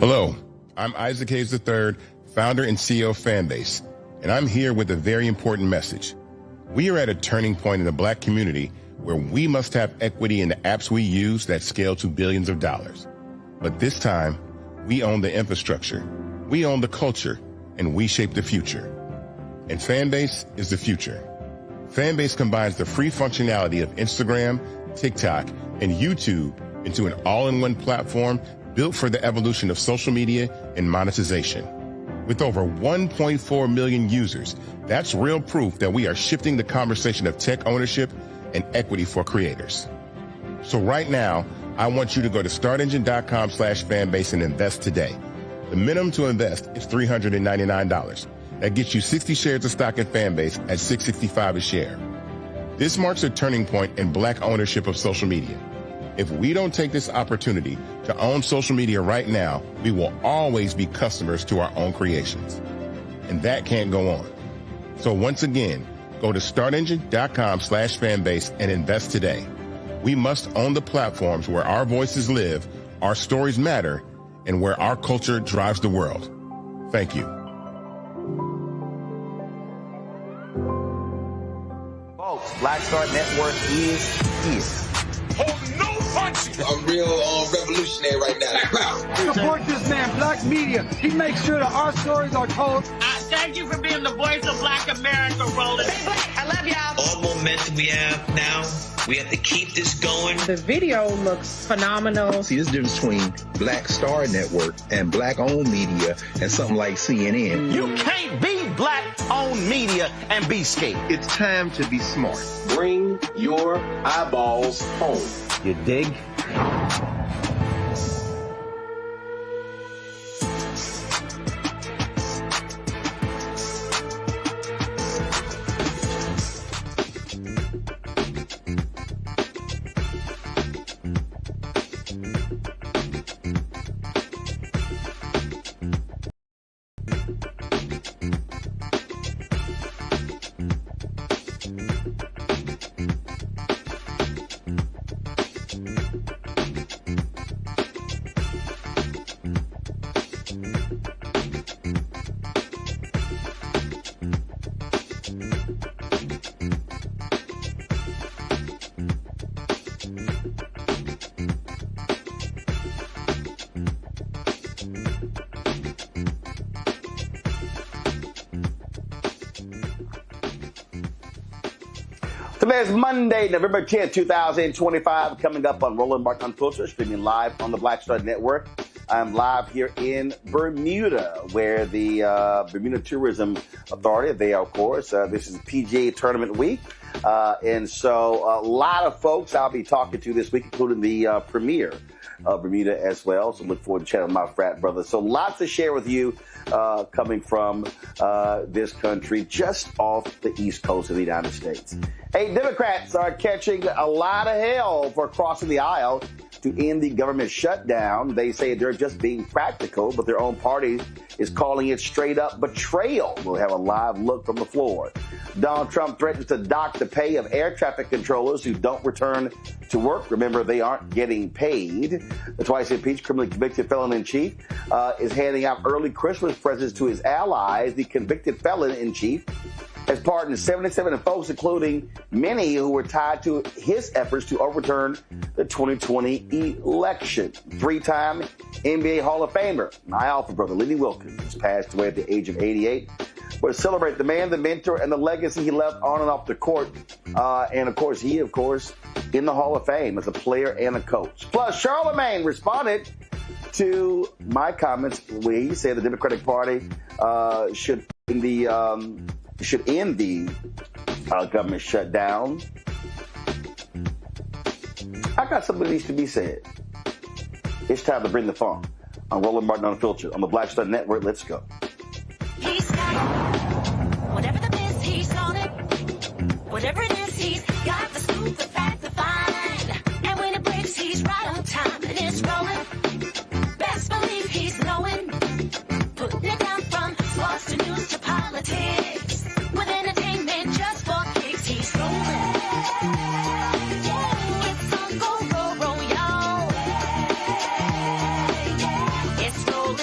Hello, I'm Isaac Hayes III, founder and CEO of Fanbase, and I'm here with a very important message. We are at a turning point in the Black community where we must have equity in the apps we use that scale to billions of dollars. But this time, we own the infrastructure, we own the culture, and we shape the future. And Fanbase is the future. Fanbase combines the free functionality of Instagram, TikTok, and YouTube into an all-in-one platform built for the evolution of social media and monetization. With over 1.4 million users, that's real proof that we are shifting the conversation of tech ownership and equity for creators. So right now, I want you to go to startengine.com/fanbase and invest today. The minimum to invest is $399. That gets you 60 shares of stock in Fanbase at $665 a share. This marks a turning point in Black ownership of social media. If we don't take this opportunity to own social media right now, we will always be customers to our own creations. And that can't go on. So once again, go to startengine.com/fanbase and invest today. We must own the platforms where our voices live, our stories matter, and where our culture drives the world. Thank you. Folks, Black Star Network is here. Hold no punches. I'm real revolutionary right now. Support this man, Black Media. He makes sure that our stories are told. Thank you for being the voice of Black America, Roland. Stay Black. I love y'all. All momentum we have now, we have to keep this going. The video looks phenomenal. See, there's a difference between Black Star Network and Black-owned media and something like CNN. You can't be Black-owned media and be scared. It's time to be smart. Bring your eyeballs home. You dig? Today is Monday, November 10th, 2025, coming up on Roland Martin Unfiltered, streaming live on the Black Star Network. I'm live here in Bermuda, where the Bermuda Tourism Authority, they of course, this is PGA Tournament Week. And so a lot of folks I'll be talking to this week, including the Premier of Bermuda as well. So look forward to chatting with my frat brothers. So lots to share with you coming from this country just off the East Coast of the United States. Hey, Democrats are catching a lot of hell for crossing the aisle to end the government shutdown. They say they're just being practical, but their own party is calling it straight up betrayal. We'll have a live look from the floor. Donald Trump threatens to dock the pay of air traffic controllers who don't return to work. Remember, they aren't getting paid. The twice-impeached, criminally convicted felon-in-chief is handing out early Christmas presents to his allies. The convicted felon-in-chief has pardoned 77 folks, including many who were tied to his efforts to overturn the 2020 election. Three-time NBA Hall of Famer, my alpha brother, Lenny Wilkens, has passed away at the age of 88. We'll celebrate the man, the mentor, and the legacy he left on and off the court. And, of course, he, of course, in the Hall of Fame as a player and a coach. Plus, Charlemagne responded to my comments where he said the Democratic Party should end the government shutdown. I got something that needs to be said. It's time to bring the funk on Roland Martin Unfiltered on the Black Star Network. Let's go. He's got it. Whatever the biz, he's on it. Whatever it is, he's got the scoop, the fact, the find. And when it breaks, he's right on time and it's rolling. Best believe he's knowing. Putting it down from sports to news to politics. With entertainment just for kicks, he's rolling. Yeah, it's on go, roll, roll, y'all. It's rolling.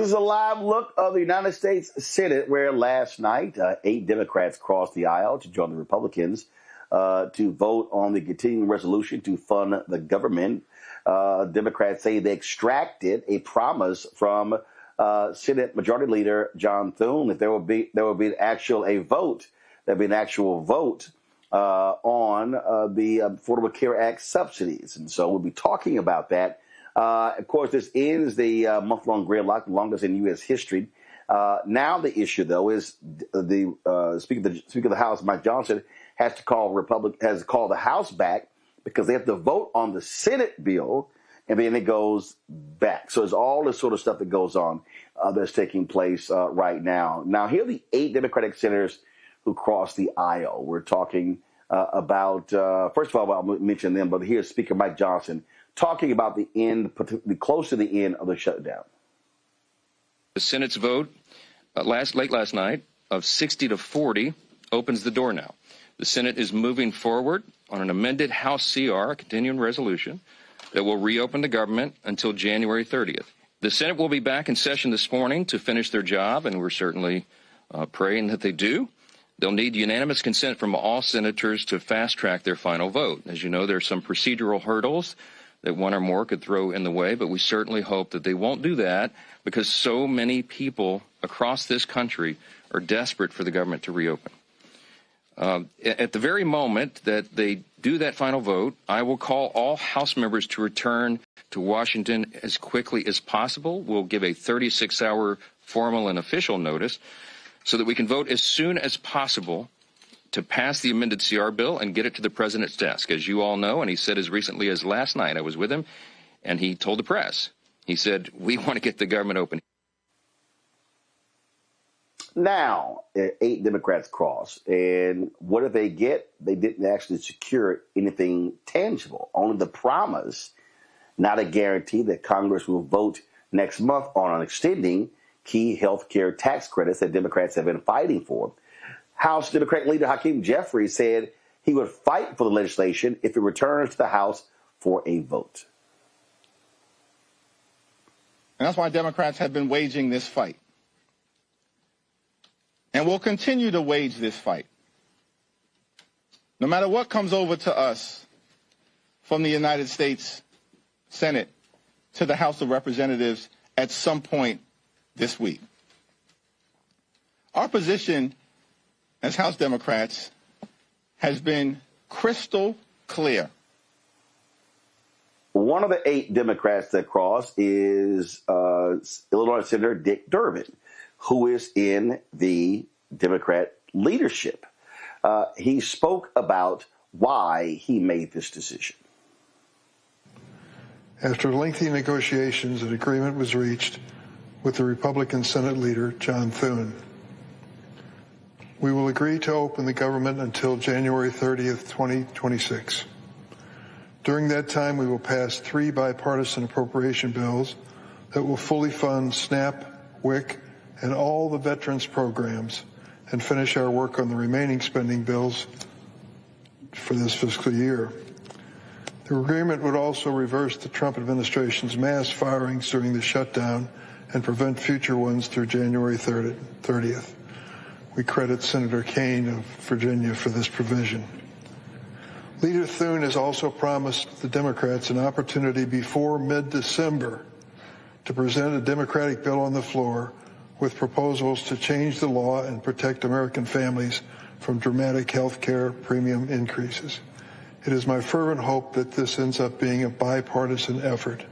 is a live look of the United States Senate, where last night 8 Democrats crossed the aisle to join the Republicans to vote on the continuing resolution to fund the government. Democrats say they extracted a promise from Senate Majority Leader John Thune that there will be an actual vote on the Affordable Care Act subsidies, and so we'll be talking about that. Of course, this ends the month-long gridlock, the longest in U.S. history. Now the issue, though, is the Speaker of the House, Mike Johnson, has called the House back because they have to vote on the Senate bill, and then it goes back. So there's all this sort of stuff that goes on that's taking place right now. Now, here are the 8 Democratic senators who crossed the aisle. We're talking about, first of all, I'll mention them, but here's Speaker Mike Johnson talking about the end, close to the end of the shutdown. The Senate's vote late last night of 60 to 40 opens the door now. The Senate is moving forward on an amended House CR, a continuing resolution, that will reopen the government until January 30th. The Senate will be back in session this morning to finish their job, and we're certainly praying that they do. They'll need unanimous consent from all senators to fast-track their final vote. As you know, there are some procedural hurdles that one or more could throw in the way, but we certainly hope that they won't do that because so many people across this country are desperate for the government to reopen. At the very moment that they do that final vote, I will call all House members to return to Washington as quickly as possible. We'll give a 36-hour formal and official notice so that we can vote as soon as possible to pass the amended CR bill and get it to the president's desk. As you all know, and he said as recently as last night, I was with him, and he told the press, he said, we want to get the government open. Now, 8 Democrats cross, and what did they get? They didn't actually secure anything tangible, only the promise, not a guarantee, that Congress will vote next month on extending key health care tax credits that Democrats have been fighting for. House Democrat leader Hakeem Jeffries said he would fight for the legislation if it returns to the House for a vote. And that's why Democrats have been waging this fight. And we'll continue to wage this fight. No matter what comes over to us from the United States Senate to the House of Representatives at some point this week. Our position as House Democrats has been crystal clear. One of the 8 Democrats that crossed is Illinois Senator Dick Durbin, who is in the Democrat leadership. He spoke about why he made this decision. After lengthy negotiations, an agreement was reached with the Republican Senate leader, John Thune. We will agree to open the government until January 30th, 2026. During that time, we will pass 3 bipartisan appropriation bills that will fully fund SNAP, WIC, and all the veterans programs, and finish our work on the remaining spending bills for this fiscal year. The agreement would also reverse the Trump administration's mass firings during the shutdown and prevent future ones through January 30th. We credit Senator Kaine of Virginia for this provision. Leader Thune has also promised the Democrats an opportunity before mid-December to present a Democratic bill on the floor with proposals to change the law and protect American families from dramatic health care premium increases. It is my fervent hope that this ends up being a bipartisan effort.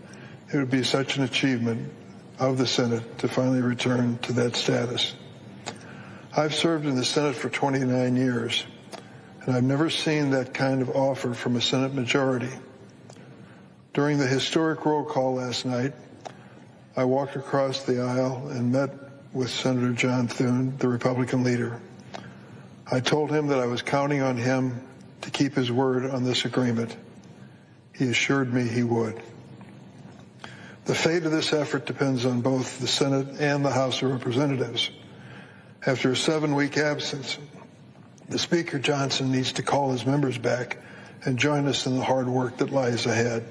It would be such an achievement of the Senate to finally return to that status. I've served in the Senate for 29 years, and I've never seen that kind of offer from a Senate majority. During the historic roll call last night, I walked across the aisle and met with Senator John Thune, the Republican leader. I told him that I was counting on him to keep his word on this agreement. He assured me he would. The fate of this effort depends on both the Senate and the House of Representatives. After a 7-week absence, the Speaker Johnson needs to call his members back and join us in the hard work that lies ahead.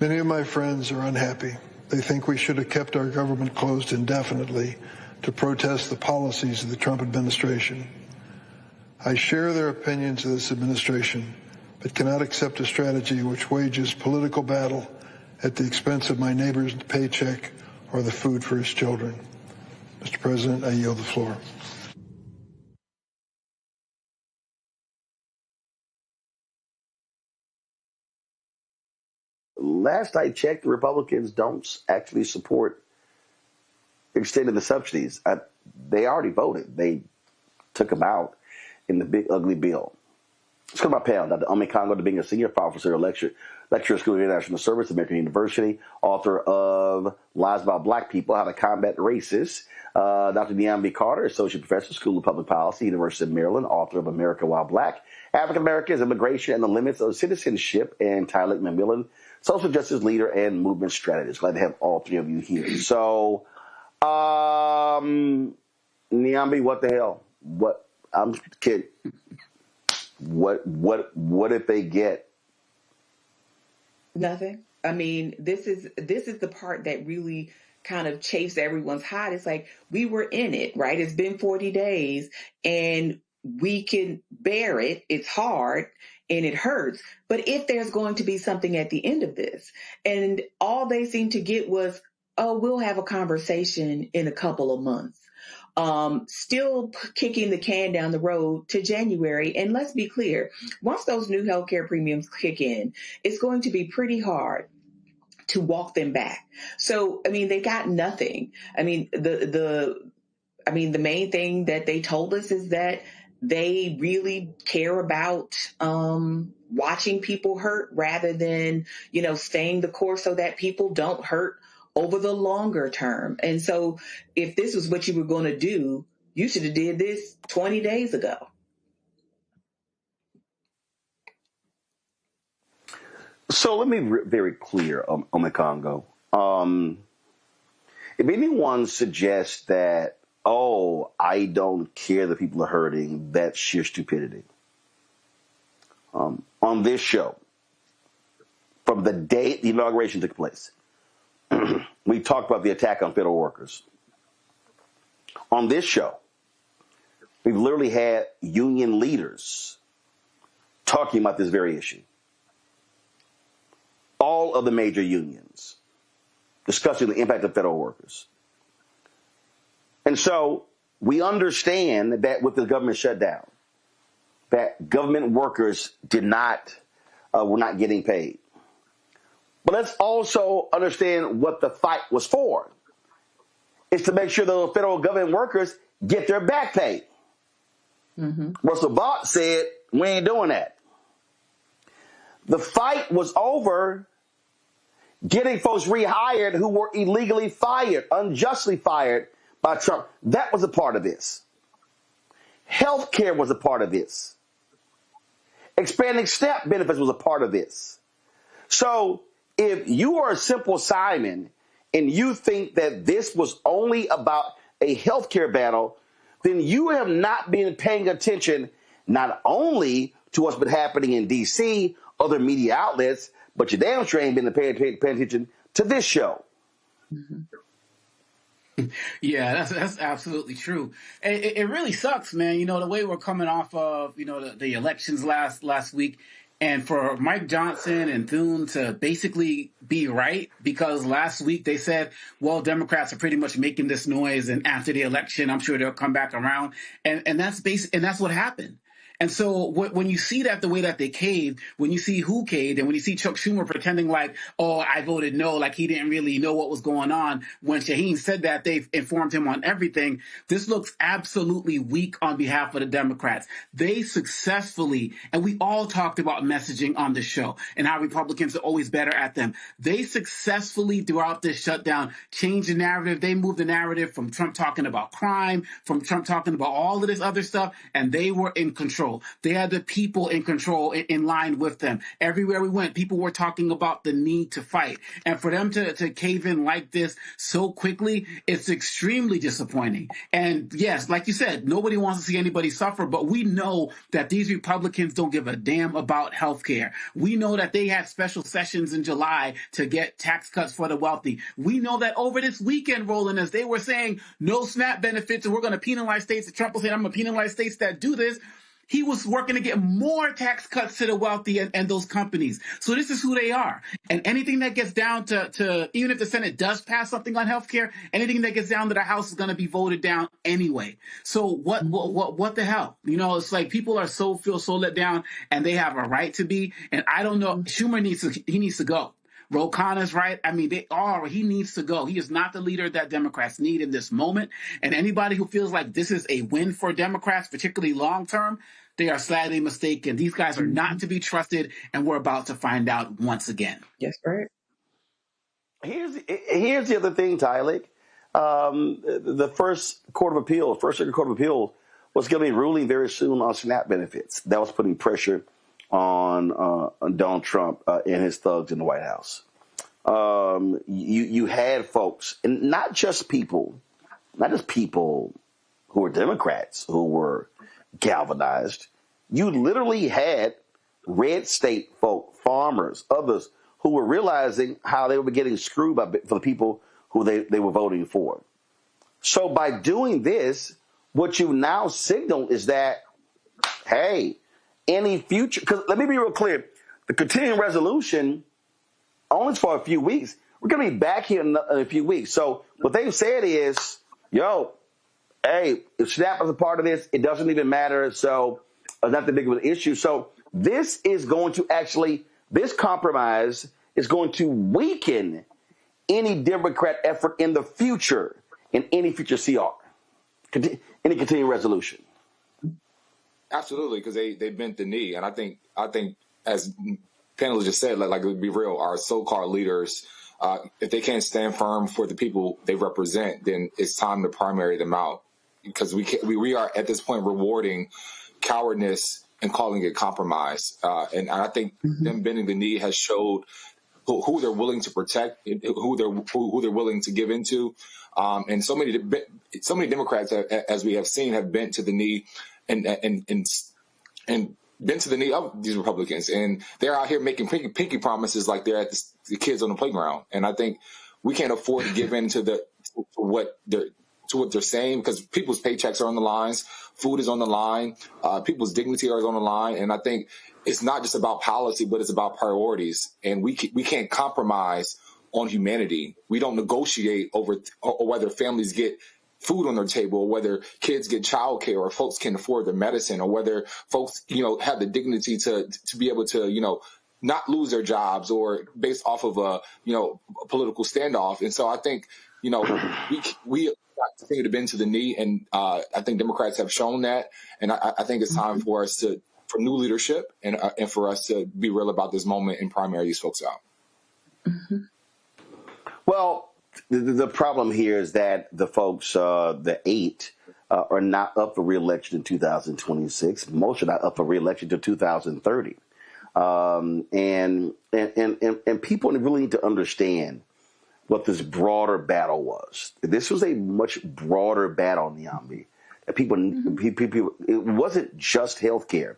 Many of my friends are unhappy They think we should have kept our government closed indefinitely to protest the policies of the Trump administration. I share their opinions of this administration, but cannot accept a strategy which wages political battle at the expense of my neighbor's paycheck or the food for his children. Mr. President, I yield the floor. Last I checked, the Republicans don't actually support extending the subsidies. They already voted. They took them out in the big, ugly bill. Let's go to my panel. Dr. Ome Congo, being a senior professor, lecturer at School of International Service, American University, author of Lies About Black People, How to Combat Racists. Dr. Niambi Carter, associate professor, School of Public Policy, University of Maryland, author of America While Black, African Americans, Immigration, and the Limits of Citizenship, and Tyler McMillan, social justice leader and movement strategist. Glad to have all three of you here. So, Niambi, what the hell? I'm kidding. What did they get? Nothing. I mean, this is the part that really kind of chafes everyone's hide. It's like, we were in it, right? It's been 40 days and we can bear it. It's hard and it hurts. But if there's going to be something at the end of this, and all they seemed to get was, oh, we'll have a conversation in a couple of months. Still kicking the can down the road to January. And let's be clear, once those new healthcare premiums kick in, it's going to be pretty hard to walk them back. So, I mean, they got nothing. I mean, the main thing that they told us is that they really care about watching people hurt rather than, staying the course so that people don't hurt over the longer term. And so if this was what you were going to do, you should have did this 20 days ago. So let me be very clear, Ome Congo. If anyone suggests that, oh, I don't care that people are hurting, that's sheer stupidity. On this show, from the day the inauguration took place, we talked about the attack on federal workers. On this show, we've literally had union leaders talking about this very issue. All of the major unions discussing the impact of federal workers. And so we understand that with the government shutdown, that government workers were not getting paid. But let's also understand what the fight was for. It's to make sure the federal government workers get their back pay. Mm-hmm. Russell Bott said, we ain't doing that. The fight was over getting folks rehired who were illegally fired, unjustly fired by Trump. That was a part of this. Healthcare was a part of this. Expanding SNAP benefits was a part of this. So if you are a Simple Simon and you think that this was only about a healthcare battle, then you have not been paying attention not only to what's been happening in D.C., other media outlets, but you damn sure ain't been paying attention to this show. Mm-hmm. Yeah, that's absolutely true. It really sucks, man. The way we're coming off of, the elections last week, and for Mike Johnson and Thune to basically be right, because last week they said, well, Democrats are pretty much making this noise, and after the election, I'm sure they'll come back around, and that's what happened. And so when you see that the way that they caved, when you see who caved, and when you see Chuck Schumer pretending like, oh, I voted no, like he didn't really know what was going on, when Shaheen said that they've informed him on everything, this looks absolutely weak on behalf of the Democrats. They successfully, and we all talked about messaging on the show and how Republicans are always better at them. They successfully, throughout this shutdown, changed the narrative. They moved the narrative from Trump talking about crime, from Trump talking about all of this other stuff, and they were in control. control. They had the people in control in line with them. Everywhere we went, people were talking about the need to fight. And for them to cave in like this so quickly, it's extremely disappointing. And yes, like you said, nobody wants to see anybody suffer, but we know that these Republicans don't give a damn about healthcare. We know that they had special sessions in July to get tax cuts for the wealthy. We know that over this weekend, Roland, as they were saying no SNAP benefits and we're going to penalize states, Trump was saying, I'm going to penalize states that do this. He was working to get more tax cuts to the wealthy and those companies. So this is who they are. And anything that gets down to even if the Senate does pass something on healthcare, anything that gets down to the House is going to be voted down anyway. So what the hell? You know, it's like people are feel so let down, and they have a right to be. And I don't know. Schumer needs to go. Ro Khanna's right. I mean, he needs to go. He is not the leader that Democrats need in this moment. And anybody who feels like this is a win for Democrats, particularly long term, they are sadly mistaken. These guys are not to be trusted, and we're about to find out once again. Yes, right. Here's the other thing, Tyler. The First Circuit Court of Appeals was going to be ruling very soon on SNAP benefits. That was putting pressure on Donald Trump and his thugs in the White House. You had folks, and not just people who were Democrats who were galvanized. You literally had red state folk, farmers, others who were realizing how they were getting screwed for the people who they were voting for. So by doing this, what you now signal is that, hey, any future, because let me be real clear, the continuing resolution only is for a few weeks. We're going to be back here in a few weeks. So what they've said is, hey, if SNAP is a part of this, it doesn't even matter. So it's not that big of an issue. So this is going to this compromise is going to weaken any Democrat effort in the future, in any future CR, any continuing resolution. Absolutely, because they bent the knee, and I think as panelists just said, like to be real, our so-called leaders, if they can't stand firm for the people they represent, then it's time to primary them out, because we are at this point rewarding cowardness and calling it compromise, and I think them bending the knee has showed who they're willing to protect, who they're willing to give into, and so many Democrats, as we have seen, have bent to the knee. And been to the knee of these Republicans, and they're out here making pinky promises like they're at the kids on the playground. And I think we can't afford to give in to what they're saying, because people's paychecks are on the lines, food is on the line, people's dignity is on the line, and I think it's not just about policy, but it's about priorities. And we can't compromise on humanity. We don't negotiate over or whether families get food on their table, or whether kids get childcare, or folks can afford their medicine, or whether folks, have the dignity to be able to, not lose their jobs, or based off of a political standoff. And so I think, we continue to bend to the knee, and I think Democrats have shown that. And I think it's time for us for new leadership and for us to be real about this moment and primary these folks out. Mm-hmm. Well, the problem here is that the folks, the 8, are not up for re-election in 2026. Most are not up for re-election until 2030. And people really need to understand what this broader battle was. This was a much broader battle, Niambi. People, it wasn't just healthcare.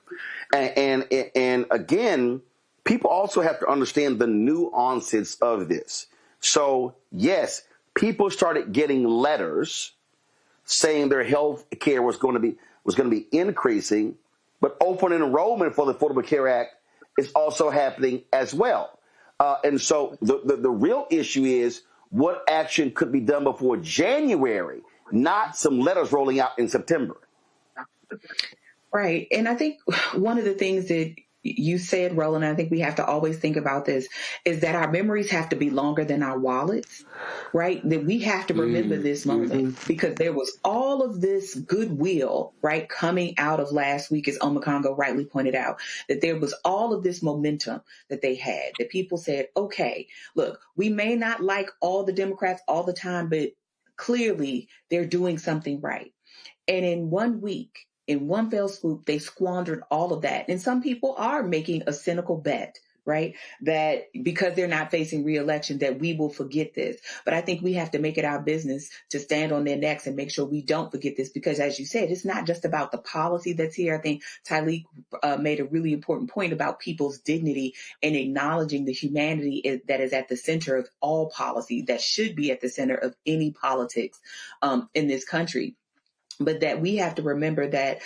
And again, people also have to understand the nuances of this. So, yes, people started getting letters saying their health care was going to be increasing, but open enrollment for the Affordable Care Act is also happening as well. And so the real issue is what action could be done before January, not some letters rolling out in September. Right. And I think one of the things that you said, Roland, I think we have to always think about this, is that our memories have to be longer than our wallets, right? That we have to remember this moment, because there was all of this goodwill, right, coming out of last week, as Omakongo rightly pointed out, that there was all of this momentum that they had, that people said, okay, look, we may not like all the Democrats all the time, but clearly they're doing something right. And in 1 week, in one fell swoop, they squandered all of that. And some people are making a cynical bet, right? That because they're not facing re-election, that we will forget this. But I think we have to make it our business to stand on their necks and make sure we don't forget this, because as you said, it's not just about the policy that's here. I think Tyleek made a really important point about people's dignity and acknowledging the humanity that is at the center of all policy, that should be at the center of any politics in this country. But that we have to remember that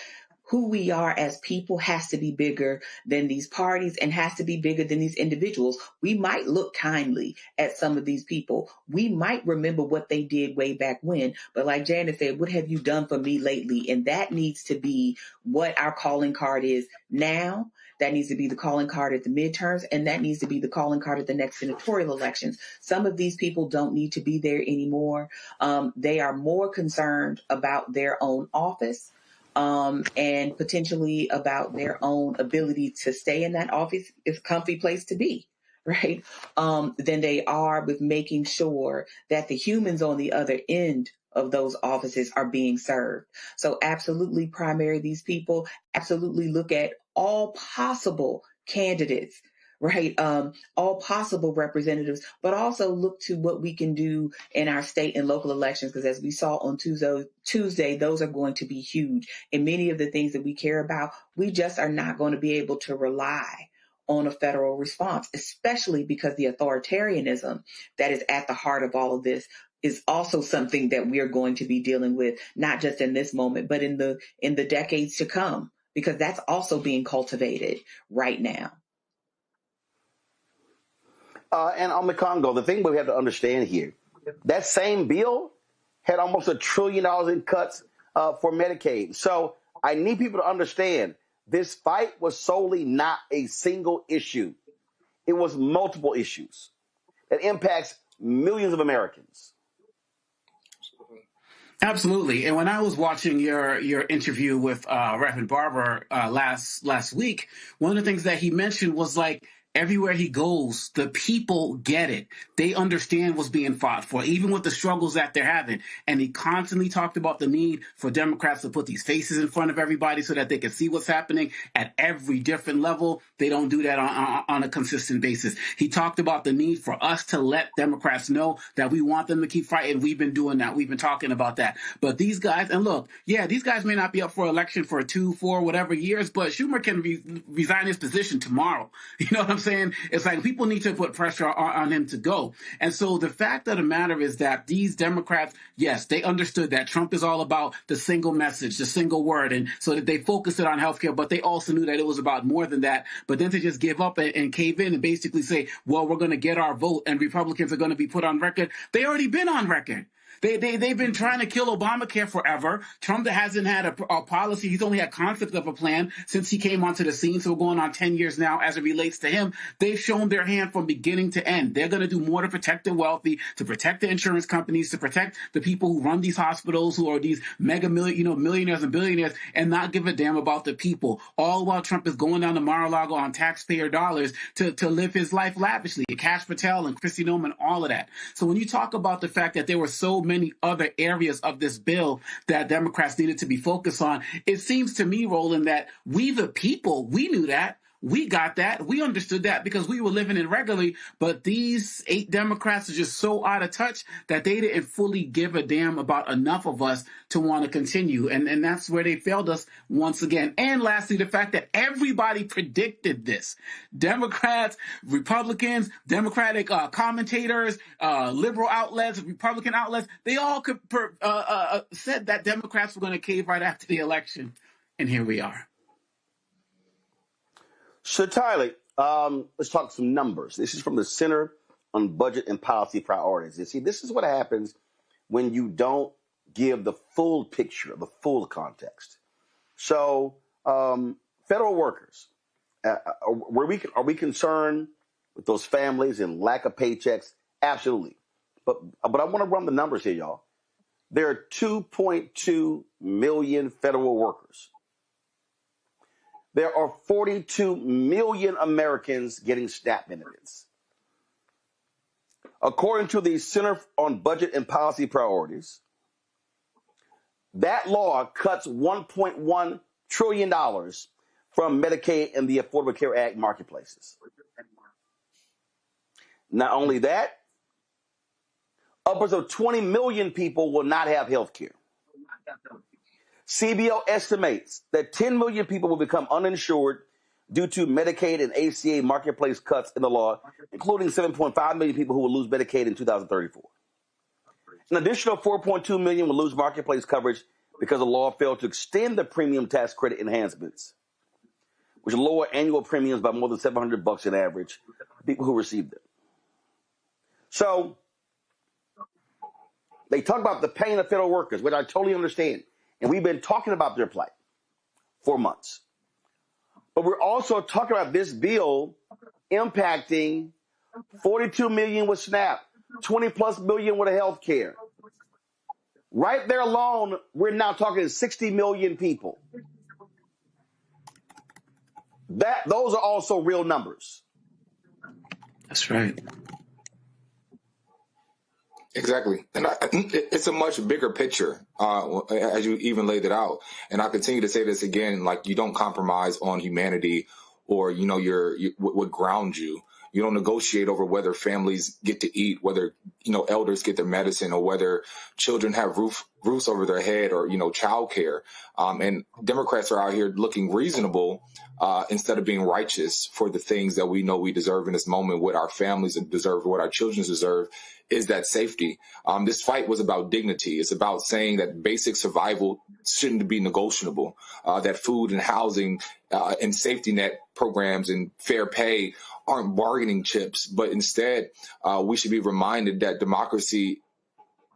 who we are as people has to be bigger than these parties and has to be bigger than these individuals. We might look kindly at some of these people. We might remember what they did way back when. But like Janet said, what have you done for me lately? And that needs to be what our calling card is now. That needs to be the calling card at the midterms, and that needs to be the calling card at the next senatorial elections. Some of these people don't need to be there anymore. They are more concerned about their own office and potentially about their own ability to stay in that office. It's a comfy place to be, right? Than they are with making sure that the humans on the other end of those offices are being served. So absolutely primary these people, absolutely look at all possible candidates, right? All possible representatives, but also look to what we can do in our state and local elections, because as we saw on Tuesday, those are going to be huge. And many of the things that we care about, we just are not going to be able to rely on a federal response, especially because the authoritarianism that is at the heart of all of this is also something that we are going to be dealing with, not just in this moment, but in the decades to come, because that's also being cultivated right now. And on the Congo, the thing we have to understand here, that same bill had almost $1 trillion in cuts for Medicaid. So I need people to understand this fight was solely not a single issue. It was multiple issues that impacts millions of Americans. Absolutely. And when I was watching your interview with Reverend Barber last week, one of the things that he mentioned was like, everywhere he goes, the people get it. They understand what's being fought for, even with the struggles that they're having. And he constantly talked about the need for Democrats to put these faces in front of everybody so that they can see what's happening at every different level. They don't do that on a consistent basis. He talked about the need for us to let Democrats know that we want them to keep fighting. We've been doing that. We've been talking about that. But these guys, and look, yeah, these guys may not be up for election for 2, 4, whatever years, but Schumer can resign his position tomorrow. You know what I'm saying? It's like people need to put pressure on him to go. And so the fact of the matter is that these Democrats, yes, they understood that Trump is all about the single message, the single word, and so that they focused it on healthcare, but they also knew that it was about more than that. But then to just give up and cave in and basically say, well, we're going to get our vote and Republicans are going to be put on record. They already been on record. They've been trying to kill Obamacare forever. Trump hasn't had a policy. He's only had concept of a plan since he came onto the scene. So we're going on 10 years now as it relates to him. They've shown their hand from beginning to end. They're going to do more to protect the wealthy, to protect the insurance companies, to protect the people who run these hospitals, who are these millionaires and billionaires, and not give a damn about the people. All while Trump is going down to Mar-a-Lago on taxpayer dollars to live his life lavishly. Kash Patel and Kristi Noem, all of that. So when you talk about the fact that there were so many other areas of this bill that Democrats needed to be focused on, it seems to me, Roland, that we the people, we knew that. We got that. We understood that because we were living it regularly. But these 8 Democrats are just so out of touch that they didn't fully give a damn about enough of us to want to continue. And that's where they failed us once again. And lastly, the fact that everybody predicted this. Democrats, Republicans, Democratic commentators, liberal outlets, Republican outlets, they all said that Democrats were going to cave right after the election. And here we are. So, Tyler, let's talk some numbers. This is from the Center on Budget and Policy Priorities. You see, this is what happens when you don't give the full picture, the full context. So, federal workers, are we concerned with those families and lack of paychecks? Absolutely. But I want to run the numbers here, y'all. There are 2.2 million federal workers. There are 42 million Americans getting SNAP benefits. According to the Center on Budget and Policy Priorities, that law cuts $1.1 trillion from Medicaid and the Affordable Care Act marketplaces. Not only that, upwards of 20 million people will not have health care. CBO estimates that 10 million people will become uninsured due to Medicaid and ACA marketplace cuts in the law, including 7.5 million people who will lose Medicaid in 2034. An additional 4.2 million will lose marketplace coverage because the law failed to extend the premium tax credit enhancements, which lower annual premiums by more than $700 on average for people who receive them. So they talk about the pain of federal workers, which I totally understand. And we've been talking about their plight for months. But we're also talking about this bill impacting 42 million with SNAP, 20 plus million with health care. Right there alone, we're now talking 60 million people. Those are also real numbers. That's right. Exactly. And it's a much bigger picture, as you even laid it out. And I'll continue to say this again, like, you don't compromise on humanity or, what grounds you. You don't negotiate over whether families get to eat, whether, elders get their medicine, or whether children have roofs over their head, or, childcare. And Democrats are out here looking reasonable instead of being righteous for the things that we know we deserve in this moment, what our families deserve, what our children deserve, is that safety. This fight was about dignity. It's about saying that basic survival shouldn't be negotiable, that food and housing and safety net programs and fair pay aren't bargaining chips, but instead we should be reminded that democracy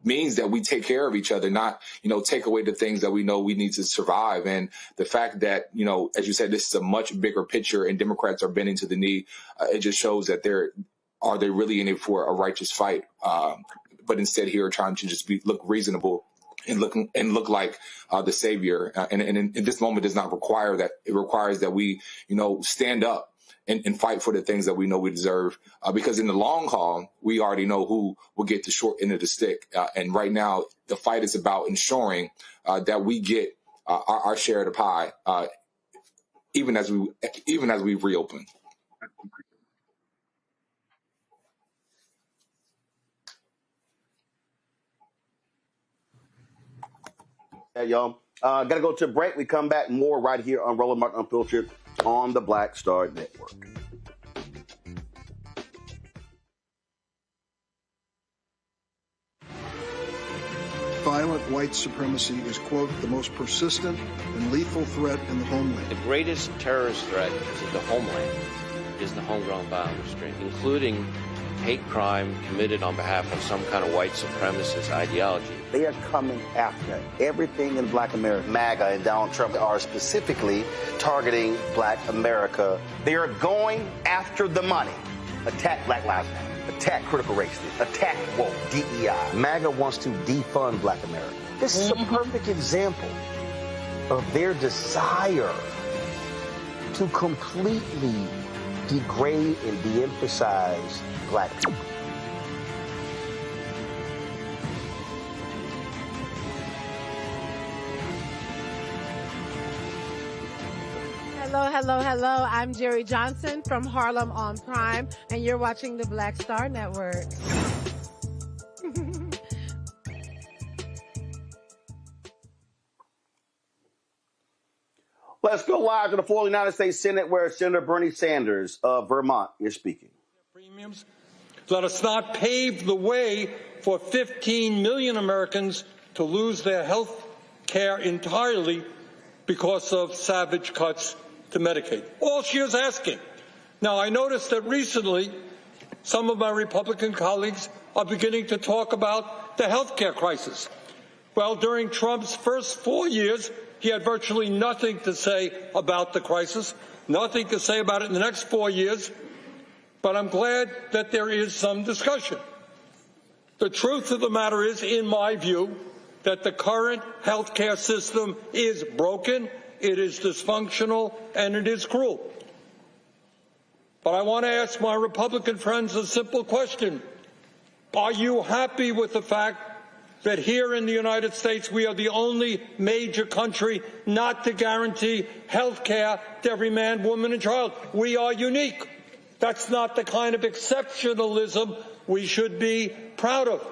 means that we take care of each other, not, take away the things that we know we need to survive. And the fact that, as you said, this is a much bigger picture and Democrats are bending to the knee, it just shows that are they really in it for a righteous fight? But instead here trying to just look reasonable and look like the savior. And in this moment does not require that. It requires that we, stand up and fight for the things that we know we deserve. Because in the long haul, we already know who will get the short end of the stick. And right now, the fight is about ensuring that we get our share of the pie, even as we reopen. Hey, y'all. Got to go to a break. We come back more right here on Roland Martin Unfiltered on the Black Star Network. Violent white supremacy is, quote, the most persistent and lethal threat in the homeland. The greatest terrorist threat to the homeland is the homegrown violence stream, including hate crime committed on behalf of some kind of white supremacist ideology. They are coming after everything in Black America. MAGA and Donald Trump are specifically targeting Black America. They are going after the money. Attack Black Lives Matter. Attack critical race theory. Attack woke, DEI. MAGA wants to defund Black America. This is a perfect example of their desire to completely degrade and de-emphasize Black people. Hello, hello, hello. I'm Jerry Johnson from Harlem on Prime, and you're watching the Black Star Network. Let's go live to the floor of the United States Senate, where Senator Bernie Sanders of Vermont is speaking. Premiums. Let us not pave the way for 15 million Americans to lose their health care entirely because of savage cuts to Medicaid. All she is asking. Now, I noticed that recently some of my Republican colleagues are beginning to talk about the health care crisis. Well, during Trump's first 4 years, he had virtually nothing to say about the crisis, nothing to say about it in the next 4 years. But I'm glad that there is some discussion. The truth of the matter is, in my view, that the current health care system is broken, it is dysfunctional, and it is cruel. But I want to ask my Republican friends a simple question. Are you happy with the fact that here in the United States we are the only major country not to guarantee health care to every man, woman, and child. We are unique. That's not the kind of exceptionalism we should be proud of.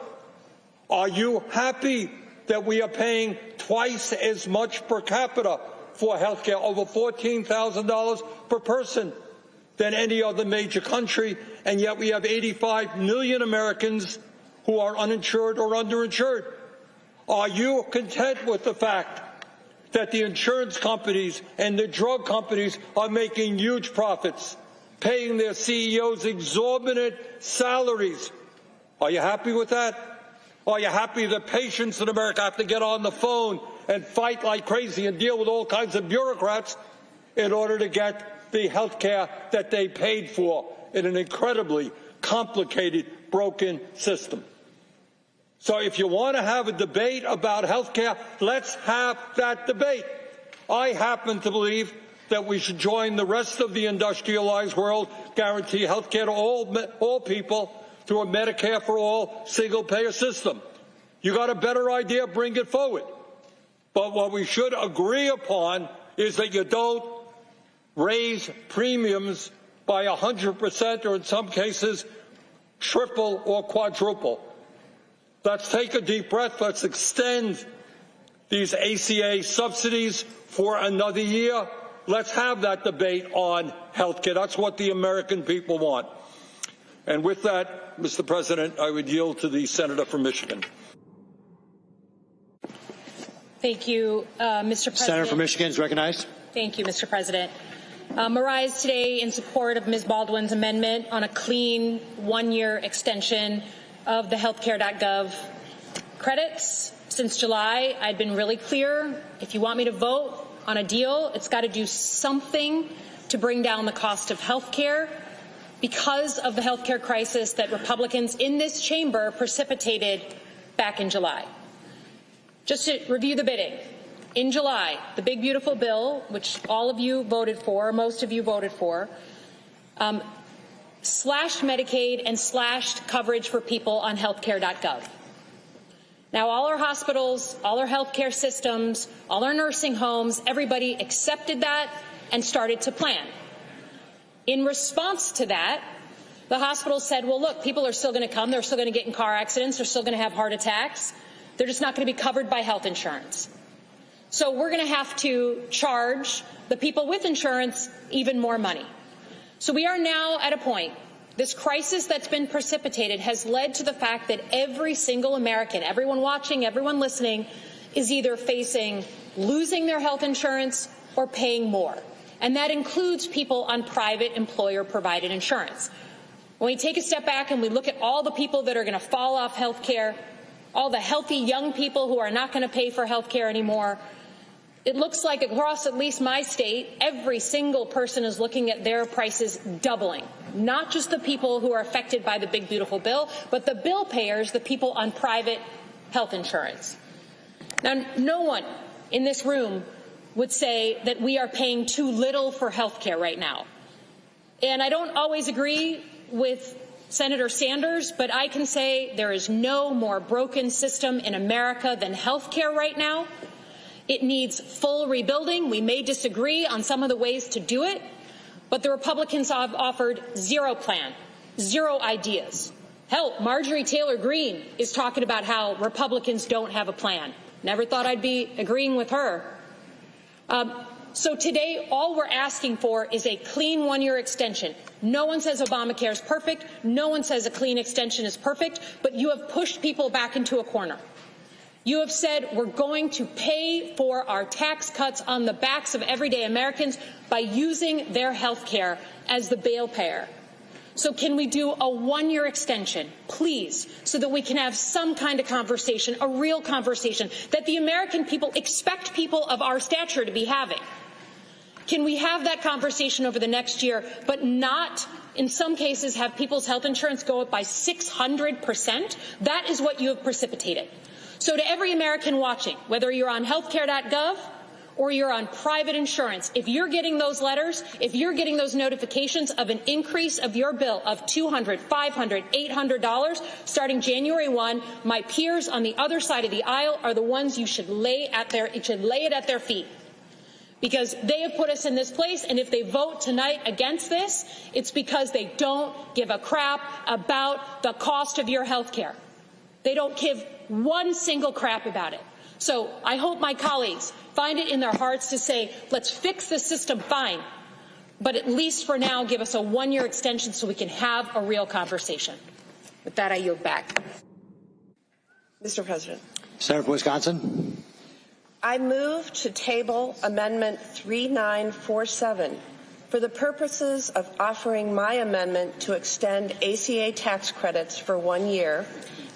Are you happy that we are paying twice as much per capita for health care, over $14,000 per person, than any other major country, and yet we have 85 million Americans who are uninsured or underinsured? Are you content with the fact that the insurance companies and the drug companies are making huge profits, paying their CEOs exorbitant salaries? Are you happy with that? Are you happy that patients in America have to get on the phone and fight like crazy and deal with all kinds of bureaucrats in order to get the health care that they paid for in an incredibly complicated, broken system? So if you want to have a debate about health care, let's have that debate. I happen to believe that we should join the rest of the industrialized world, guarantee health care to all people through a Medicare for all single-payer system. You got a better idea, bring it forward. But what we should agree upon is that you don't raise premiums by 100% or in some cases triple or quadruple. Let's take a deep breath. Let's extend these ACA subsidies for another year. Let's have that debate on health care. That's what the American people want. And with that, Mr. President, I would yield to the senator from Michigan. Thank you, Mr. President. Senator from Michigan is recognized. Thank you, Mr. President. I rise today in support of Ms. Baldwin's amendment on a clean one-year extension of the healthcare.gov credits. Since July, I've been really clear. If you want me to vote on a deal, it's got to do something to bring down the cost of health care because of the health care crisis that Republicans in this chamber precipitated back in July. Just to review the bidding. In July, the big, beautiful bill, which all of you voted for, most of you voted for, slashed Medicaid and slashed coverage for people on healthcare.gov. Now, all our hospitals, all our healthcare systems, all our nursing homes, everybody accepted that and started to plan. In response to that, the hospitals said, well, look, people are still going to come. They're still going to get in car accidents. They're still going to have heart attacks. They're just not going to be covered by health insurance. So we're going to have to charge the people with insurance even more money. So we are now at a point, this crisis that's been precipitated has led to the fact that every single American, everyone watching, everyone listening, is either facing losing their health insurance or paying more. And that includes people on private employer-provided insurance. When we take a step back and we look at all the people that are going to fall off health care, all the healthy young people who are not going to pay for health care anymore, it looks like across at least my state, every single person is looking at their prices doubling. Not just the people who are affected by the big, beautiful bill, but the bill payers, the people on private health insurance. Now, no one in this room would say that we are paying too little for health care right now. And I don't always agree with Senator Sanders, but I can say there is no more broken system in America than health care right now. It needs full rebuilding. We may disagree on some of the ways to do it, but the Republicans have offered zero plan, zero ideas. Hell, Marjorie Taylor Greene is talking about how Republicans don't have a plan. Never thought I'd be agreeing with her. So today, all we're asking for is a clean one-year extension. No one says Obamacare is perfect. No one says a clean extension is perfect, but you have pushed people back into a corner. You have said we're going to pay for our tax cuts on the backs of everyday Americans by using their health care as the bail payer. So can we do a one-year extension, please, so that we can have some kind of conversation, a real conversation that the American people expect people of our stature to be having? Can we have that conversation over the next year, but not, in some cases, have people's health insurance go up by 600%? That is what you have precipitated. So to every American watching, whether you're on healthcare.gov or you're on private insurance, if you're getting those letters, if you're getting those notifications of an increase of your bill of $200, $500, $800 starting January 1, my peers on the other side of the aisle are the ones you should lay it at their feet. Because they have put us in this place, and if they vote tonight against this, it's because they don't give a crap about the cost of your health care. They don't give one single crap about it. So I hope my colleagues find it in their hearts to say, let's fix the system, fine, but at least for now give us a one-year extension so we can have a real conversation. With that, I yield back. Mr. President. Senator from Wisconsin. I move to table Amendment 3947 for the purposes of offering my amendment to extend ACA tax credits for 1 year.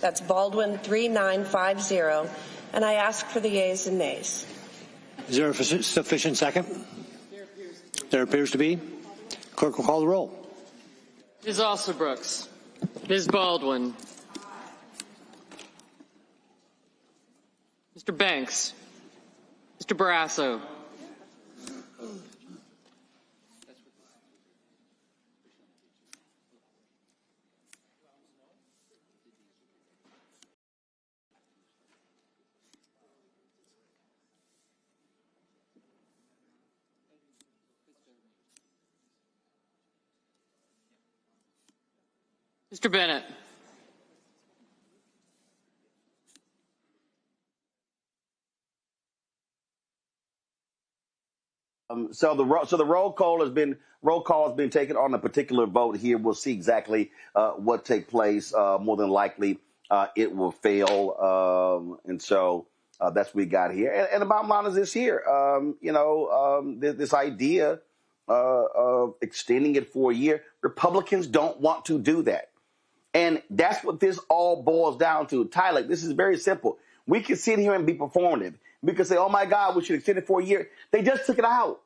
That's Baldwin 3950. And I ask for the yeas and nays. Is there a sufficient second? There appears to be. Clerk will call the roll. Ms. Alsobrooks. Ms. Baldwin. Mr. Banks. Mr. Barrasso. Mr. Bennett. So the roll call has been taken on a particular vote here. We'll see exactly what take place. More than likely, it will fail, and so that's what we got here. And the bottom line is this here: this idea of extending it for a year. Republicans don't want to do that, and that's what this all boils down to. Tyler, this is very simple. We can sit here and be performative. We can say, "Oh my God, we should extend it for a year." They just took it out.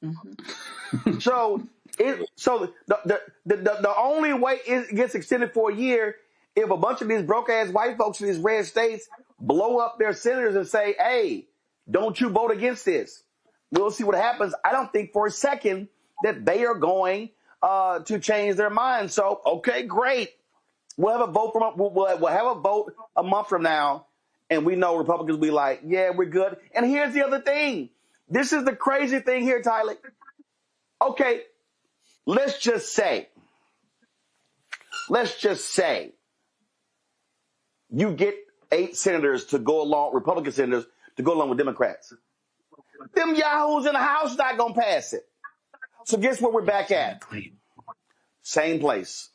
Mm-hmm. So the only way it gets extended for a year if a bunch of these broke ass white folks in these red states blow up their senators and say, "Hey, don't you vote against this?" We'll see what happens. I don't think for a second that they are going to change their mind. So okay, great. We'll have a vote we'll have a vote a month from now. And we know Republicans will be like, yeah, we're good. And here's the other thing. This is the crazy thing here, Tyler. Okay, let's just say you get 8 senators to go along, Republican senators to go along with Democrats. Them yahoos in the House not going to pass it. So guess where we're back at? Same place.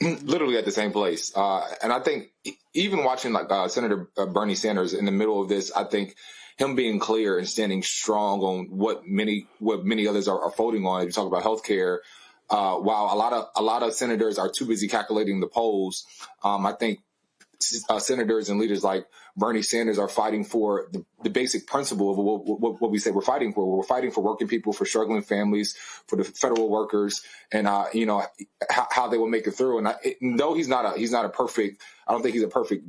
Literally at the same place. And I think even watching Senator Bernie Sanders in the middle of this, I think him being clear and standing strong on what many others are voting on. If you talk about healthcare, while a lot of senators are too busy calculating the polls, I think senators and leaders like Bernie Sanders are fighting for the basic principle of what we say we're fighting for. We're fighting for working people, for struggling families, for the federal workers, and how they will make it through. And though he's not a perfect, I don't think he's a perfect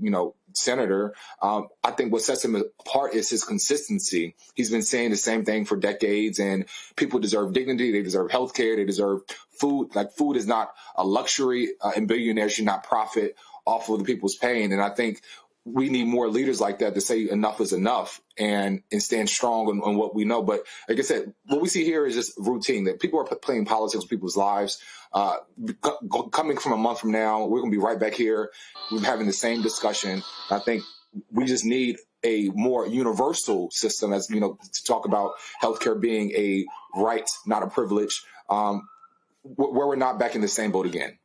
senator. I think what sets him apart is his consistency. He's been saying the same thing for decades, and people deserve dignity. They deserve health care. They deserve food. Like, food is not a luxury, and billionaires should not profit off of the people's pain. And I think we need more leaders like that to say enough is enough and stand strong on what we know. But like I said, what we see here is just routine, that people are playing politics with people's lives. Coming from a month from now, we're going to be right back here. We're having the same discussion. I think we just need a more universal system, as to talk about healthcare being a right, not a privilege, where we're not back in the same boat again.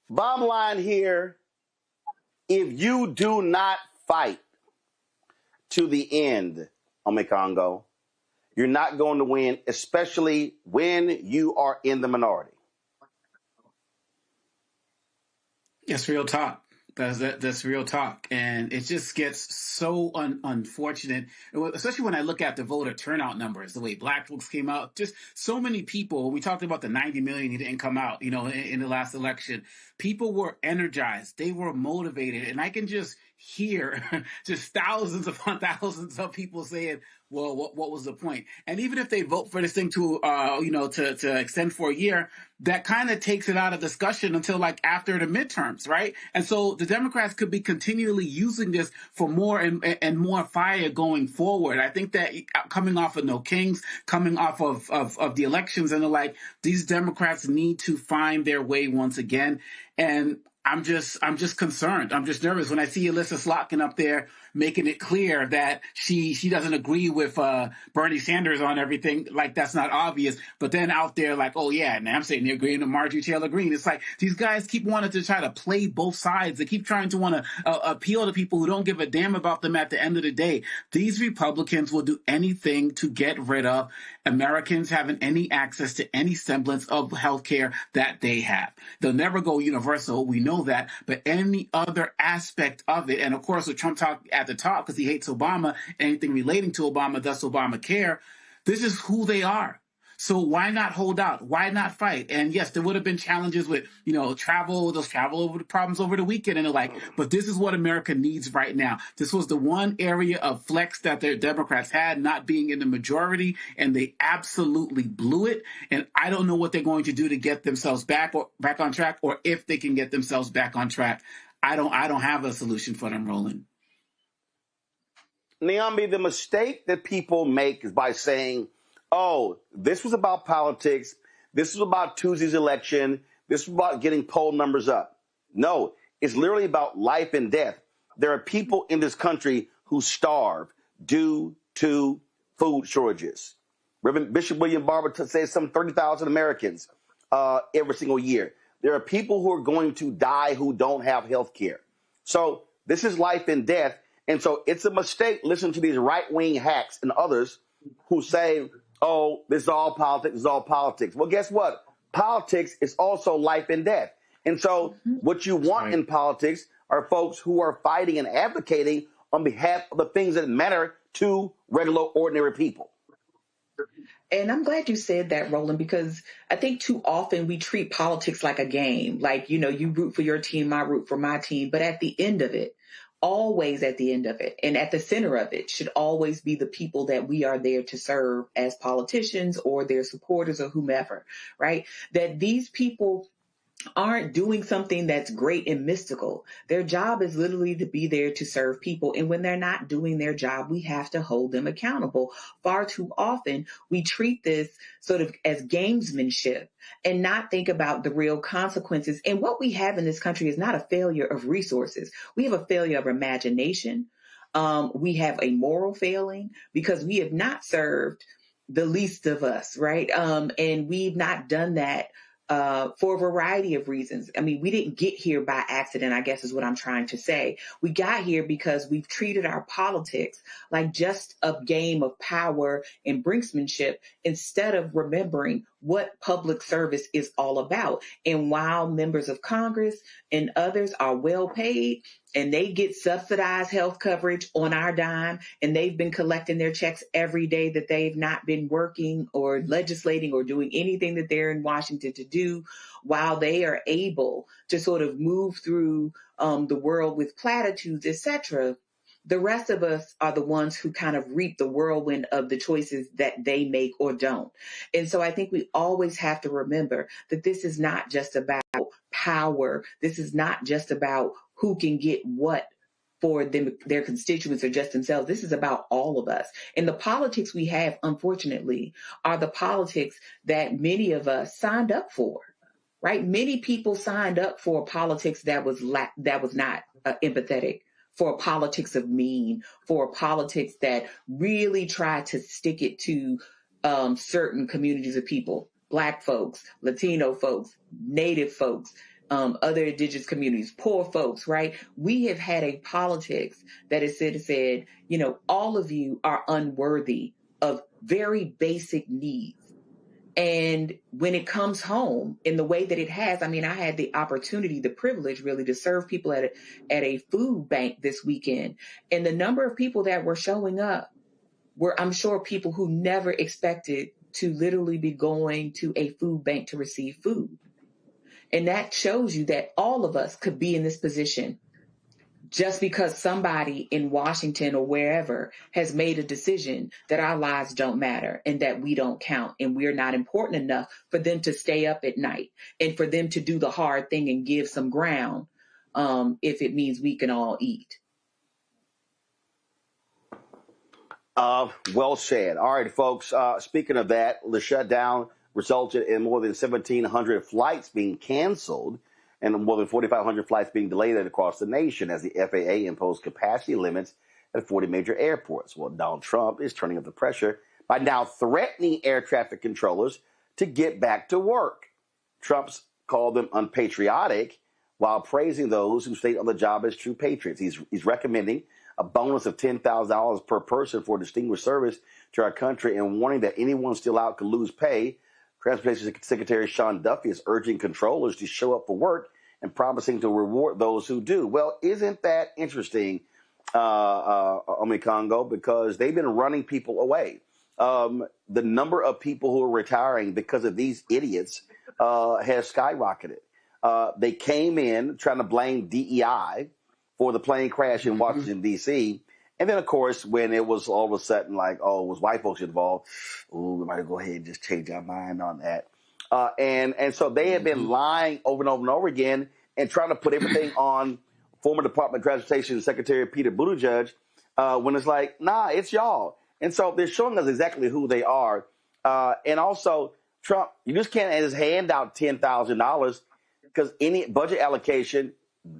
Bottom line here, if you do not fight to the end, Omekongo, you're not going to win, especially when you are in the minority. Yes, real talk. That's real talk, and it just gets so unfortunate, especially when I look at the voter turnout numbers, the way Black folks came out. Just so many people. We talked about the 90 million who didn't come out, in the last election. People were energized, they were motivated, and I can just hear just thousands upon thousands of people saying, well, what was the point? And even if they vote for this thing to extend for a year, that kind of takes it out of discussion until like after the midterms, right? And so the Democrats could be continually using this for more and more fire going forward. I think that coming off of No Kings, coming off of the elections and the like, these Democrats need to find their way once again. And I'm just concerned. I'm just nervous when I see Alyssa Slotkin up there making it clear that she doesn't agree with Bernie Sanders on everything. Like, that's not obvious. But then out there like, oh yeah, and I'm sitting there agreeing with Marjorie Taylor Greene. It's like these guys keep wanting to try to play both sides. They keep trying to want to appeal to people who don't give a damn about them at the end of the day. These Republicans will do anything to get rid of Americans having any access to any semblance of healthcare that they have. They'll never go universal. We know that, but any other aspect of it, and of course with Trump talk at the top because he hates Obama, anything relating to Obama, thus Obamacare, this is who they are. So why not hold out? Why not fight? And yes, there would have been challenges with, travel over the problems over the weekend and the like, but this is what America needs right now. This was the one area of flex that the Democrats had, not being in the majority, and they absolutely blew it. And I don't know what they're going to do to get themselves back on track, or if they can get themselves back on track. I don't have a solution for them, Roland. Naomi, the mistake that people make is by saying, oh, this was about politics. This was about Tuesday's election. This was about getting poll numbers up. No, it's literally about life and death. There are people in this country who starve due to food shortages. Reverend Bishop William Barber says some 30,000 Americans every single year. There are people who are going to die who don't have health care. So this is life and death. And so it's a mistake listening to these right-wing hacks and others who say, oh, this is all politics, this is all politics. Well, guess what? Politics is also life and death. And so what you want in politics are folks who are fighting and advocating on behalf of the things that matter to regular, ordinary people. And I'm glad you said that, Roland, because I think too often we treat politics like a game. Like, you root for your team, I root for my team. But at the end of it, always at the end of it and at the center of it should always be the people that we are there to serve as politicians or their supporters or whomever, right? That these people aren't doing something that's great and mystical. Their job is literally to be there to serve people. And when they're not doing their job, we have to hold them accountable. Far too often, we treat this sort of as gamesmanship and not think about the real consequences. And what we have in this country is not a failure of resources. We have a failure of imagination. We have a moral failing because we have not served the least of us, right? And we've not done that for a variety of reasons. I mean, we didn't get here by accident, I guess is what I'm trying to say. We got here because we've treated our politics like just a game of power and brinksmanship instead of remembering what public service is all about. And while members of Congress and others are well paid and they get subsidized health coverage on our dime, and they've been collecting their checks every day that they've not been working or legislating or doing anything that they're in Washington to do, while they are able to sort of move through the world with platitudes, etc., the rest of us are the ones who kind of reap the whirlwind of the choices that they make or don't. And so I think we always have to remember that this is not just about power. This is not just about who can get what for them, their constituents or just themselves. This is about all of us. And the politics we have, unfortunately, are the politics that many of us signed up for, right? Many people signed up for politics that was not empathetic, for politics of mean, for politics that really try to stick it to certain communities of people, Black folks, Latino folks, Native folks, other indigenous communities, poor folks, right? We have had a politics that has said, all of you are unworthy of very basic needs. And when it comes home in the way that it has, I mean, I had the opportunity, the privilege really to serve people at a food bank this weekend. And the number of people that were showing up were, I'm sure, people who never expected to literally be going to a food bank to receive food. And that shows you that all of us could be in this position just because somebody in Washington or wherever has made a decision that our lives don't matter and that we don't count and we're not important enough for them to stay up at night and for them to do the hard thing and give some ground if it means we can all eat. Well said. All right, folks. Speaking of that, the shutdown resulted in more than 1,700 flights being canceled and more than 4,500 flights being delayed across the nation as the FAA imposed capacity limits at 40 major airports. Well, Donald Trump is turning up the pressure by now threatening air traffic controllers to get back to work. Trump's called them unpatriotic while praising those who stayed on the job as true patriots. He's recommending a bonus of $10,000 per person for distinguished service to our country and warning that anyone still out could lose pay. Transportation Secretary Sean Duffy is urging controllers to show up for work and promising to reward those who do. Well, isn't that interesting, Omikongo? Because they've been running people away. The number of people who are retiring because of these idiots has skyrocketed. They came in trying to blame DEI for the plane crash in Washington, D.C., and then, of course, when it was all of a sudden like, oh, it was white folks involved, we might go ahead and just change our mind on that. And so they have been lying over and over and over again and trying to put everything on former Department of Transportation Secretary Peter Buttigieg when it's like, nah, it's y'all. And so they're showing us exactly who they are. And also, Trump, you just can't just hand out $10,000 because any budget allocation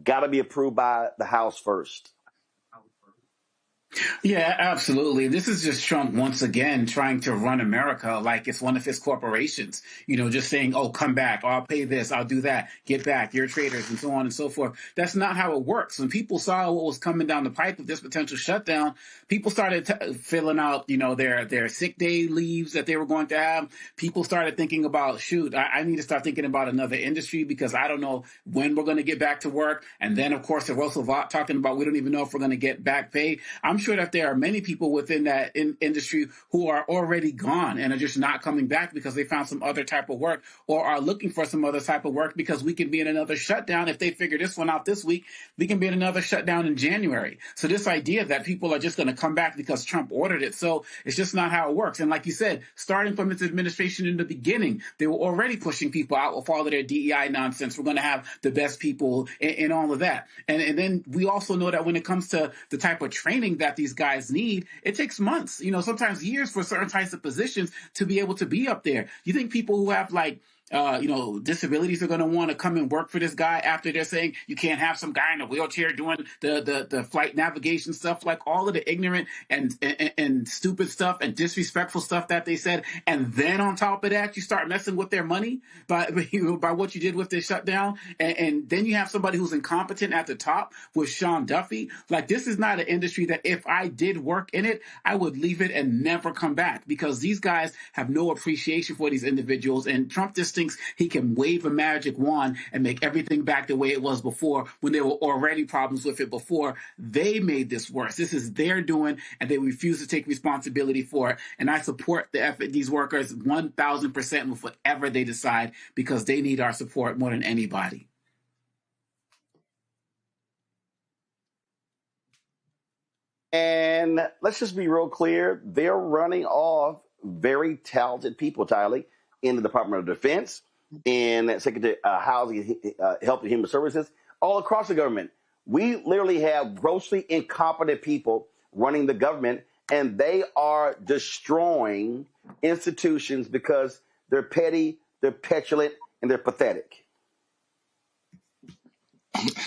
got to be approved by the House first. Yeah, absolutely. This is just Trump once again trying to run America like it's one of his corporations, just saying, oh, come back, I'll pay this, I'll do that, get back, you're traitors, and so on and so forth. That's not how it works. When people saw what was coming down the pipe with this potential shutdown, people started filling out, their sick day leaves that they were going to have. People started thinking about, shoot, I need to start thinking about another industry because I don't know when we're going to get back to work. And then, of course, they're also talking about we don't even know if we're going to get back pay. I'm sure that there are many people within that industry who are already gone and are just not coming back because they found some other type of work or are looking for some other type of work because we can be in another shutdown. If they figure this one out this week, we can be in another shutdown in January. So this idea that people are just going to come back because Trump ordered it, so it's just not how it works. And like you said, starting from its administration in the beginning, they were already pushing people out with all of their DEI nonsense. We're going to have the best people and all of that. And then we also know that when it comes to the type of training that these guys need, it takes months, sometimes years for certain types of positions to be able to be up there. You think people who have disabilities are going to want to come and work for this guy after they're saying you can't have some guy in a wheelchair doing the flight navigation stuff, like all of the ignorant and stupid stuff and disrespectful stuff that they said. And then on top of that, you start messing with their money by what you did with this shutdown. And then you have somebody who's incompetent at the top with Sean Duffy. Like, this is not an industry that if I did work in it, I would leave it and never come back because these guys have no appreciation for these individuals. And Trump just thinks he can wave a magic wand and make everything back the way it was before when there were already problems with it before. They made this worse. This is their doing, and they refuse to take responsibility for it. And I support these workers 1,000% with whatever they decide because they need our support more than anybody. And let's just be real clear. They're running off very talented people, Tylee, in the Department of Defense, in Secretary Housing, Health and Human Services, all across the government. We literally have grossly incompetent people running the government, and they are destroying institutions because they're petty, they're petulant, and they're pathetic.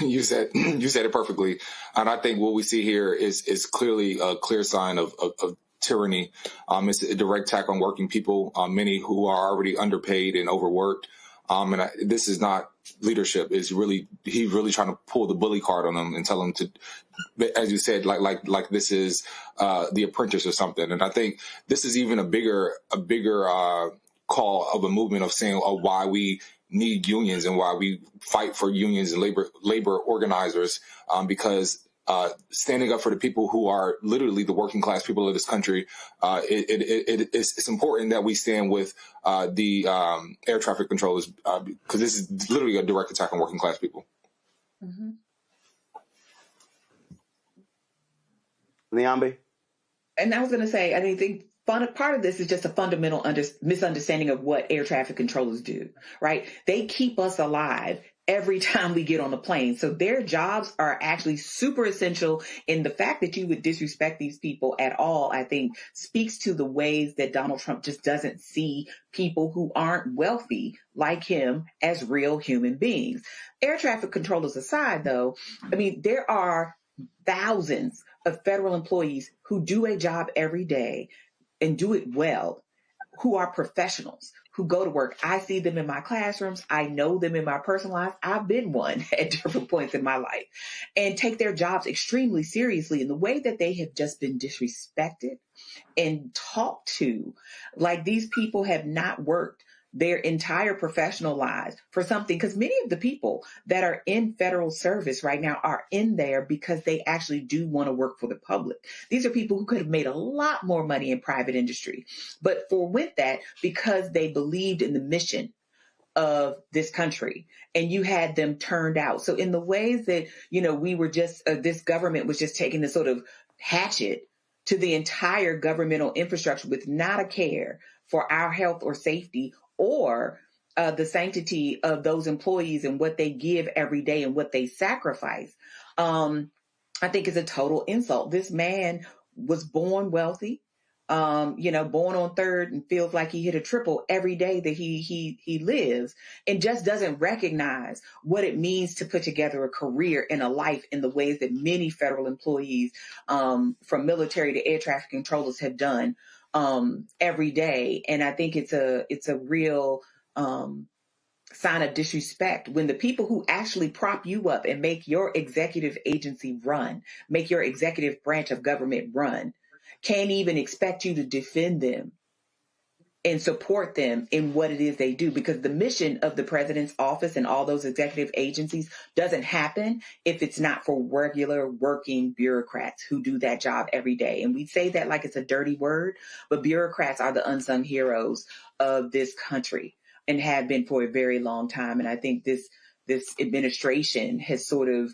You said it perfectly. And I think what we see here is clearly a clear sign of tyranny. It's a direct attack on working people, many who are already underpaid and overworked. This is not leadership. He's really trying to pull the bully card on them and tell them to, as you said, like this is The Apprentice or something. And I think this is even a bigger call of a movement of saying why we need unions and why we fight for unions and labor organizers, because standing up for the people who are literally the working class people of this country, it's important that we stand with the air traffic controllers, because this is literally a direct attack on working class people. Mm-hmm. Niambi? And I was going to say, I think part of this is just a fundamental misunderstanding of what air traffic controllers do, right? They keep us alive every time we get on the plane. So their jobs are actually super essential, and the fact that you would disrespect these people at all, I think, speaks to the ways that Donald Trump just doesn't see people who aren't wealthy like him as real human beings. Air traffic controllers aside, though, I mean, there are thousands of federal employees who do a job every day and do it well, who are professionals, who go to work. I see them in my classrooms. I know them in my personal life. I've been one at different points in my life, and take their jobs extremely seriously. And the way that they have just been disrespected and talked to, like these people have not worked their entire professional lives for something, because many of the people that are in federal service right now are in there because they actually do want to work for the public. These are people who could have made a lot more money in private industry, but forwent that because they believed in the mission of this country, and you had them turned out. So in the ways that, we were just, this government was just taking this sort of hatchet to the entire governmental infrastructure with not a care for our health or safety or the sanctity of those employees and what they give every day and what they sacrifice, I think is a total insult. This man was born wealthy, born on third, and feels like he hit a triple every day that he lives, and just doesn't recognize what it means to put together a career and a life in the ways that many federal employees, from military to air traffic controllers, have done every day. And I think it's a real sign of disrespect when the people who actually prop you up and make your executive agency run, make your executive branch of government run, can't even expect you to defend them and support them in what it is they do, because the mission of the president's office and all those executive agencies doesn't happen if it's not for regular working bureaucrats who do that job every day. And we say that like it's a dirty word, but bureaucrats are the unsung heroes of this country and have been for a very long time. And I think this administration has sort of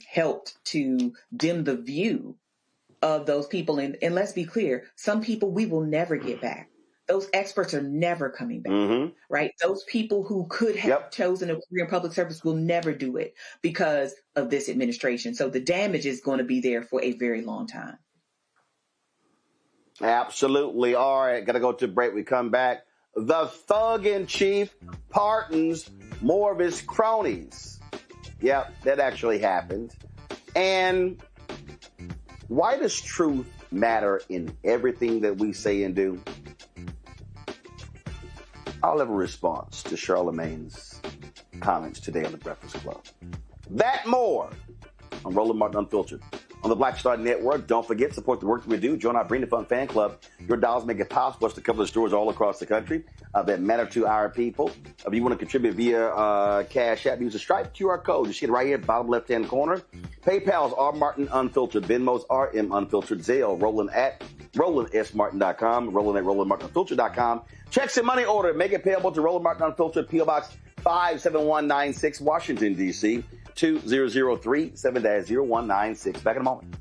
helped to dim the view of those people. And let's be clear, some people we will never get back. Those experts are never coming back, right? Those people who could have chosen a career in public service will never do it because of this administration. So the damage is going to be there for a very long time. Absolutely. All right, got to go to break. We come back. The thug-in-chief pardons more of his cronies. Yep, that actually happened. And why does truth matter in everything that we say and do? I'll have a response to Charlamagne's comments today on the Breakfast Club. That more on Roland Martin Unfiltered on the Black Star Network. Don't forget, support the work that we do. Join our Bring the Fun fan club. Your dollars make it possible for us to cover the stores all across the country that matter to our people. If you want to contribute via Cash App, use the Stripe QR code. You see it right here at the bottom left-hand corner. PayPal's R Martin Unfiltered. Venmo's RM Unfiltered. Zelle, Roland at RolandSMartin.com. Roland at RolandMartinUnfiltered.com. Checks and money order. Make it payable to Roland Martin Unfiltered, P.O. Box 57196, Washington, D.C. 2003 7-0196. Back in a moment.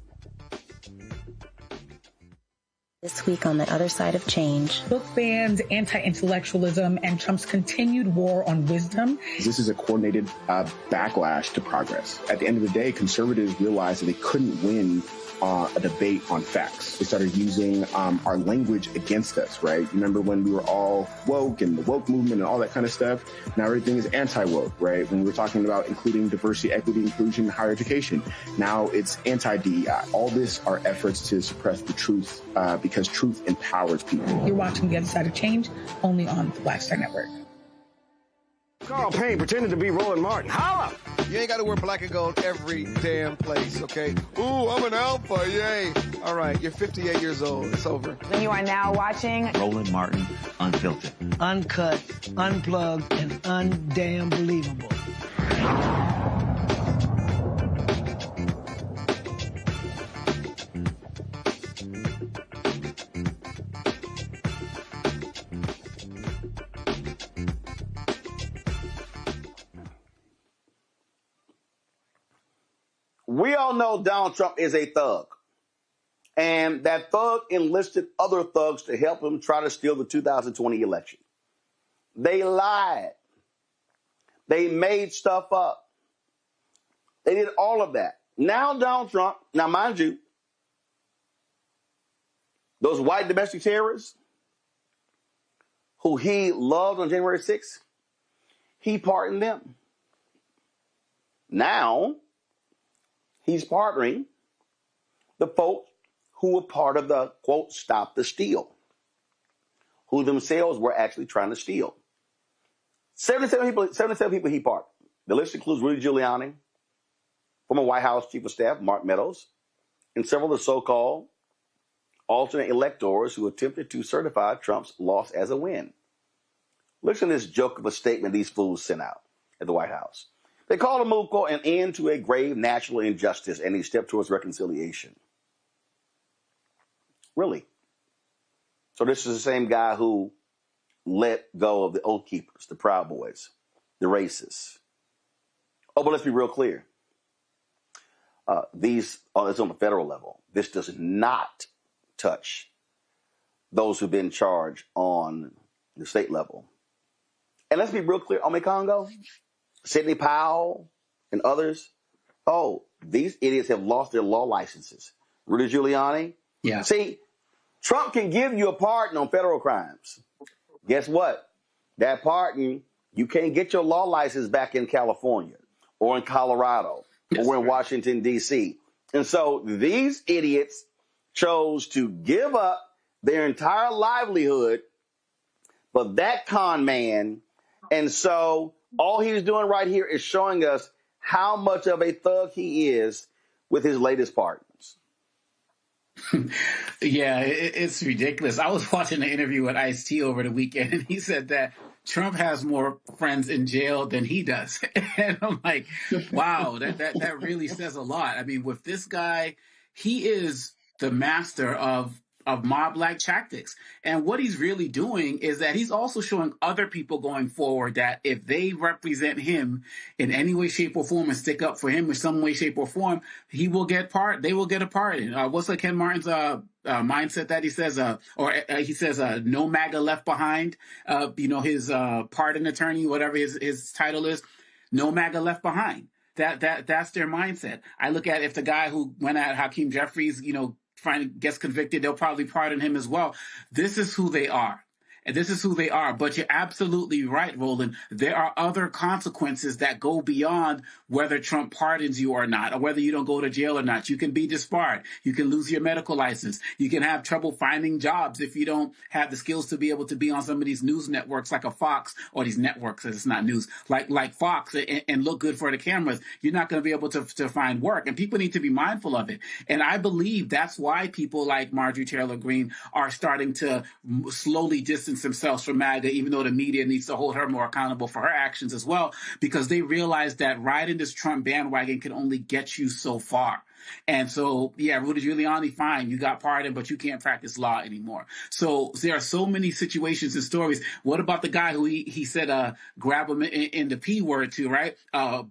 This week on The Other Side of Change. Book bans, anti-intellectualism, and Trump's continued war on wisdom. This is a coordinated backlash to progress. At the end of the day, conservatives realized that they couldn't win a debate on facts. They started using our language against us, right? Remember when we were all woke and the woke movement and all that kind of stuff? Now everything is anti-woke, right? When we were talking about including diversity, equity, inclusion, and higher education, now it's anti-DEI. All this are efforts to suppress the truth because truth empowers people. You're watching The Other Side of Change only on the Black Star Network. Carl Payne pretending to be Roland Martin. Holla! You ain't got to wear black and gold every damn place, okay? Ooh, I'm an alpha, yay. All All right, you're 58 years old. It's over. And you are now watching Roland Martin Unfiltered. Uncut, unplugged, and undamn believable. We all know Donald Trump is a thug. And that thug enlisted other thugs to help him try to steal the 2020 election. They lied. They made stuff up. They did all of that. Now Donald Trump, now mind you, those white domestic terrorists who he loved on January 6th, he pardoned them. Now he's pardoning the folks who were part of the, quote, stop the steal, who themselves were actually trying to steal. 77 people he pardoned. The list includes Rudy Giuliani, former White House Chief of Staff Mark Meadows, and several of the so-called alternate electors who attempted to certify Trump's loss as a win. Listen to this joke of a statement these fools sent out at the White House. They called the move an end to a grave national injustice and a step towards reconciliation. Really? So this is the same guy who let go of the Oath Keepers, the Proud Boys, the racists. Oh, but let's be real clear. It's on the federal level. This does not touch those who've been charged on the state level. And let's be real clear. Ome Congo, Sidney Powell, and others. Oh, these idiots have lost their law licenses. Rudy Giuliani. Yeah. See, Trump can give you a pardon on federal crimes. Guess what? That pardon, you can't get your law license back in California or in Colorado or in Washington, D.C. And so these idiots chose to give up their entire livelihood for that con man. And so all he's doing right here is showing us how much of a thug he is with his latest pardons. Yeah, it's ridiculous. I was watching an interview with Ice-T over the weekend, and he said that Trump has more friends in jail than he does. And I'm like, wow, that really says a lot. I mean, with this guy, he is the master of mob-like tactics. And what he's really doing is that he's also showing other people going forward that if they represent him in any way, shape, or form and stick up for him in some way, shape, or form, they will get a pardon. What's Ken Martin's mindset that he says, he says, no MAGA left behind, his pardon attorney, whatever his title is, no MAGA left behind. That's their mindset. I look at if the guy who went at Hakeem Jeffries, gets convicted, they'll probably pardon him as well. This is who they are. And this is who they are. But you're absolutely right, Roland. There are other consequences that go beyond whether Trump pardons you or not, or whether you don't go to jail or not. You can be disbarred. You can lose your medical license. You can have trouble finding jobs if you don't have the skills to be able to be on some of these news networks like a Fox, or these networks, it's not news, like Fox, and look good for the cameras. You're not going to be able to find work. And people need to be mindful of it. And I believe that's why people like Marjorie Taylor Greene are starting to slowly distance themselves from MAGA, even though the media needs to hold her more accountable for her actions as well, because they realize that riding this Trump bandwagon can only get you so far. And so, yeah, Rudy Giuliani, fine, you got pardoned, but you can't practice law anymore. So there are so many situations and stories. What about the guy who he said grab him in the P word to, right?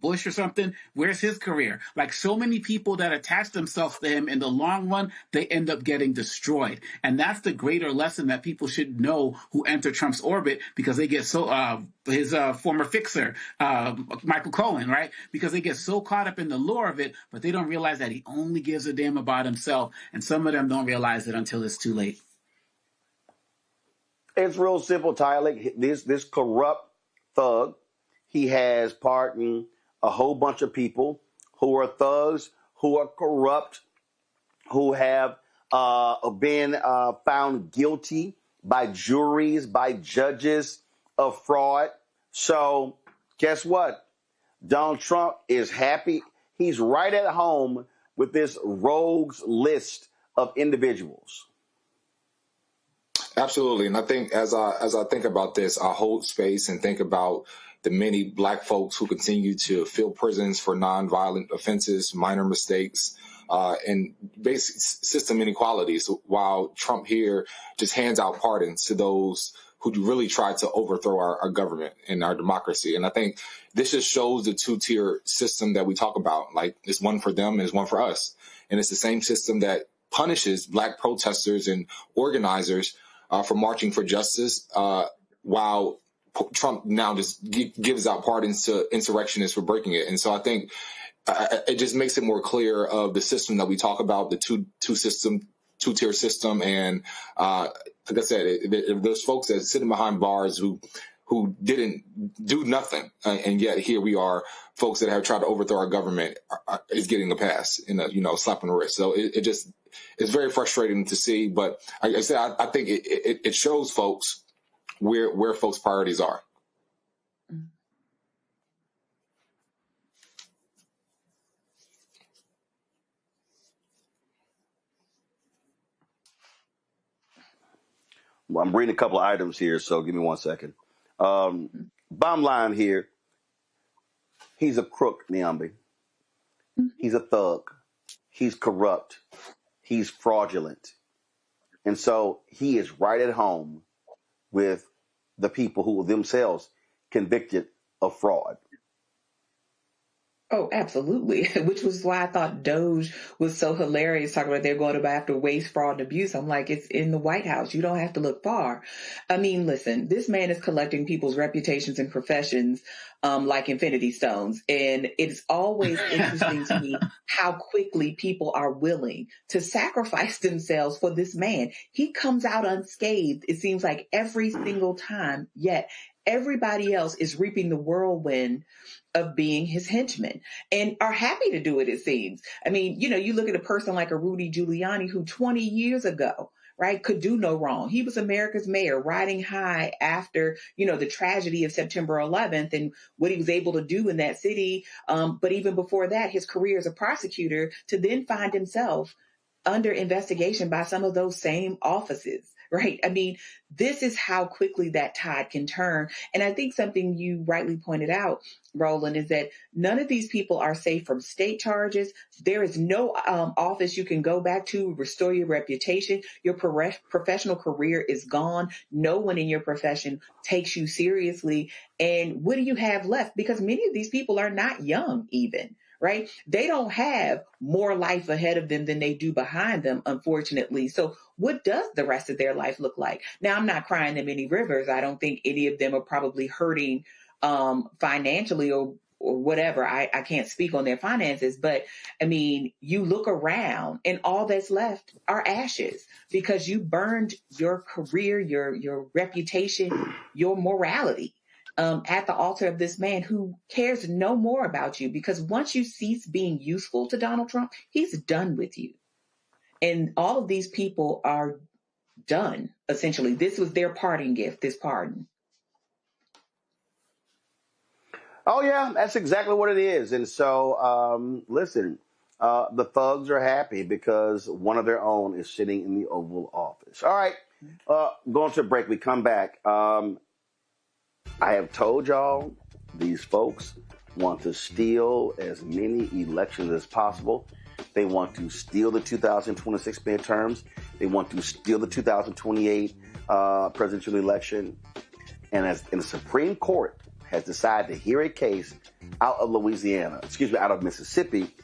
Bush or something? Where's his career? Like, so many people that attach themselves to him in the long run, they end up getting destroyed. And that's the greater lesson that people should know who enter Trump's orbit, because they get so his former fixer, Michael Cohen, right? Because they get so caught up in the lure of it, but they don't realize that he only gives a damn about himself. And some of them don't realize it until it's too late. It's real simple, Tyler. This corrupt thug, he has pardoned a whole bunch of people who are thugs, who are corrupt, who have been found guilty by juries, by judges of fraud. So guess what? Donald Trump is happy. He's right at home with this rogues list of individuals. Absolutely. And I think as I think about this, I hold space and think about the many Black folks who continue to fill prisons for nonviolent offenses, minor mistakes, and basic system inequalities, while Trump here just hands out pardons to those who really tried to overthrow our government and our democracy. And I think this just shows the two-tier system that we talk about. Like, it's one for them and it's one for us. And it's the same system that punishes Black protesters and organizers for marching for justice, while Trump now just gives out pardons to insurrectionists for breaking it. And so I think it just makes it more clear of the system that we talk about, the two-tier system. And like I said, there's folks that are sitting behind bars who didn't do nothing, and yet here we are, folks that have tried to overthrow our government is getting a pass in a slap on the wrist. So it's very frustrating to see. But like I said, I think it shows folks where folks' priorities are. Well, I'm reading a couple of items here, so give me 1 second. Bottom line here, he's a crook, Niambi. He's a thug. He's corrupt. He's fraudulent. And so he is right at home with the people who were themselves convicted of fraud. Oh, absolutely. Which was why I thought Doge was so hilarious, talking about they're going after waste, fraud, and abuse. I'm like, it's in the White House. You don't have to look far. I mean, listen, this man is collecting people's reputations and professions like infinity stones. And it's always interesting to me how quickly people are willing to sacrifice themselves for this man. He comes out unscathed, it seems like, every single time, yet everybody else is reaping the whirlwind of being his henchmen and are happy to do it, it seems. I mean, you look at a person like a Rudy Giuliani who 20 years ago, right, could do no wrong. He was America's mayor, riding high after, the tragedy of September 11th and what he was able to do in that city. But even before that, his career as a prosecutor, to then find himself under investigation by some of those same offices. Right. I mean, this is how quickly that tide can turn. And I think something you rightly pointed out, Roland, is that none of these people are safe from state charges. There is no office you can go back to, restore your reputation. Your professional career is gone. No one in your profession takes you seriously. And what do you have left? Because many of these people are not young even. Right? They don't have more life ahead of them than they do behind them, unfortunately. So what does the rest of their life look like? Now, I'm not crying them any rivers. I don't think any of them are probably hurting financially or whatever. I can't speak on their finances, but I mean, you look around and all that's left are ashes because you burned your career, your reputation, your morality. At the altar of this man who cares no more about you, because once you cease being useful to Donald Trump, he's done with you. And all of these people are done, essentially. This was their parting gift, this pardon. Oh, yeah, that's exactly what it is. And so, listen, the thugs are happy because one of their own is sitting in the Oval Office. All right, going to a break. We come back. I have told y'all these folks want to steal as many elections as possible. They want to steal the 2026 midterms. They want to steal the 2028 presidential election. And the Supreme Court has decided to hear a case out of out of Mississippi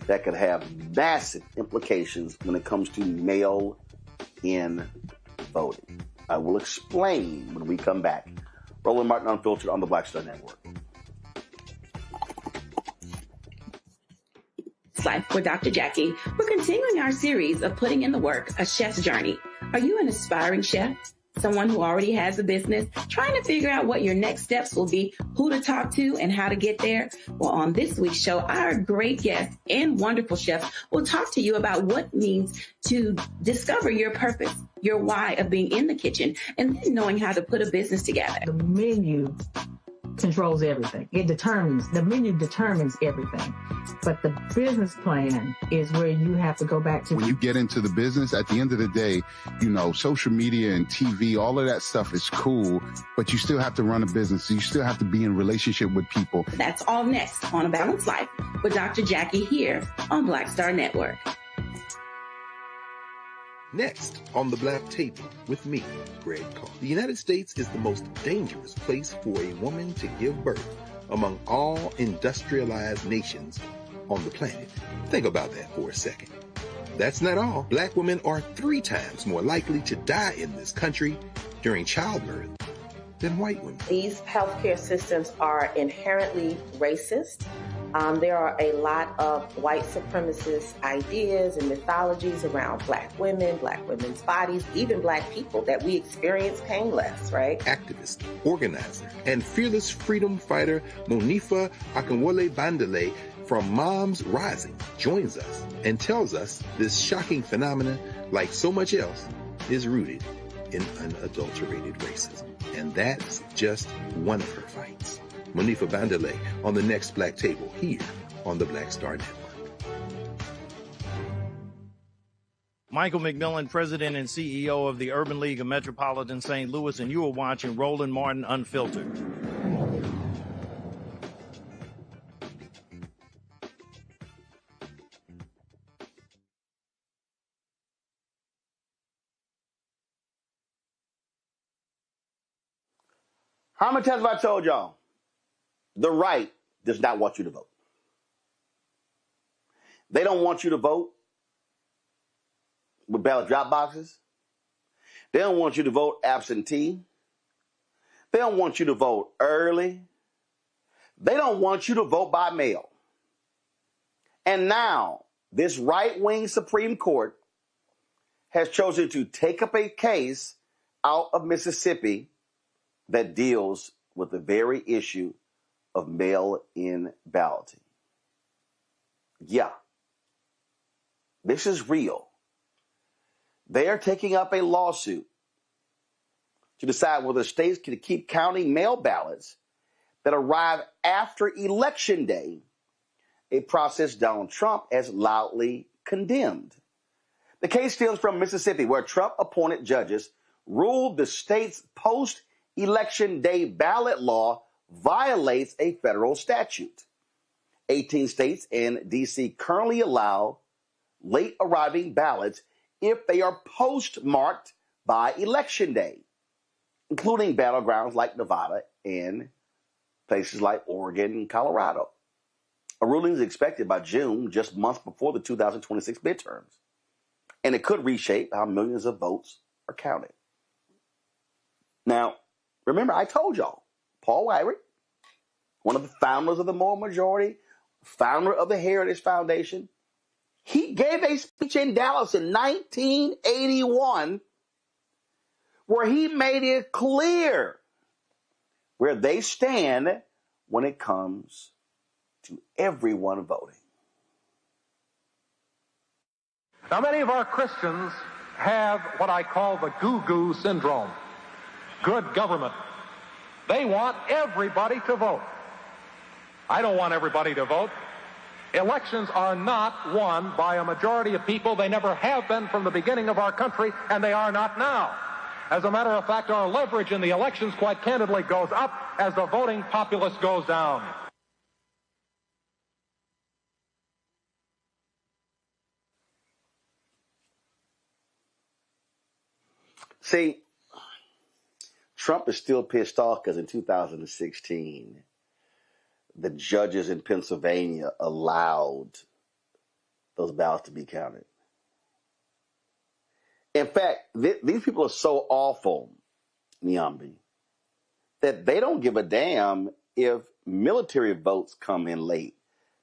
that could have massive implications when it comes to mail-in voting. I will explain when we come back. Roland Martin Unfiltered on the Black Star Network. Life with Dr. Jackie. We're continuing our series of putting in the work, a chef's journey. Are you an aspiring chef? Someone who already has a business, trying to figure out what your next steps will be, who to talk to, and how to get there? Well, on this week's show, our great guest and wonderful chef will talk to you about what it means to discover your purpose, your why of being in the kitchen, and then knowing how to put a business together. The menu controls everything. The menu determines everything. But the business plan is where you have to go back to. When you get into the business, at the end of the day, you know, social media and TV, all of that stuff is cool, but you still have to run a business. You still have to be in relationship with people. That's all next on A Balanced Life with Dr. Jackie here on Black Star Network. Next on the Black Table with me, Greg Carr. The United States is the most dangerous place for a woman to give birth among all industrialized nations on the planet. Think about that for a second. That's not all. Black women are 3 times more likely to die in this country during childbirth than white women. These healthcare systems are inherently racist. There are a lot of white supremacist ideas and mythologies around black women, black women's bodies, even black people that we experience painless, right? Activist, organizer, and fearless freedom fighter Monifa Akinwole Bandele from Moms Rising joins us and tells us this shocking phenomenon, like so much else, is rooted in unadulterated racism. And that's just one of her fights. Monifa Bandele on the next Black Table here on the Black Star Network. Michael McMillan, President and CEO of the Urban League of Metropolitan St. Louis, and you are watching Roland Martin Unfiltered. How many times have I told y'all? The right does not want you to vote. They don't want you to vote with ballot drop boxes. They don't want you to vote absentee. They don't want you to vote early. They don't want you to vote by mail. And now, this right-wing Supreme Court has chosen to take up a case out of Mississippi that deals with the very issue of mail-in balloting. Yeah, this is real. They are taking up a lawsuit to decide whether states can keep counting mail ballots that arrive after Election Day, a process Donald Trump has loudly condemned. The case stems from Mississippi, where Trump-appointed judges ruled the state's post-Election Day ballot law violates a federal statute. 18 states and D.C. currently allow late arriving ballots if they are postmarked by Election Day, including battlegrounds like Nevada and places like Oregon and Colorado. A ruling is expected by June, just months before the 2026 midterms, and it could reshape how millions of votes are counted. Now, remember, I told y'all, Paul Weyrich, one of the founders of the Moral Majority, founder of the Heritage Foundation, he gave a speech in Dallas in 1981 where he made it clear where they stand when it comes to everyone voting. Now, many of our Christians have what I call the goo-goo syndrome. Good government. They want everybody to vote. I don't want everybody to vote. Elections are not won by a majority of people. They never have been from the beginning of our country, and they are not now. As a matter of fact, our leverage in the elections, quite candidly, goes up as the voting populace goes down. See, Trump is still pissed off because in 2016, the judges in Pennsylvania allowed those ballots to be counted. In fact, these people are so awful, Nyambi, that they don't give a damn if military votes come in late.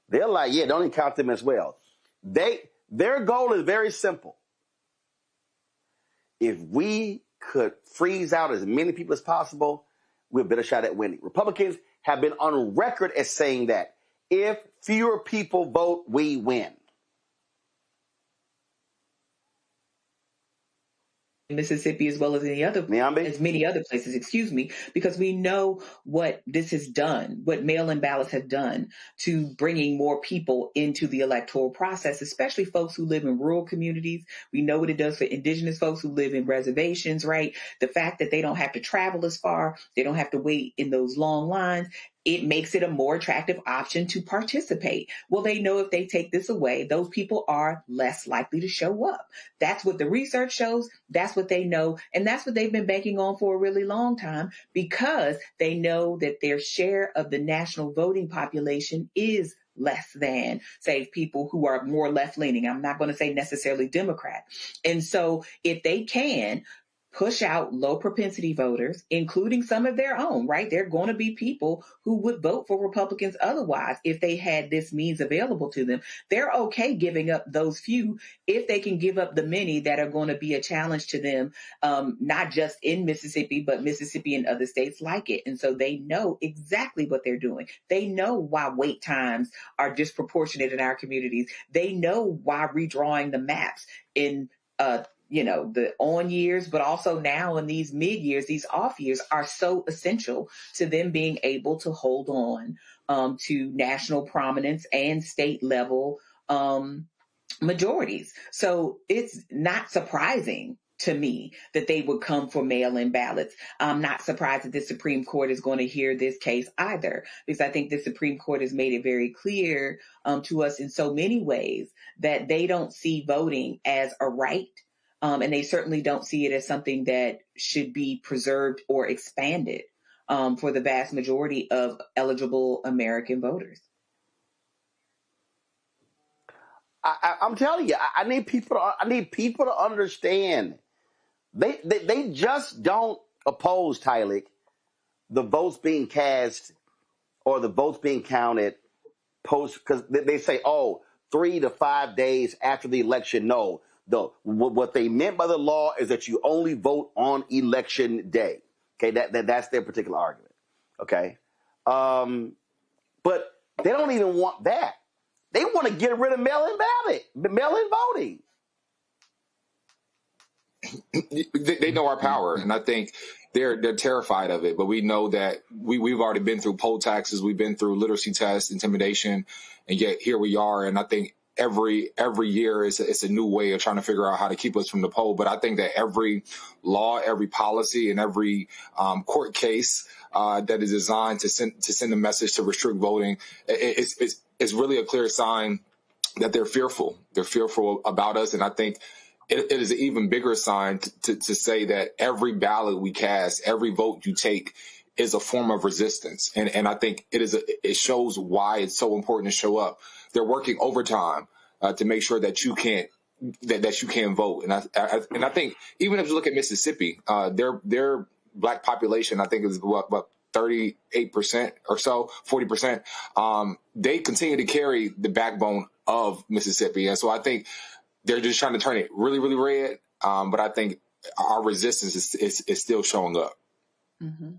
They're like, yeah, don't even count them as well. Their goal is very simple. If we could freeze out as many people as possible, we're a better shot at winning. Republicans have been on record as saying that if fewer people vote, we win. Mississippi as well as many other places, because we know what this has done, what mail-in ballots have done to bringing more people into the electoral process, especially folks who live in rural communities. We know what it does for indigenous folks who live in reservations, right? The fact that they don't have to travel as far, they don't have to wait in those long lines. It makes it a more attractive option to participate. Well, they know if they take this away, those people are less likely to show up. That's what the research shows. That's what they know. And that's what they've been banking on for a really long time, because they know that their share of the national voting population is less than, say, people who are more left-leaning. I'm not going to say necessarily Democrat. And so if they can push out low propensity voters, including some of their own, right? There are going to be people who would vote for Republicans otherwise if they had this means available to them. They're okay giving up those few if they can give up the many that are going to be a challenge to them, not just in Mississippi, but Mississippi and other states like it. And so they know exactly what they're doing. They know why wait times are disproportionate in our communities. They know why redrawing the maps in the on years, but also now in these mid years, these off years are so essential to them being able to hold on to national prominence and state level majorities. So it's not surprising to me that they would come for mail-in ballots. I'm not surprised that the Supreme Court is going to hear this case either, because I think the Supreme Court has made it very clear to us in so many ways that they don't see voting as a right. And they certainly don't see it as something that should be preserved or expanded for the vast majority of eligible American voters. I'm telling you, I need people to understand. They just don't oppose, Tylik, the votes being cast or the votes being counted post, because they say, 3 to 5 days after the election. No. What they meant by the law is that you only vote on election day. Okay, that's their particular argument. Okay, but they don't even want that. They want to get rid of mail-in voting. They know our power, and I think they're terrified of it. But we know that we've already been through poll taxes, we've been through literacy tests, intimidation, and yet here we are. And I think every year it's a new way of trying to figure out how to keep us from the poll. But I think that every law, every policy, and every court case that is designed to send a message to restrict voting is really a clear sign that they're fearful. They're fearful about us, and I think it is an even bigger sign to say that every ballot we cast, every vote you take, is a form of resistance. And I think it shows why it's so important to show up. They're working overtime to make sure that you can't vote. And I think even if you look at Mississippi, their black population, I think, is what 38% or so, 40%. They continue to carry the backbone of Mississippi, and so I think they're just trying to turn it really, really red. But I think our resistance is still showing up. Mm-hmm.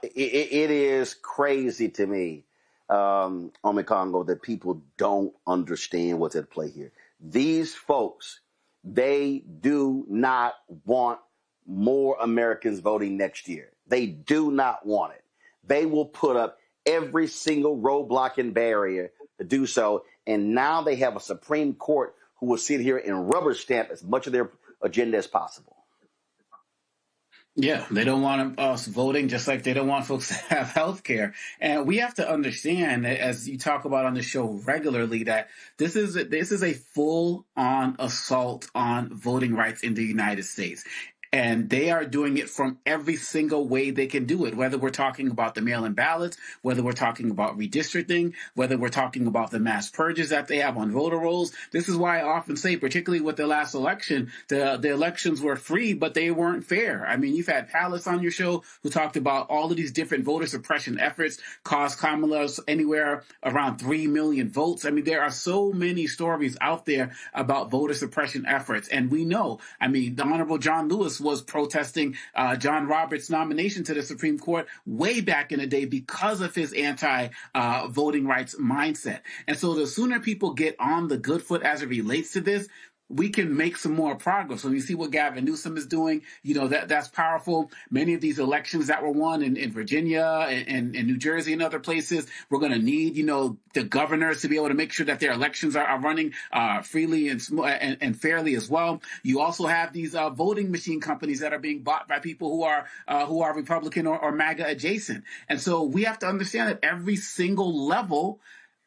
It is crazy to me, Ome Congo, that people don't understand what's at play here. These folks, they do not want more Americans voting next year. They do not want it. They will put up every single roadblock and barrier to do so. And now they have a Supreme Court who will sit here and rubber stamp as much of their agenda as possible. Yeah, they don't want us voting, just like they don't want folks to have health care. And we have to understand, as you talk about on the show regularly, that this is a full-on assault on voting rights in the United States. And they are doing it from every single way they can do it, whether we're talking about the mail-in ballots, whether we're talking about redistricting, whether we're talking about the mass purges that they have on voter rolls. This is why I often say, particularly with the last election, the elections were free, but they weren't fair. I mean, you've had Palace on your show who talked about all of these different voter suppression efforts cost Kamala anywhere around 3 million votes. I mean, there are so many stories out there about voter suppression efforts. And we know, I mean, the Honorable John Lewis was protesting John Roberts' nomination to the Supreme Court way back in the day because of his anti-voting rights mindset. And so the sooner people get on the good foot as it relates to this, we can make some more progress. When you see what Gavin Newsom is doing, that's powerful. Many of these elections that were won in Virginia and New Jersey and other places, we're going to need, the governors to be able to make sure that their elections are running freely and fairly as well. You also have these voting machine companies that are being bought by people who are Republican or MAGA adjacent. And so we have to understand that every single level,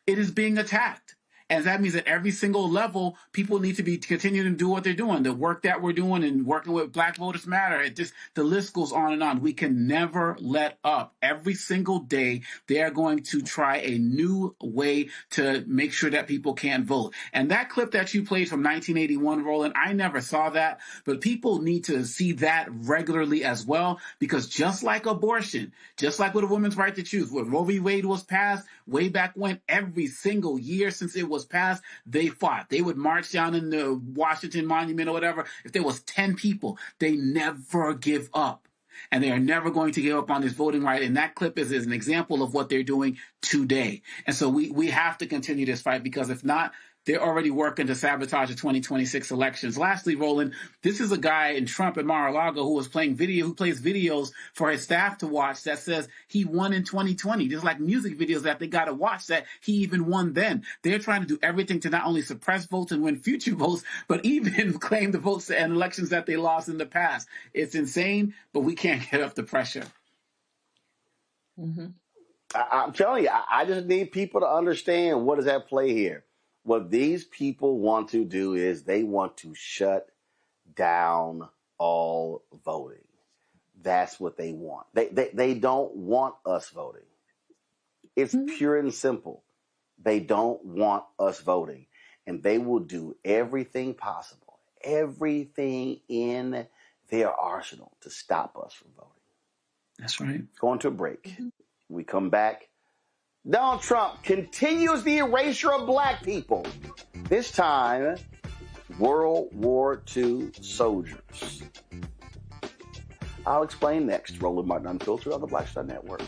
it is being attacked. And that means at every single level, people need to be continuing to do what they're doing. The work that we're doing and working with Black Voters Matter, the list goes on and on. We can never let up. Every single day, they are going to try a new way to make sure that people can't vote. And that clip that you played from 1981, Roland, I never saw that, but people need to see that regularly as well, because just like abortion, just like with a woman's right to choose, when Roe v. Wade was passed way back when, every single year since it was passed, they fought. They would march down in the Washington Monument or whatever. If there was 10 people, they never give up. And they are never going to give up on this voting right. And that clip is an example of what they're doing today. And so we have to continue this fight, because if not, they're already working to sabotage the 2026 elections. Lastly, Roland, this is a guy in Trump at Mar-a-Lago who plays videos for his staff to watch that says he won in 2020. There's like music videos that they got to watch that he even won then. They're trying to do everything to not only suppress votes and win future votes, but even claim the votes and elections that they lost in the past. It's insane, but we can't get up the pressure. Mm-hmm. I'm telling you, I just need people to understand what is at play here. What these people want to do is they want to shut down all voting. That's what they want. They don't want us voting. It's pure and simple. They don't want us voting. And they will do everything possible, everything in their arsenal to stop us from voting. That's right. Going to a break. We come back. Donald Trump continues the erasure of black people. This time, World War II soldiers. I'll explain next. Roland Martin Unfiltered on the Black Star Network.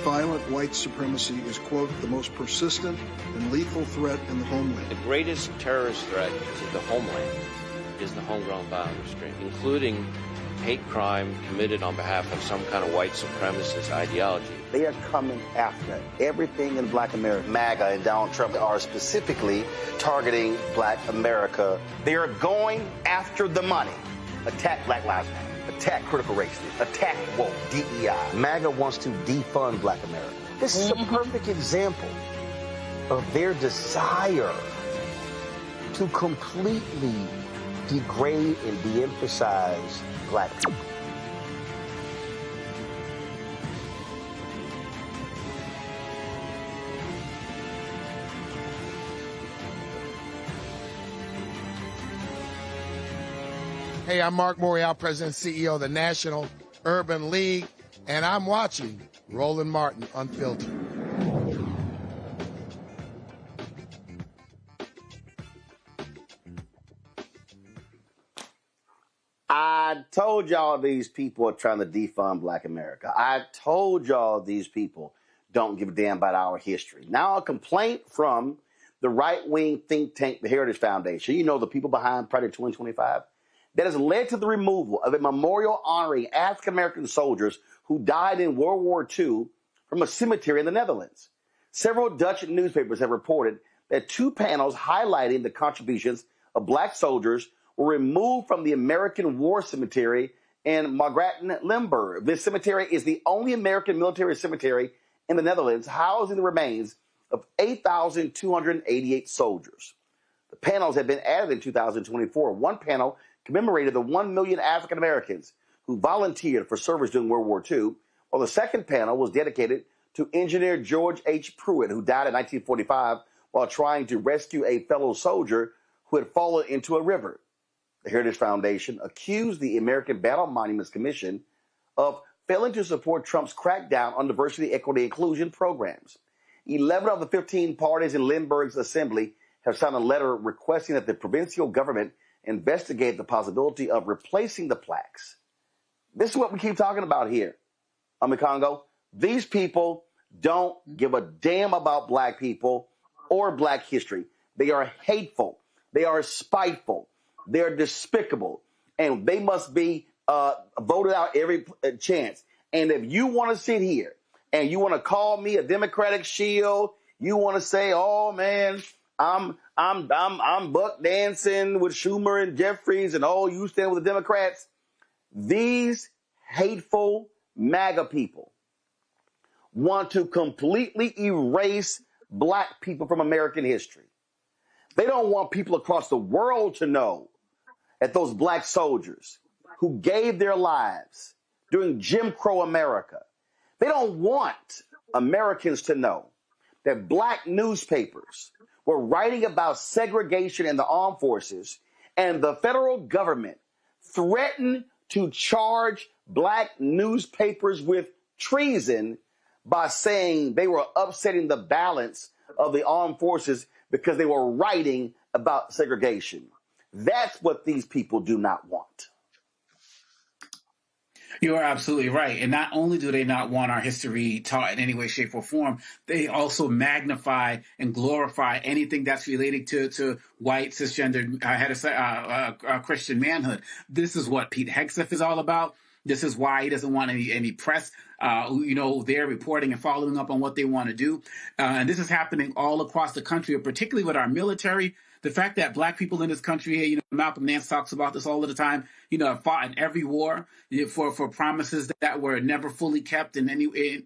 Violent white supremacy is, quote, the most persistent and lethal threat in the homeland. The greatest terrorist threat to the homeland is the homegrown violence stream, including hate crime committed on behalf of some kind of white supremacist ideology. They are coming after everything in Black America. MAGA and Donald Trump are specifically targeting Black America. They are going after the money. Attack Black Lives Matter. Attack critical race theory. Attack woke, DEI. MAGA wants to defund Black America. This is a perfect example of their desire to completely degrade and de-emphasize Black people. Hey, I'm Mark Morial, President and CEO of the National Urban League, and I'm watching Roland Martin Unfiltered. I told y'all these people are trying to defund Black America. I told y'all these people don't give a damn about our history. Now a complaint from the right-wing think tank, the Heritage Foundation, you know, the people behind Project 2025, that has led to the removal of a memorial honoring African-American soldiers who died in World War II from a cemetery in the Netherlands. Several Dutch newspapers have reported that two panels highlighting the contributions of Black soldiers were removed from the American War Cemetery in Margraten, Limburg. This cemetery is the only American military cemetery in the Netherlands, housing the remains of 8,288 soldiers. The panels have been added in 2024. One panel commemorated the 1 million African Americans who volunteered for service during World War II, while the second panel was dedicated to engineer George H. Pruitt, who died in 1945 while trying to rescue a fellow soldier who had fallen into a river. The Heritage Foundation accused the American Battle Monuments Commission of failing to support Trump's crackdown on diversity, equity, and inclusion programs. 11 of the 15 parties in Limburg's assembly have signed a letter requesting that the provincial government investigate the possibility of replacing the plaques. This is what we keep talking about here. Congo, these people don't give a damn about black people or black history. They are hateful. They are spiteful. They are despicable. And they must be voted out every chance. And if you want to sit here and you want to call me a Democratic shield, you want to say, "Oh man, I'm buck dancing with Schumer and Jeffries, and oh, you stand with the Democrats." These hateful MAGA people want to completely erase black people from American history. They don't want people across the world to know that those black soldiers who gave their lives during Jim Crow America, they don't want Americans to know that black newspapers were writing about segregation in the armed forces, and the federal government threatened to charge black newspapers with treason by saying they were upsetting the balance of the armed forces because they were writing about segregation. That's what these people do not want. You are absolutely right. And not only do they not want our history taught in any way, shape, or form, they also magnify and glorify anything that's related to white, cisgendered, Christian manhood. This is what Pete Hegseth is all about. This is why he doesn't want any press, they're reporting and following up on what they want to do. And this is happening all across the country, particularly with our military. The fact that black people in this country, Malcolm Nance talks about this all of the time, have fought in every war for promises that were never fully kept in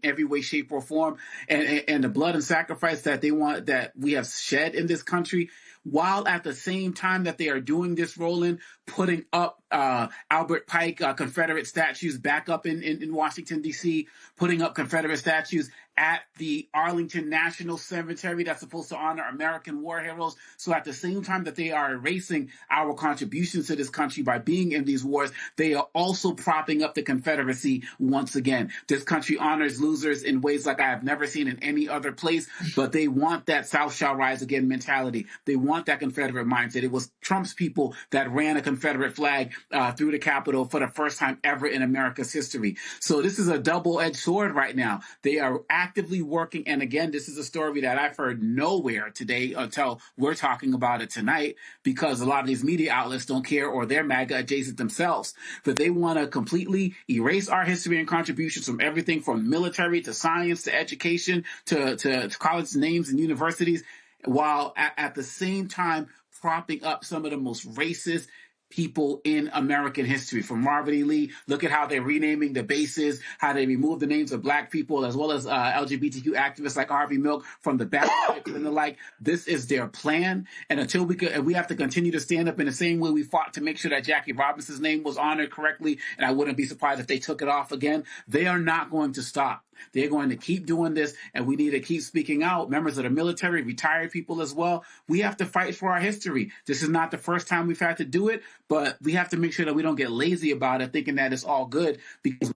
every way, shape, or form, and the blood and sacrifice that we have shed in this country, while at the same time that they are doing this, Roland, putting up Albert Pike Confederate statues back up in Washington, D.C., putting up Confederate statues at the Arlington National Cemetery that's supposed to honor American war heroes. So at the same time that they are erasing our contributions to this country by being in these wars, they are also propping up the Confederacy once again. This country honors losers in ways like I have never seen in any other place, but they want that South shall rise again mentality. They want that Confederate mindset. It was Trump's people that ran a Confederate flag through the Capitol for the first time ever in America's history. So this is a double-edged sword right now. They are actively working, and again, this is a story that I've heard nowhere today until we're talking about it tonight, because a lot of these media outlets don't care, or they're MAGA adjacent themselves. But they want to completely erase our history and contributions from everything from military to science to education to college names and universities, while at the same time propping up some of the most racist people in American history. From Marvin E. Lee, look at how they're renaming the bases, how they remove the names of black people, as well as LGBTQ activists like Harvey Milk from the ballot and the like. This is their plan. And until we have to continue to stand up in the same way we fought to make sure that Jackie Robinson's name was honored correctly, and I wouldn't be surprised if they took it off again, they are not going to stop. They're going to keep doing this, and we need to keep speaking out. Members of the military, retired people as well. We have to fight for our history. This is not the first time we've had to do it, but we have to make sure that we don't get lazy about it, thinking that it's all good, because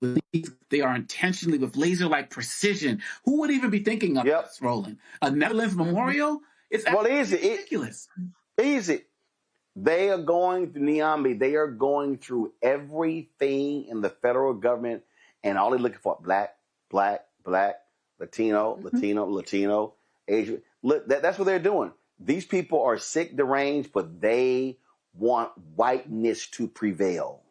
they are intentionally, with laser-like precision. Who would even be thinking of this, Roland? A Netherlands memorial? It's ridiculous. Easy. They are going through Niambi. They are going through everything in the federal government, and all they're looking for, black, Latino, Asian. Look, that's what they're doing. These people are sick, deranged, but they want whiteness to prevail.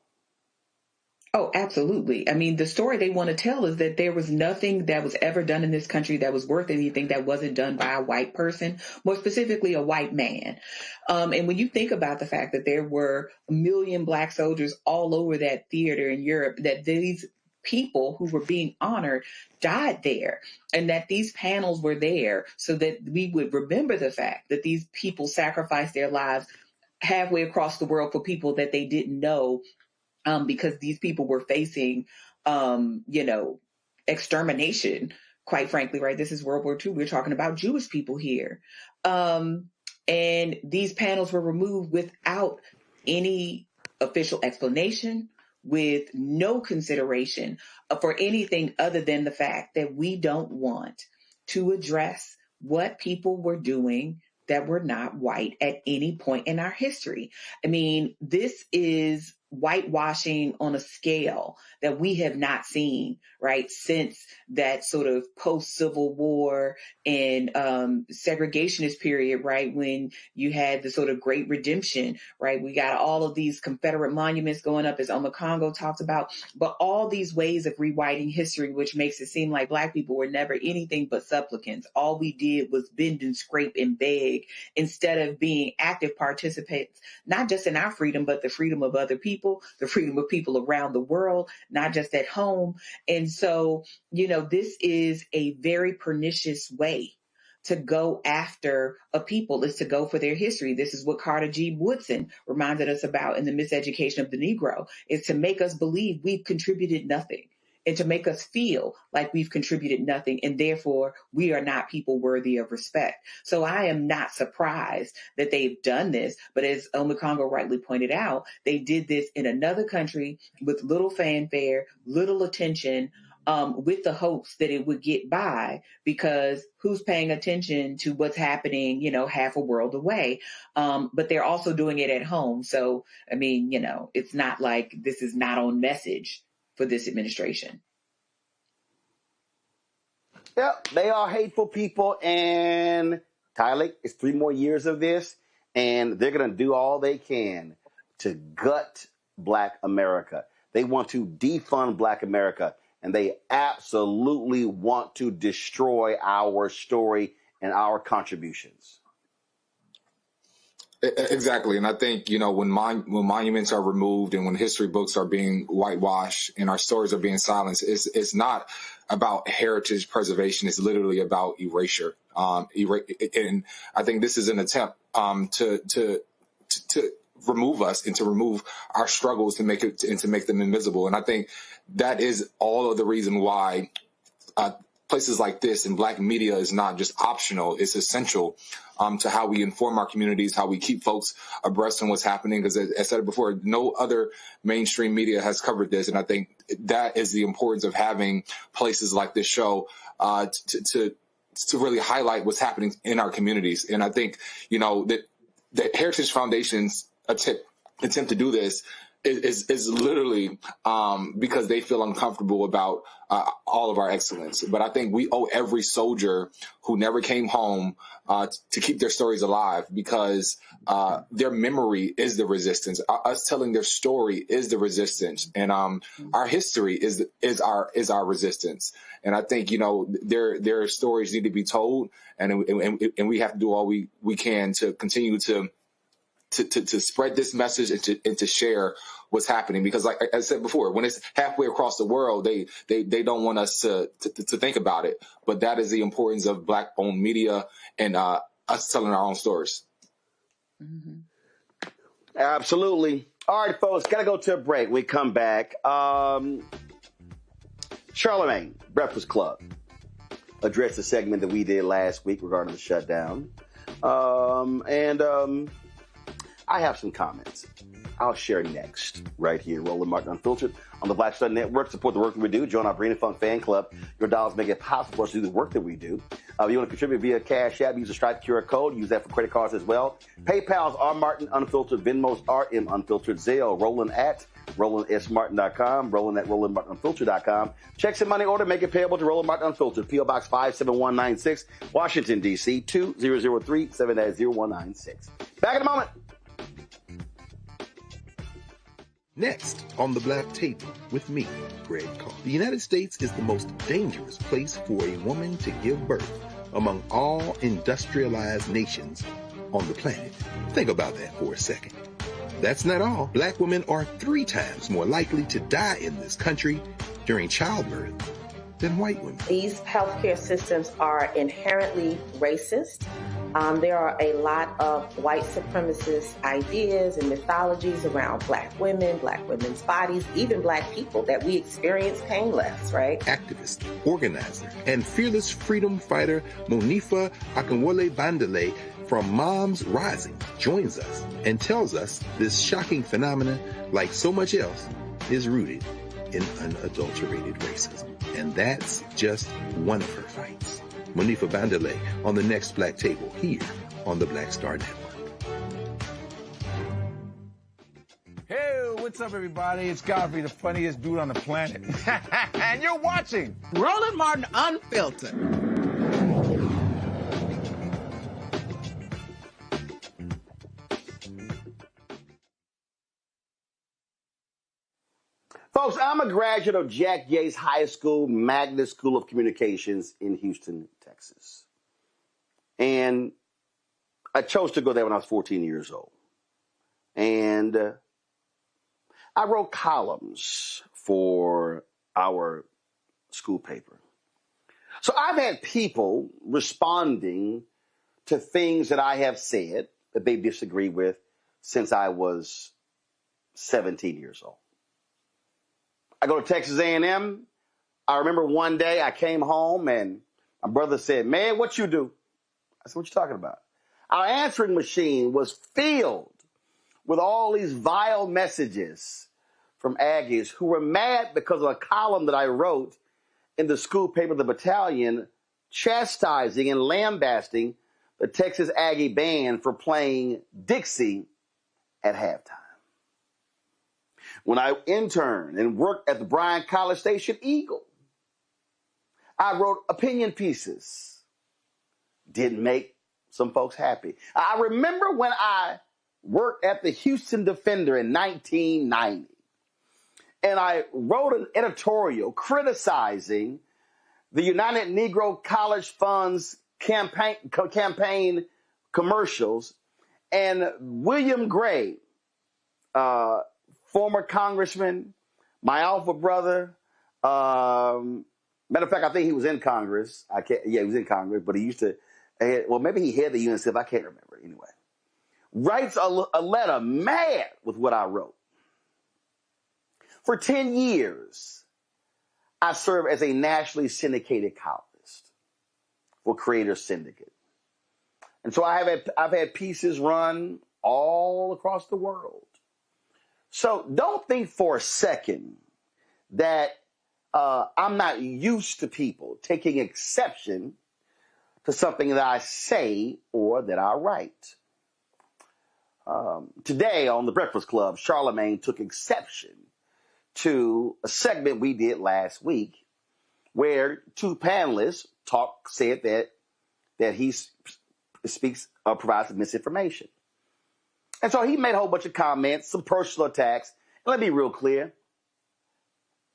Oh, absolutely. I mean, the story they want to tell is that there was nothing that was ever done in this country that was worth anything that wasn't done by a white person, more specifically a white man. And when you think about the fact that there were 1 million black soldiers all over that theater in Europe, that these people who were being honored died there, and that these panels were there so that we would remember the fact that these people sacrificed their lives halfway across the world for people that they didn't know, because these people were facing, extermination, quite frankly, right? This is World War II. We're talking about Jewish people here. And these panels were removed without any official explanation, with no consideration for anything other than the fact that we don't want to address what people were doing that were not white at any point in our history. I mean, this is whitewashing on a scale that we have not seen, right, since that sort of post-Civil War and segregationist period, right, when you had the sort of Great Redemption, right? We got all of these Confederate monuments going up, as Omekongo talked about, but all these ways of rewriting history, which makes it seem like Black people were never anything but supplicants. All we did was bend and scrape and beg instead of being active participants, not just in our freedom, but the freedom of other people, the freedom of people around the world, not just at home. And so, this is a very pernicious way to go after a people, is to go for their history. This is what Carter G. Woodson reminded us about in The Miseducation of the Negro, is to make us believe we've contributed nothing and to make us feel like we've contributed nothing, and therefore we are not people worthy of respect. So I am not surprised that they've done this, but as Omekongo rightly pointed out, they did this in another country with little fanfare, little attention, with the hopes that it would get by, because who's paying attention to what's happening, half a world away? But they're also doing it at home. So, I mean, it's not like this is not on message for this administration. Yep, they are hateful people, and Tyler, it's 3 more years of this, and they're going to do all they can to gut Black America. They want to defund Black America, and they absolutely want to destroy our story and our contributions. Exactly. And I think, when monuments are removed and when history books are being whitewashed and our stories are being silenced, it's not about heritage preservation. It's literally about erasure. And I think this is an attempt to remove us and to remove our struggles to make them invisible. And I think that is all of the reason why places like this and Black media is not just optional. It's essential to how we inform our communities, how we keep folks abreast on what's happening. Because as I said before, no other mainstream media has covered this. And I think that is the importance of having places like this show to really highlight what's happening in our communities. And I think, that the Heritage Foundation's attempt to do this is literally because they feel uncomfortable about all of our excellence. But I think we owe every soldier who never came home to keep their stories alive, because their memory is the resistance. Us telling their story is the resistance, and our history is our resistance. And I think their stories need to be told, and we have to do all we can to continue to spread this message and to share what's happening. Because like I said before, when it's halfway across the world, they don't want us to think about it. But that is the importance of Black owned media and us telling our own stories. Mm-hmm. Absolutely. All right, folks, gotta go to a break. We come back. Charlemagne, Breakfast Club, addressed the segment that we did last week regarding the shutdown. I have some comments I'll share next, right here, Roland Martin Unfiltered on the Black Star Network. Support the work that we do. Join our Brain and Funk fan club. Your dollars make it possible for us to do the work that we do. If you want to contribute via Cash App, use the Stripe QR code. Use that for credit cards as well. PayPal's R Martin Unfiltered. Venmo's RM Unfiltered. Zelle, Roland at RolandSMartin.com. Roland at RolandMartinUnfiltered.com. Checks and money order. Make it payable to Roland Martin Unfiltered. P.O. Box 57196, Washington, D.C. 2003 7-0196. Back in a moment. Next on the Black Table with me, Greg Carr. The United States is the most dangerous place for a woman to give birth among all industrialized nations on the planet. Think about that for a second. That's not all. Black women are 3 times more likely to die in this country during childbirth than white women. These healthcare systems are inherently racist. There are a lot of white supremacist ideas and mythologies around Black women's bodies, even Black people, that we experience pain less, right? Activist, organizer, and fearless freedom fighter Monifa Akinwole-Bandele from Moms Rising joins us and tells us this shocking phenomenon, like so much else, is rooted in unadulterated racism. And that's just one of her fights. Monifa Bandele on the next Black Table here on the Black Star Network. Hey, what's What's up, everybody? It's Godfrey, the funniest dude on the planet. And you're watching Roland Martin Unfiltered. Folks, I'm a graduate of Jack Yates High School Magnet School of Communications in Houston, Texas. And I chose to go there when I was 14 years old. And I wrote columns for our school paper. So I've had people responding to things that I have said that they disagree with since I was 17 years old. I go to Texas A&M. I remember one day I came home and my brother said, "Man, what you do?" I said, "What you talking about?" Our answering machine was filled with all these vile messages from Aggies who were mad because of a column that I wrote in the school paper, The Battalion, chastising and lambasting the Texas Aggie band for playing Dixie at halftime. When I interned and worked at the Bryan College Station Eagle, I wrote opinion pieces. Didn't make some folks happy. I remember when I worked at the Houston Defender in 1990, and I wrote an editorial criticizing the United Negro College Fund's campaign commercials, and William Gray, former congressman, my alpha brother. Matter of fact, I think he was in Congress. He was in Congress, but he used to, well, maybe he had the UNCF. I can't remember. Anyway, writes a letter mad with what I wrote. For 10 years, I served as a nationally syndicated columnist for Creator Syndicate. And so I've had pieces run all across the world. So don't think for a second that I'm not used to people taking exception to something that I say or that I write. Today on The Breakfast Club, Charlemagne took exception to a segment we did last week where two panelists said that he provides misinformation. And so he made a whole bunch of comments, some personal attacks. And let me be real clear.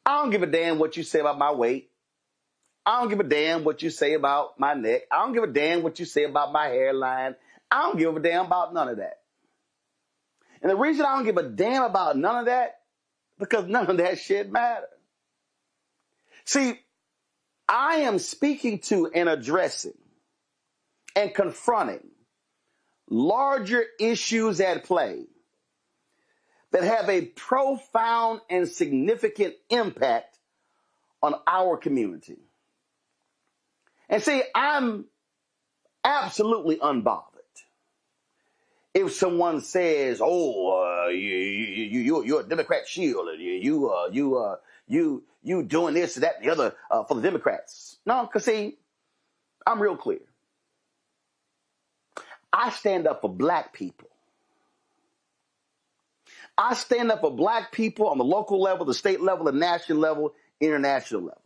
I don't give a damn what you say about my weight. I don't give a damn what you say about my neck. I don't give a damn what you say about my hairline. I don't give a damn about none of that. And the reason I don't give a damn about none of that, because none of that shit matters. See, I am speaking to and addressing and confronting larger issues at play that have a profound and significant impact on our community. And see, I'm absolutely unbothered if someone says, "Oh, you're a Democrat shield, and you doing this, that, and the other for the Democrats." No, because see, I'm real clear. I stand up for black people. I stand up for black people on the local level, the state level, the national level, international level.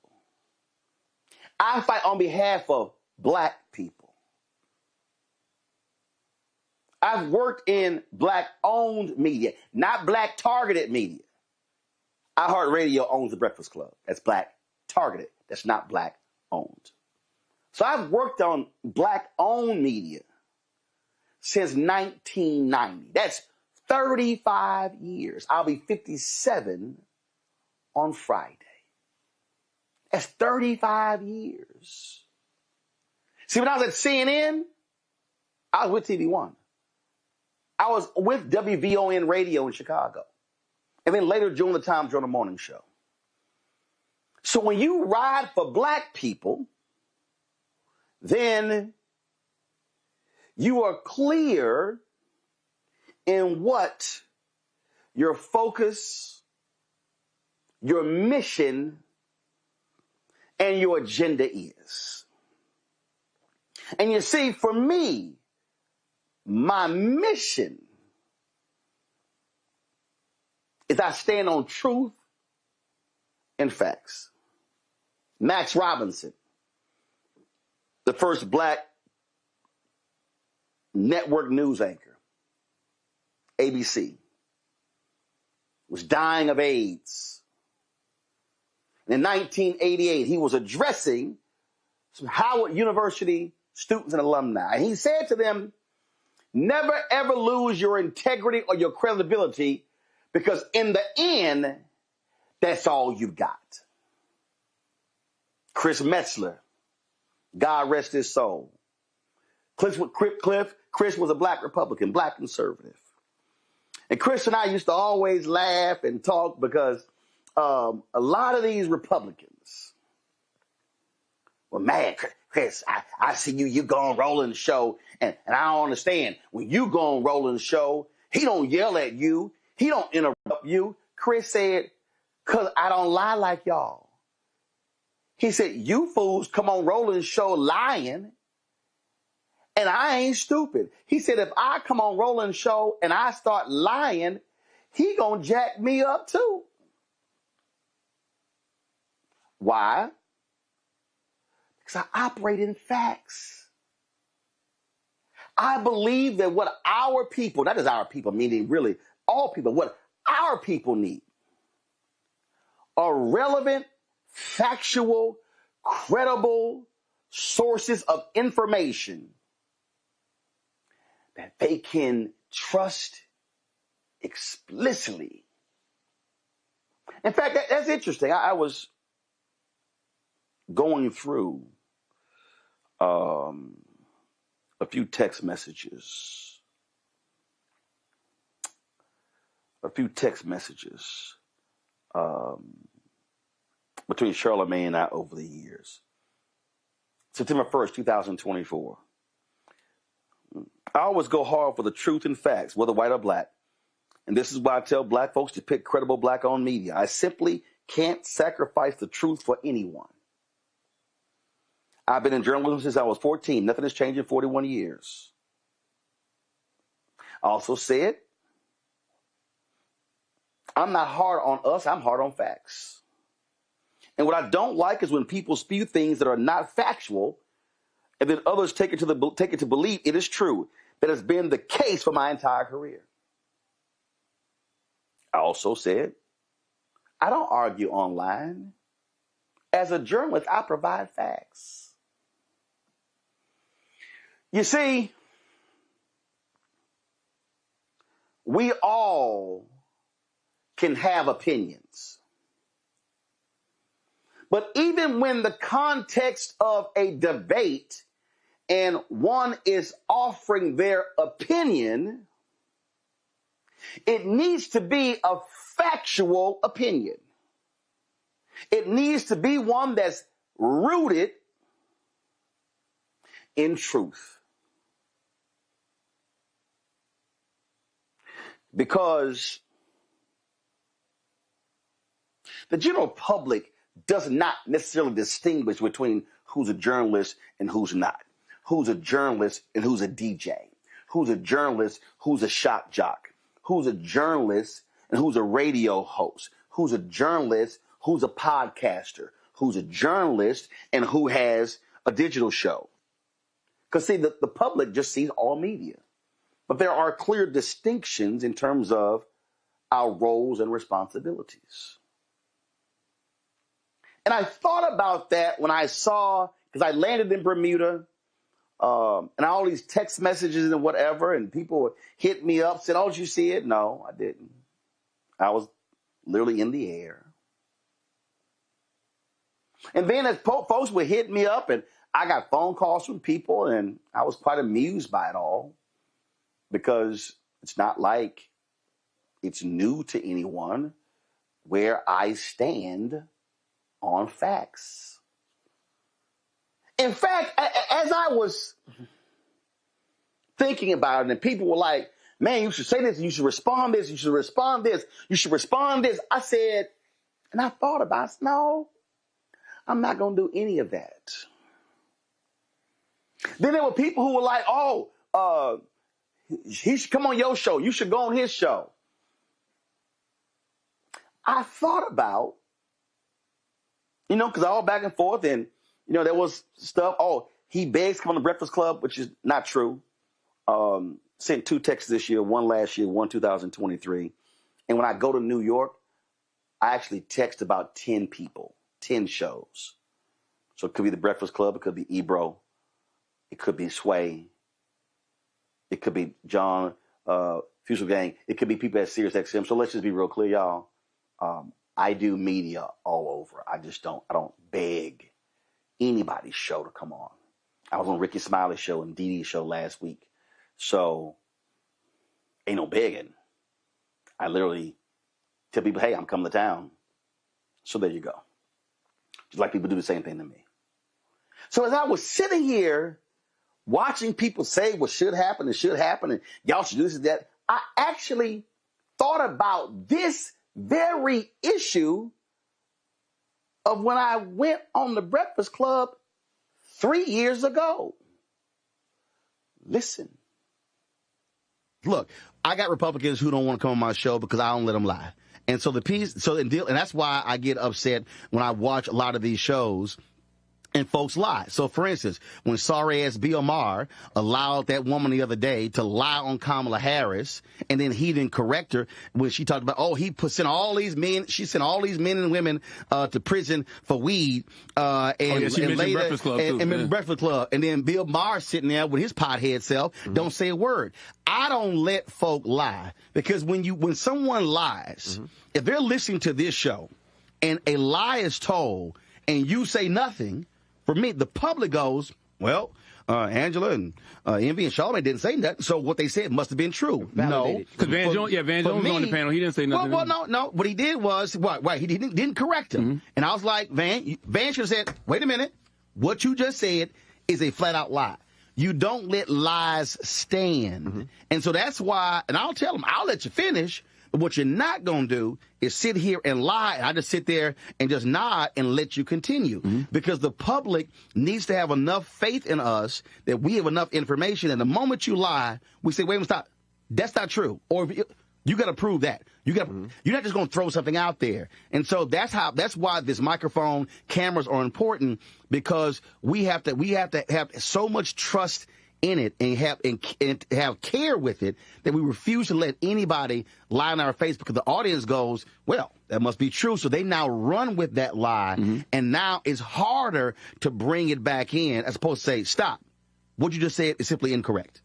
I fight on behalf of black people. I've worked in black-owned media, not black-targeted media. iHeartRadio owns The Breakfast Club. That's black-targeted. That's not black-owned. So I've worked on black-owned media since 1990. That's 35 years. I'll be 57 on Friday. That's 35 years. See, when I was at CNN, I was with TV One. I was with WVON Radio in Chicago. And then later during the Tom Joyner Morning Show. So when you ride for black people, then you are clear in what your focus, your mission, and your agenda is. And you see, for me, my mission is I stand on truth and facts. Max Robinson, the first black network news anchor, ABC, was dying of AIDS. In 1988, he was addressing some Howard University students and alumni. He said to them, never ever lose your integrity or your credibility, because in the end, that's all you've got. Chris Metzler, God rest his soul. Chris was a black Republican, black conservative. And Chris and I used to always laugh and talk because a lot of these Republicans, well, man, Chris, I see you go on Roland's show, and I don't understand. When you go on Roland's show, he don't yell at you. He don't interrupt you. Chris said, because I don't lie like y'all. He said, you fools come on Roland's show lying, and I ain't stupid. He said, if I come on Roland's show and I start lying, he gonna jack me up too. Why? Because I operate in facts. I believe that what our people, that is our people, meaning really all people, what our people need are relevant, factual, credible sources of information that they can trust explicitly. In fact, that's interesting. I was going through a few text messages. Between Charlamagne and I over the years. September 1st, 2024. I always go hard for the truth and facts, whether white or black. And this is why I tell black folks to pick credible black-owned media. I simply can't sacrifice the truth for anyone. I've been in journalism since I was 14. Nothing has changed in 41 years. I also said, I'm not hard on us, I'm hard on facts. And what I don't like is when people spew things that are not factual, and then others take it to believe it is true. That has been the case for my entire career. I also said, I don't argue online. As a journalist, I provide facts. You see, we all can have opinions. But even when the context of a debate and one is offering their opinion, it needs to be a factual opinion. It needs to be one that's rooted in truth. Because the general public does not necessarily distinguish between who's a journalist and who's not. Who's a journalist and who's a DJ. Who's a journalist, who's a shock jock. Who's a journalist and who's a radio host. Who's a journalist, who's a podcaster. Who's a journalist and who has a digital show. Because see, the public just sees all media. But there are clear distinctions in terms of our roles and responsibilities. And I thought about that when I saw, because I landed in Bermuda, and all these text messages and whatever, and people hit me up, said, oh, did you see it? No, I didn't. I was literally in the air. And then as folks would hit me up, and I got phone calls from people, and I was quite amused by it all, because it's not like it's new to anyone where I stand on facts. In fact, as I was thinking about it, and people were like, man, you should say this, you should respond this, you should respond this, you should respond this. I said, and I thought about it, no, I'm not going to do any of that. Then there were people who were like, oh, he should come on your show. You should go on his show. I thought about, because all back and forth, and, there was stuff. Oh, he begs to come on the Breakfast Club, which is not true. Sent 2 texts this year, one last year, one 2023. And when I go to New York, I actually text about 10 people, 10 shows. So it could be the Breakfast Club, it could be Ebro, it could be Sway, it could be John Fusel Gang, it could be people at SiriusXM. So let's just be real clear, y'all. I do media all over. I don't beg anybody's show to come on. I was on Ricky Smiley's show and Dee Dee's show last week. So ain't no begging. I literally tell people, hey, I'm coming to town. So there you go. Just like people do the same thing to me. So as I was sitting here watching people say what should happen and y'all should do this and that, I actually thought about this very issue of when I went on the Breakfast Club 3 years ago. Listen. Look, I got Republicans who don't want to come on my show because I don't let them lie. And so and that's why I get upset when I watch a lot of these shows and folks lie. So, for instance, when sorry-ass Bill Maher allowed that woman the other day to lie on Kamala Harris, and then he didn't correct her when she talked about, sent all these men and women to prison for weed, Breakfast Club, too. Breakfast Club. And then Bill Maher sitting there with his pothead self, don't say a word. I don't let folk lie, because when someone lies, if they're listening to this show and a lie is told and you say nothing, for me, the public goes, well, Angela and Envy and Charlamagne didn't say that, so what they said must have been true. No. Because Van Jones was on the panel. He didn't say nothing. Well, no. What he did was, he didn't correct him. And I was like, Van should have said, wait a minute. What you just said is a flat-out lie. You don't let lies stand. And so that's why, and I'll tell him, I'll let you finish, but what you're not going to do is sit here and lie. I just sit there and just nod and let you continue. Because the public needs to have enough faith in us that we have enough information. And the moment you lie, we say, wait a minute, stop. That's not true. Or you got to prove that. You're not just going to throw something out there. And so that's why this microphone cameras are important, because we have to have so much trust in it and have care with it that we refuse to let anybody lie in our face, because the audience goes, well, that must be true. So they now run with that lie, and now it's harder to bring it back in as opposed to say, stop. What you just said is simply incorrect.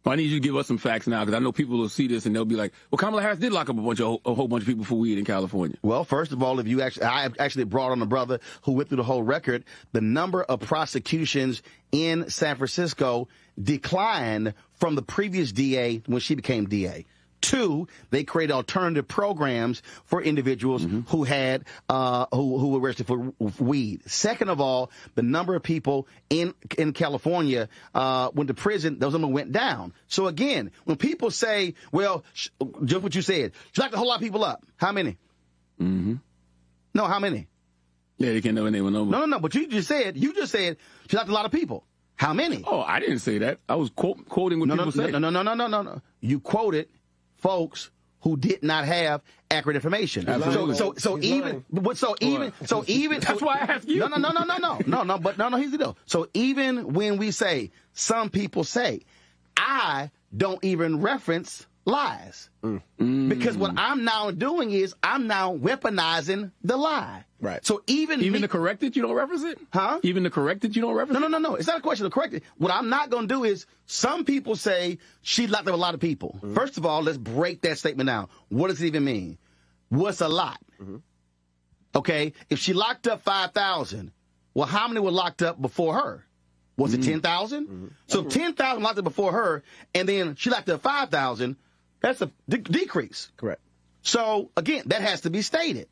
Well, I need you to give us some facts now, because I know people will see this and they'll be like, well, Kamala Harris did lock up a whole bunch of people for weed in California. Well, first of all, I actually brought on a brother who went through the whole record. The number of prosecutions in San Francisco declined from the previous DA when she became DA. 2, they created alternative programs for individuals who had who were arrested for weed. Second of all, the number of people in California went to prison, those numbers went down. So again, when people say, well, just what you said, she locked a whole lot of people up. How many? No, how many? Yeah, they can't know anyone. No. But you just said she locked a lot of people. How many? Oh, I didn't say that. I was quoting what people said. No. You quoted folks who did not have accurate information. So even that's why I asked you. No, here's the deal. So even when we say, some people say, I don't even reference lies. Because what I'm now doing is I'm now weaponizing the lie. Right. So even the corrected, you don't reference it? Huh? Even the corrected, you don't reference it? No. It's not a question of corrected. What I'm not going to do is, some people say she locked up a lot of people. First of all, let's break that statement down. What does it even mean? What's a lot? Okay, if she locked up 5,000, well, how many were locked up before her? Was it 10,000? So 10,000 locked up before her, and then she locked up 5,000. That's a decrease. Correct. So, again, that has to be stated.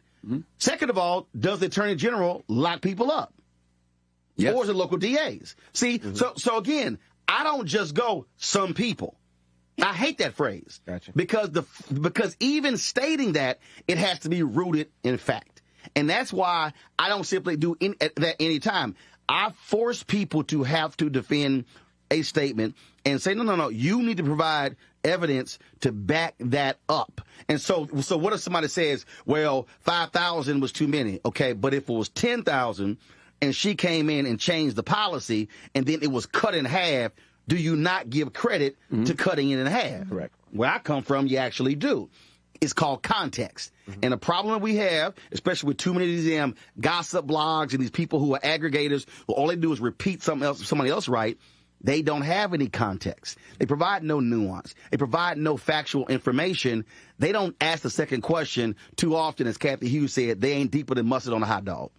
Second of all, does the Attorney General lock people up? Yes. Or is it local DAs? See, so again, I don't just go, some people. I hate that phrase. Gotcha. Because even stating that, it has to be rooted in fact. And that's why I don't simply do that any time. I force people to have to defend a statement and say, no, you need to provide evidence to back that up. And so what if somebody says, well, 5,000 was too many? Okay, but if it was 10,000 and she came in and changed the policy and then it was cut in half, do you not give credit to cutting it in half? Correct. Where I come from, you actually do. It's called context. And the problem that we have, especially with too many of these damn gossip blogs and these people who are aggregators, who all they do is repeat somebody else right, they don't have any context. They provide no nuance. They provide no factual information. They don't ask the second question too often, as Kathy Hughes said, they ain't deeper than mustard on a hot dog.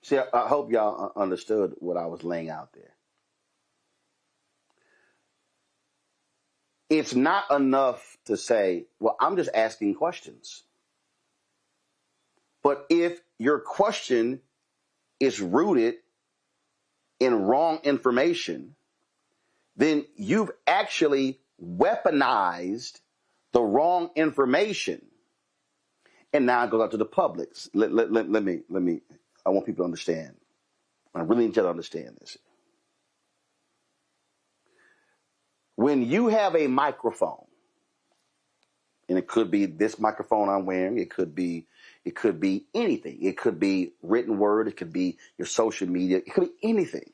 See, I hope y'all understood what I was laying out there. It's not enough to say, well, I'm just asking questions. But if your question is rooted in wrong information, then you've actually weaponized the wrong information. And now it goes out to the public. Let me, I want people to understand. I really need you to understand this. When you have a microphone, and it could be this microphone I'm wearing, it could be anything. It could be written word, it could be your social media, it could be anything.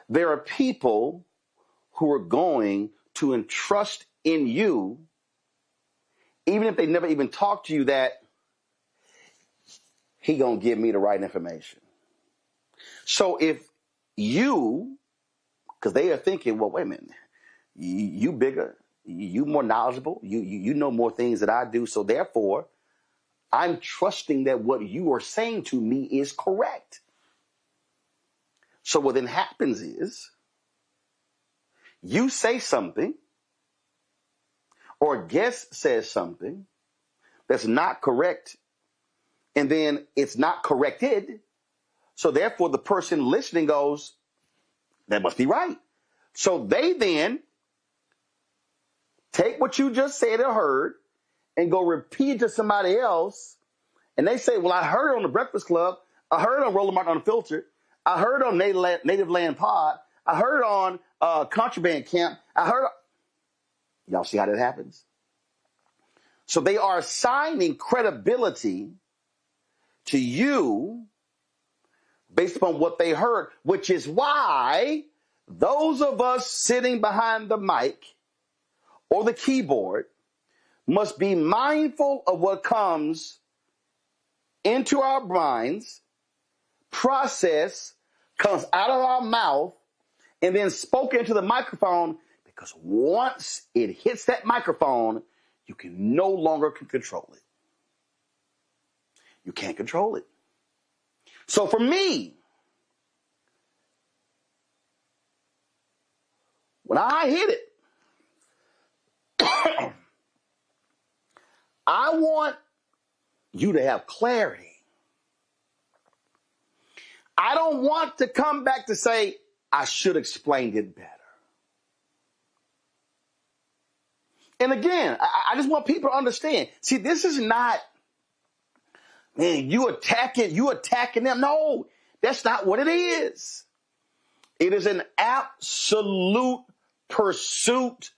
There are people who are going to entrust in you, even if they never even talk to you, that he gonna give me the right information. So if you, because they are thinking, well, wait a minute, you bigger, you more knowledgeable, you know more things than I do, so therefore, I'm trusting that what you are saying to me is correct. So what then happens is, you say something, or a guest says something that's not correct, and then it's not corrected, so therefore the person listening goes, that must be right. So they then take what you just said or heard and go repeat it to somebody else. And they say, well, I heard it on the Breakfast Club. I heard it on Roland Martin Unfiltered. I heard it on Native Land Pod. I heard it on Contraband Camp. I heard it. Y'all see how that happens? So they are assigning credibility to you based upon what they heard, which is why those of us sitting behind the mic or the keyboard must be mindful of what comes into our minds, process, comes out of our mouth, and then spoken into the microphone, because once it hits that microphone, you can no longer control it. You can't control it. So for me, when I hit it, I want you to have clarity. I don't want to come back to say, I should have explained it better. And again, I just want people to understand. See, this is not, man, you attacking them. No, that's not what it is. It is an absolute pursuit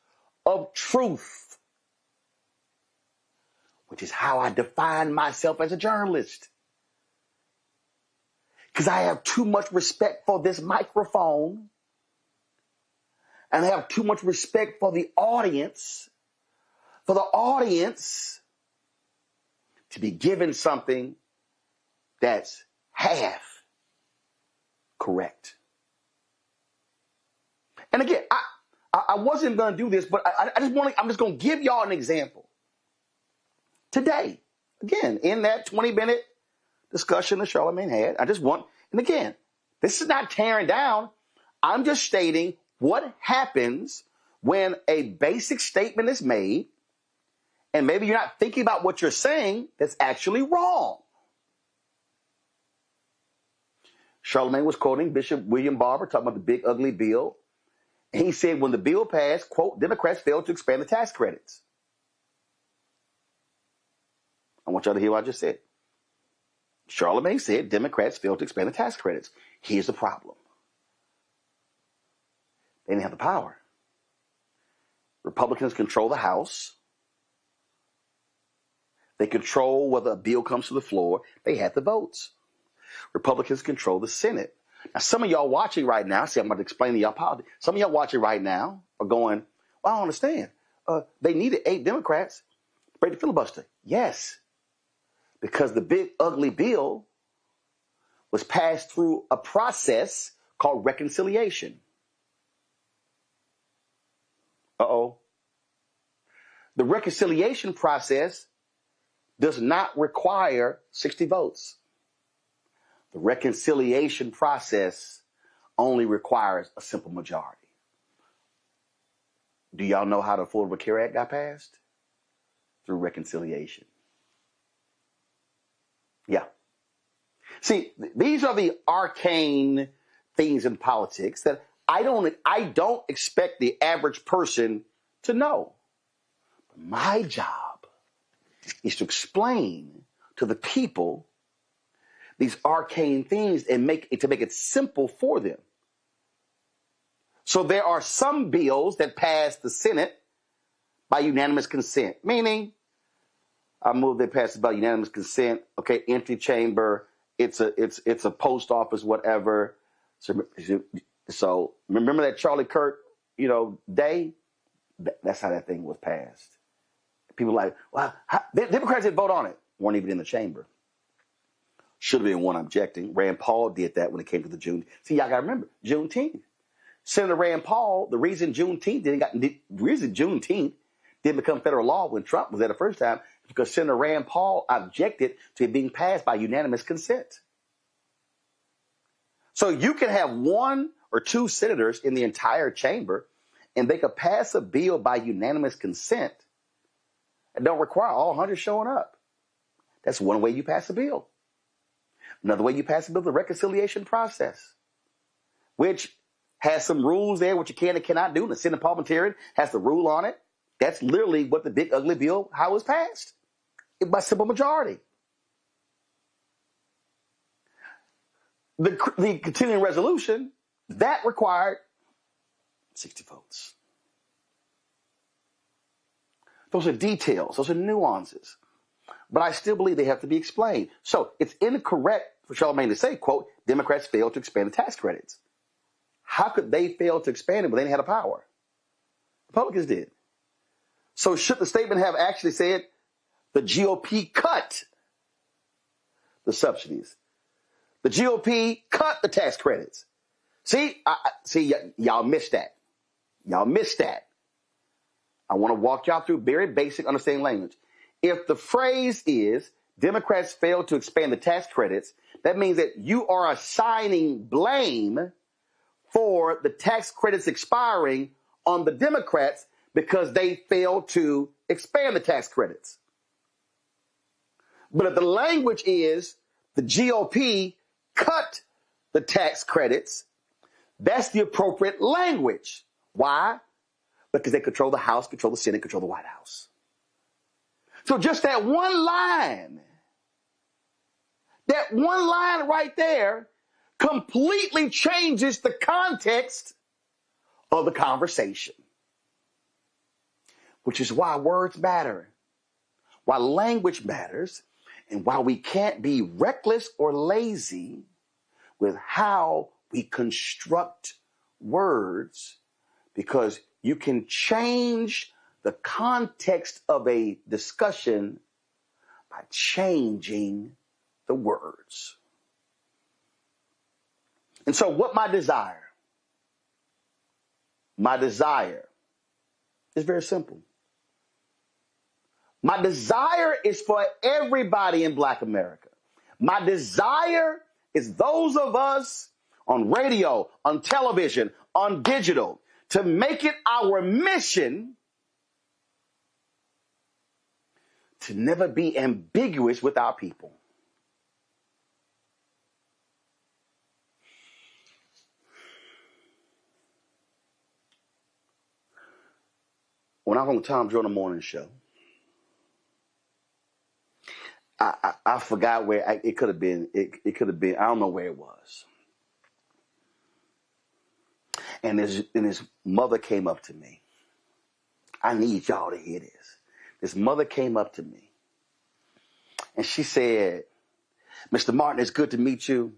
of truth, which is how I define myself as a journalist. Because I have too much respect for this microphone, and I have too much respect for the audience, to be given something that's half correct. And again, I wasn't going to do this, but I'm just going to give y'all an example. Today, again, in that 20-minute discussion that Charlamagne had, and again, this is not tearing down. I'm just stating what happens when a basic statement is made, and maybe you're not thinking about what you're saying that's actually wrong. Charlamagne was quoting Bishop William Barber, talking about the big ugly bill. And he said when the bill passed, quote, Democrats failed to expand the tax credits. I want y'all to hear what I just said. Charlemagne said Democrats failed to expand the tax credits. Here's the problem. They didn't have the power. Republicans control the House. They control whether a bill comes to the floor. They had the votes. Republicans control the Senate. Now, some of y'all watching right now, see, I'm about to explain to y'all politics. Some of y'all watching right now are going, well, I don't understand. They needed 8 Democrats to break the filibuster. Yes, because the big, ugly bill was passed through a process called reconciliation. Uh-oh. The reconciliation process does not require 60 votes. The reconciliation process only requires a simple majority. Do y'all know how the Affordable Care Act got passed? Through reconciliation. Yeah. See, these are the arcane things in politics that I don't expect the average person to know. My job is to explain to the people these arcane things and make it simple for them. So there are some bills that pass the Senate by unanimous consent, meaning I move they pass it by unanimous consent. Okay, empty chamber. It's a post office, whatever. So remember that Charlie Kirk, day? That's how that thing was passed. People are like, well, Democrats didn't vote on it. Weren't even in the chamber. Should have been one objecting. Rand Paul did that when it came to the June. See, y'all got to remember, Juneteenth. Senator Rand Paul, the reason Juneteenth didn't become federal law when Trump was there the first time is because Senator Rand Paul objected to it being passed by unanimous consent. So you can have 1 or 2 senators in the entire chamber, and they could pass a bill by unanimous consent and don't require all 100 showing up. That's one way you pass a bill. Another way you pass a bill is the reconciliation process, which has some rules there, what you can and cannot do. And the Senate parliamentarian has the rule on it. That's literally what the big ugly bill, how it was passed. By simple majority. The continuing resolution, that required 60 votes. Those are details. Those are nuances. But I still believe they have to be explained. So it's incorrect for Charlemagne to say, quote, Democrats failed to expand the tax credits. How could they fail to expand it when they didn't have the power? Republicans did. So should the statement have actually said the GOP cut the subsidies? The GOP cut the tax credits. See, y'all missed that. Y'all missed that. I want to walk y'all through very basic understanding language. If the phrase is Democrats failed to expand the tax credits, that means that you are assigning blame for the tax credits expiring on the Democrats because they failed to expand the tax credits. But if the language is the GOP cut the tax credits, that's the appropriate language. Why? Because they control the House, control the Senate, control the White House. So just that one line right there completely changes the context of the conversation. Which is why words matter, why language matters, and why we can't be reckless or lazy with how we construct words, because you can change the context of a discussion by changing the words. And so what my desire is very simple. My desire is for everybody in Black America. My desire is those of us on radio, on television, on digital, to make it our mission to never be ambiguous with our people. When I was on the Tom Jordan Morning Show, I forgot where it could have been. It could have been. I don't know where it was. And his mother came up to me. I need y'all to hear this. His mother came up to me. And she said, Mr. Martin, it's good to meet you.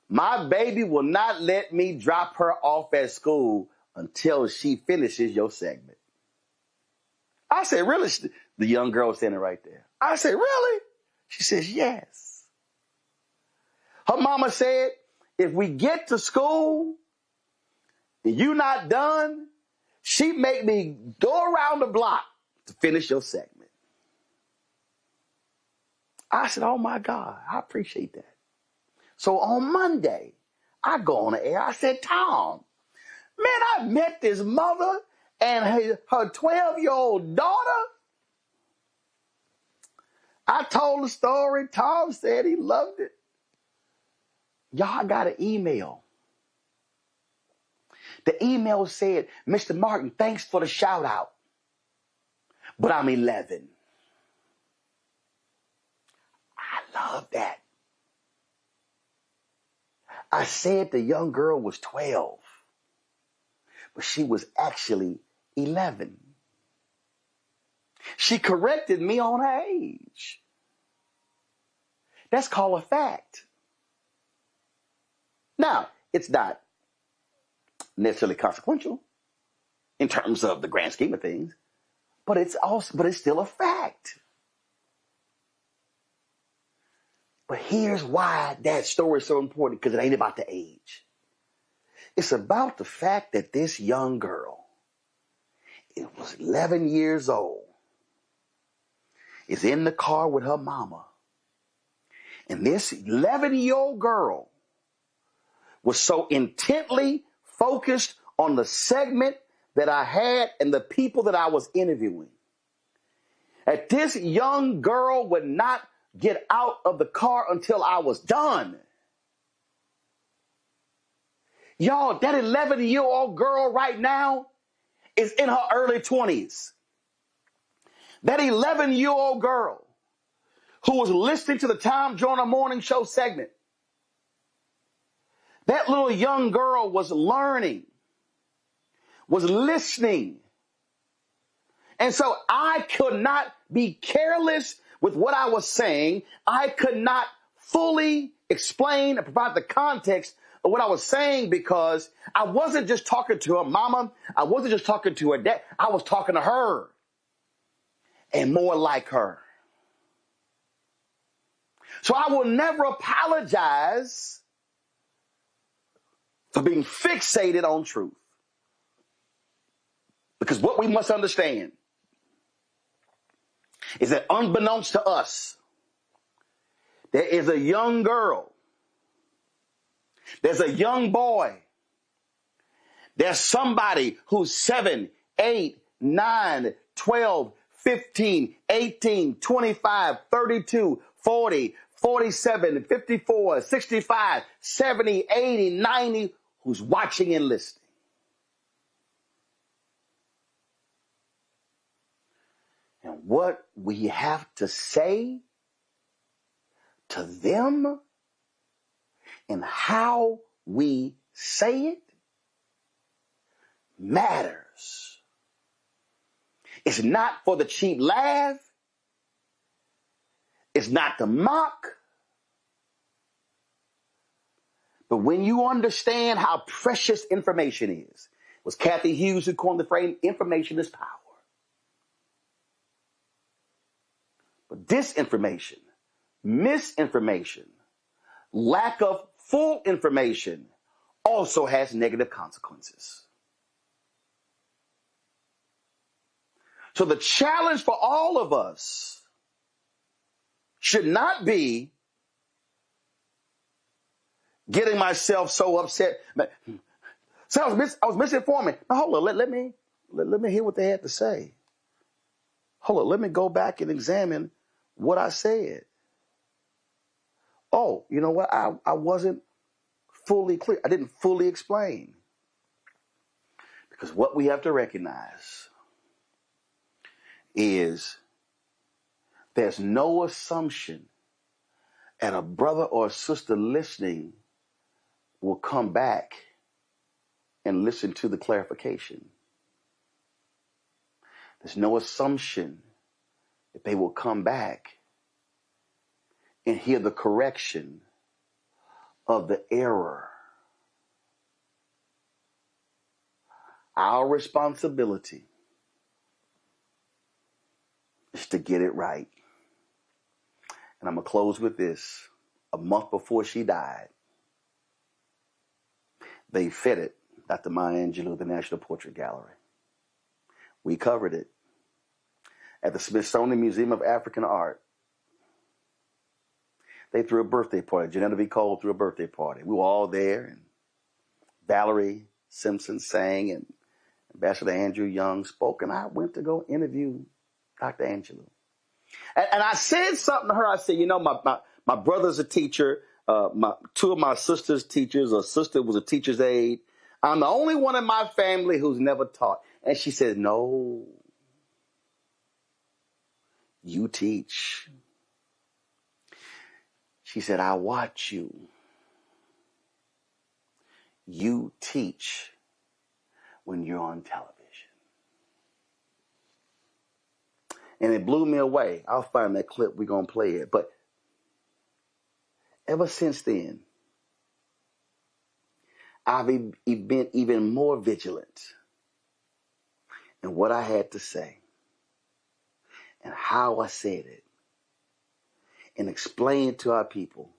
My baby will not let me drop her off at school until she finishes your segment. I said, really? The young girl was standing right there. I said, really? She says, yes. Her mama said, if we get to school and you not done, she make me go around the block to finish your segment. I said, oh my God, I appreciate that. So on Monday, I go on the air. I said, Tom, man, I met this mother and her 12-year-old daughter. I told the story. Tom said he loved it. Y'all got an email. The email said, Mr. Martin, thanks for the shout out, but I'm 11. I love that. I said the young girl was 12, but she was actually 11. She corrected me on her age. That's called a fact. Now, it's not necessarily consequential in terms of the grand scheme of things, but it's still a fact. But here's why that story is so important, because it ain't about the age. It's about the fact that this young girl, it was 11 years old, is in the car with her mama. And this 11-year-old girl was so intently focused on the segment that I had and the people that I was interviewing, that this young girl would not get out of the car until I was done. Y'all, that 11-year-old girl right now is in her early 20s. That 11-year-old girl who was listening to the Tom Joyner Morning Show segment, that little young girl was learning, was listening. And so I could not be careless with what I was saying. I could not fully explain and provide the context of what I was saying, because I wasn't just talking to her mama. I wasn't just talking to her dad. I was talking to her and more like her. So I will never apologize for being fixated on truth. Because what we must understand is that unbeknownst to us, there is a young girl, there's a young boy, there's somebody who's 7, 8, 9, 12, 15, 18, 25, 32, 40, 47, 54, 65, 70, 80, 90, who's watching and listening. And what we have to say to them and how we say it matters. It's not for the cheap laugh. It's not to mock. But when you understand how precious information is, it was Kathy Hughes who coined the phrase, information is power. But disinformation, misinformation, lack of full information also has negative consequences. So the challenge for all of us should not be getting myself so upset. So I was misinforming. Now, hold on, let me hear what they had to say. Hold on, let me go back and examine what I said. Oh, you know what? I wasn't fully clear. I didn't fully explain. Because what we have to recognize is there's no assumption that a brother or a sister listening will come back and listen to the clarification. There's no assumption that they will come back and hear the correction of the error. Our responsibility is to get it right. And I'm going to close with this. A month before she died, they fed it Dr. Maya Angelou at the National Portrait Gallery. We covered it at the Smithsonian Museum of African Art. They threw a birthday party. Janetta V. Cole threw a birthday party. We were all there, and Valerie Simpson sang, and Ambassador Andrew Young spoke, and I went to go interview Dr. Angelou. And I said something to her. I said, you know, my brother's a teacher. Two of my sister's teachers. A sister was a teacher's aide. I'm the only one in my family who's never taught. And she said, no, you teach. She said, I watch you. You teach when you're on television. And it blew me away. I'll find that clip. We're going to play it. But ever since then, I've been even more vigilant in what I had to say and how I said it and explain it to our people.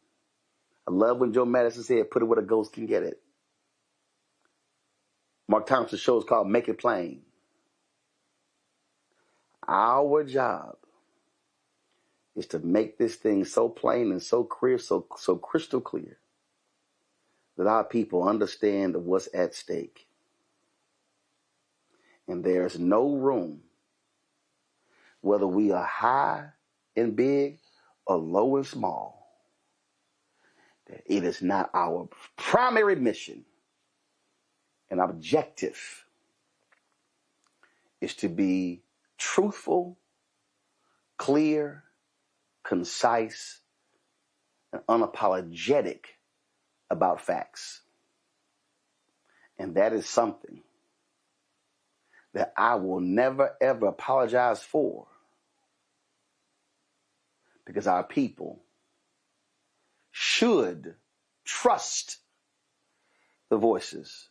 I love when Joe Madison said, put it where the ghost can get it. Mark Thompson's show is called Make It Plain. Our job is to make this thing so plain and so clear, so crystal clear, that our people understand what's at stake. And there's no room, whether we are high and big or low and small, that it is not our primary mission and objective is to be truthful, clear, concise, and unapologetic about facts. And that is something that I will never, ever apologize for, because our people should trust the voices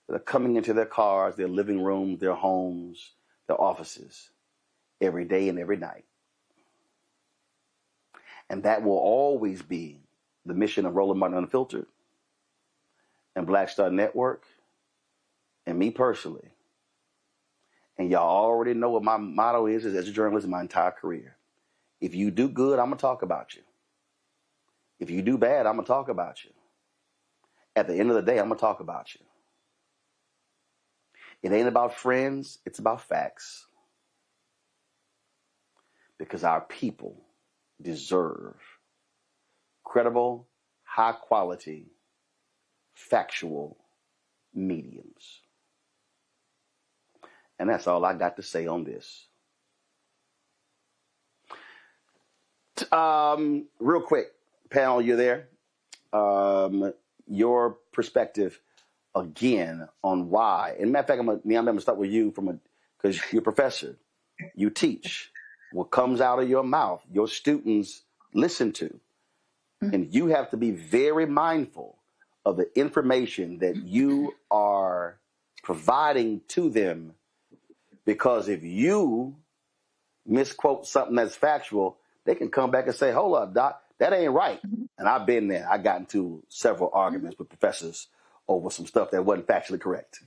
that are coming into their cars, their living rooms, their homes, their offices every day and every night. And that will always be the mission of Roland Martin Unfiltered and Black Star Network and me personally. And y'all already know what my motto is as a journalist my entire career. If you do good, I'm going to talk about you. If you do bad, I'm going to talk about you. At the end of the day, I'm going to talk about you. It ain't about friends, it's about facts. Because our people deserve credible, high quality, factual mediums. And that's all I got to say on this. Real quick, panel, you there? Your perspective again on why. And matter of fact, I'm going to start with you because you're a professor. You teach. What comes out of your mouth, your students listen to. And you have to be very mindful of the information that you are providing to them, because if you misquote something that's factual, they can come back and say, hold up, Doc, that ain't right. And I've been there. I got into several arguments with professors over some stuff that wasn't factually correct.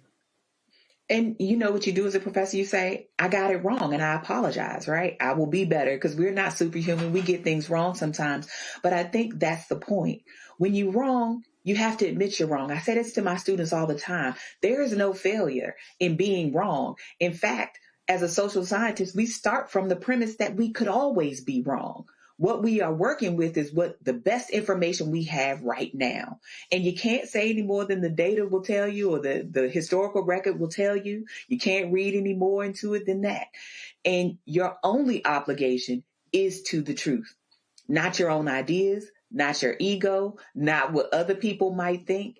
And you know what you do as a professor? You say, I got it wrong and I apologize, right? I will be better, because we're not superhuman. We get things wrong sometimes. But I think that's the point. When you're wrong, you have to admit you're wrong. I say this to my students all the time. There is no failure in being wrong. In fact, as a social scientist, we start from the premise that we could always be wrong. What we are working with is what the best information we have right now. And you can't say any more than the data will tell you, or the historical record will tell you. You can't read any more into it than that. And your only obligation is to the truth, not your own ideas, not your ego, not what other people might think.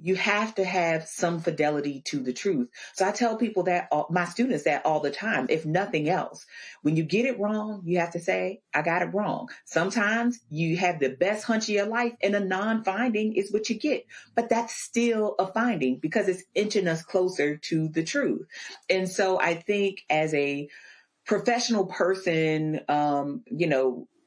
You have to have some fidelity to the truth. So I tell people that, my students, that all the time. If nothing else, when you get it wrong, you have to say, I got it wrong. Sometimes you have the best hunch of your life and a non-finding is what you get. But that's still a finding because it's inching us closer to the truth. And so I think as a professional person,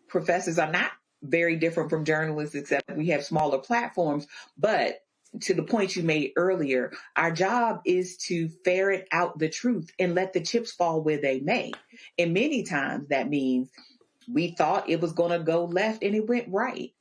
professors are not very different from journalists, except we have smaller platforms. But to the point you made earlier, our job is to ferret out the truth and let the chips fall where they may. And many times that means we thought it was going to go left and it went right.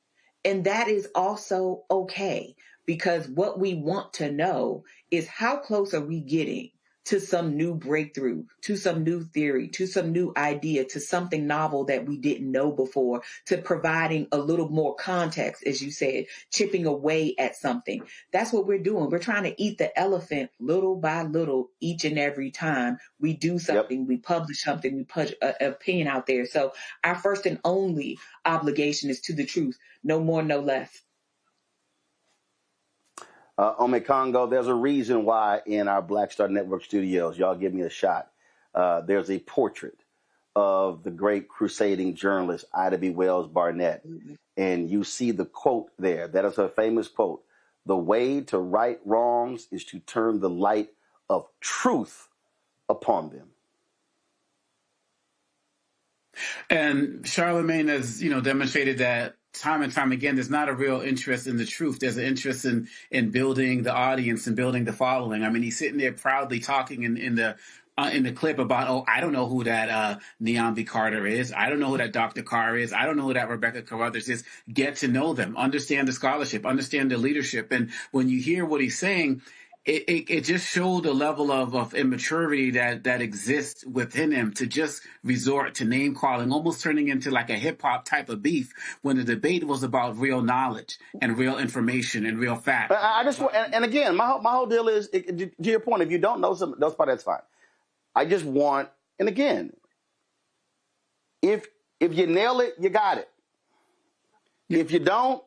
And that is also okay, because what we want to know is how close are we getting to some new breakthrough, to some new theory, to some new idea, to something novel that we didn't know before, to providing a little more context, as you said, chipping away at something. That's what we're doing. We're trying to eat the elephant little by little each and every time we do something, we publish something, we put an opinion out there. So our first and only obligation is to the truth. No more, no less. Ome Congo, there's a reason why in our Black Star Network studios, y'all give me a shot, there's a portrait of the great crusading journalist Ida B. Wells Barnett. And you see the quote there. That is her famous quote. The way to right wrongs is to turn the light of truth upon them. And Charlemagne has, demonstrated that time and time again. There's not a real interest in the truth. There's an interest in building the audience and building the following. I mean, he's sitting there proudly talking in the clip about, I don't know who that Neon B. Carter is. I don't know who that Dr. Carr is. I don't know who that Rebecca Carruthers is. Get to know them. Understand the scholarship. Understand the leadership. And when you hear what he's saying, it just showed a level of immaturity that exists within him to just resort to name calling, almost turning into like a hip hop type of beef when the debate was about real knowledge and real information and real fact. I just want, and again, my whole deal is, to your point, if you don't know some those parts, that's fine. I just want, and again, if you nail it, you got it. If you don't,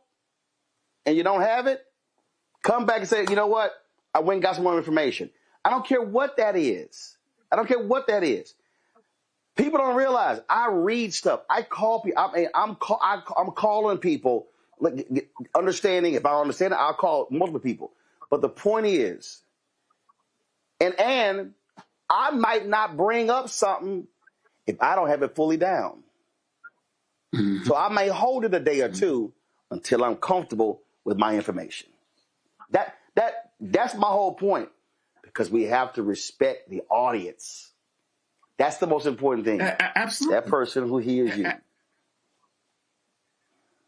and you don't have it, come back and say, you know what? I went and got some more information. I don't care what that is. I don't care what that is. People don't realize I read stuff. I call people. I'm calling people, understanding. If I don't understand it, I'll call multiple people. But the point is, and I might not bring up something if I don't have it fully down. So I may hold it a day or two until I'm comfortable with my information. That's my whole point, because we have to respect the audience. That's the most important thing. Absolutely. That person who hears you.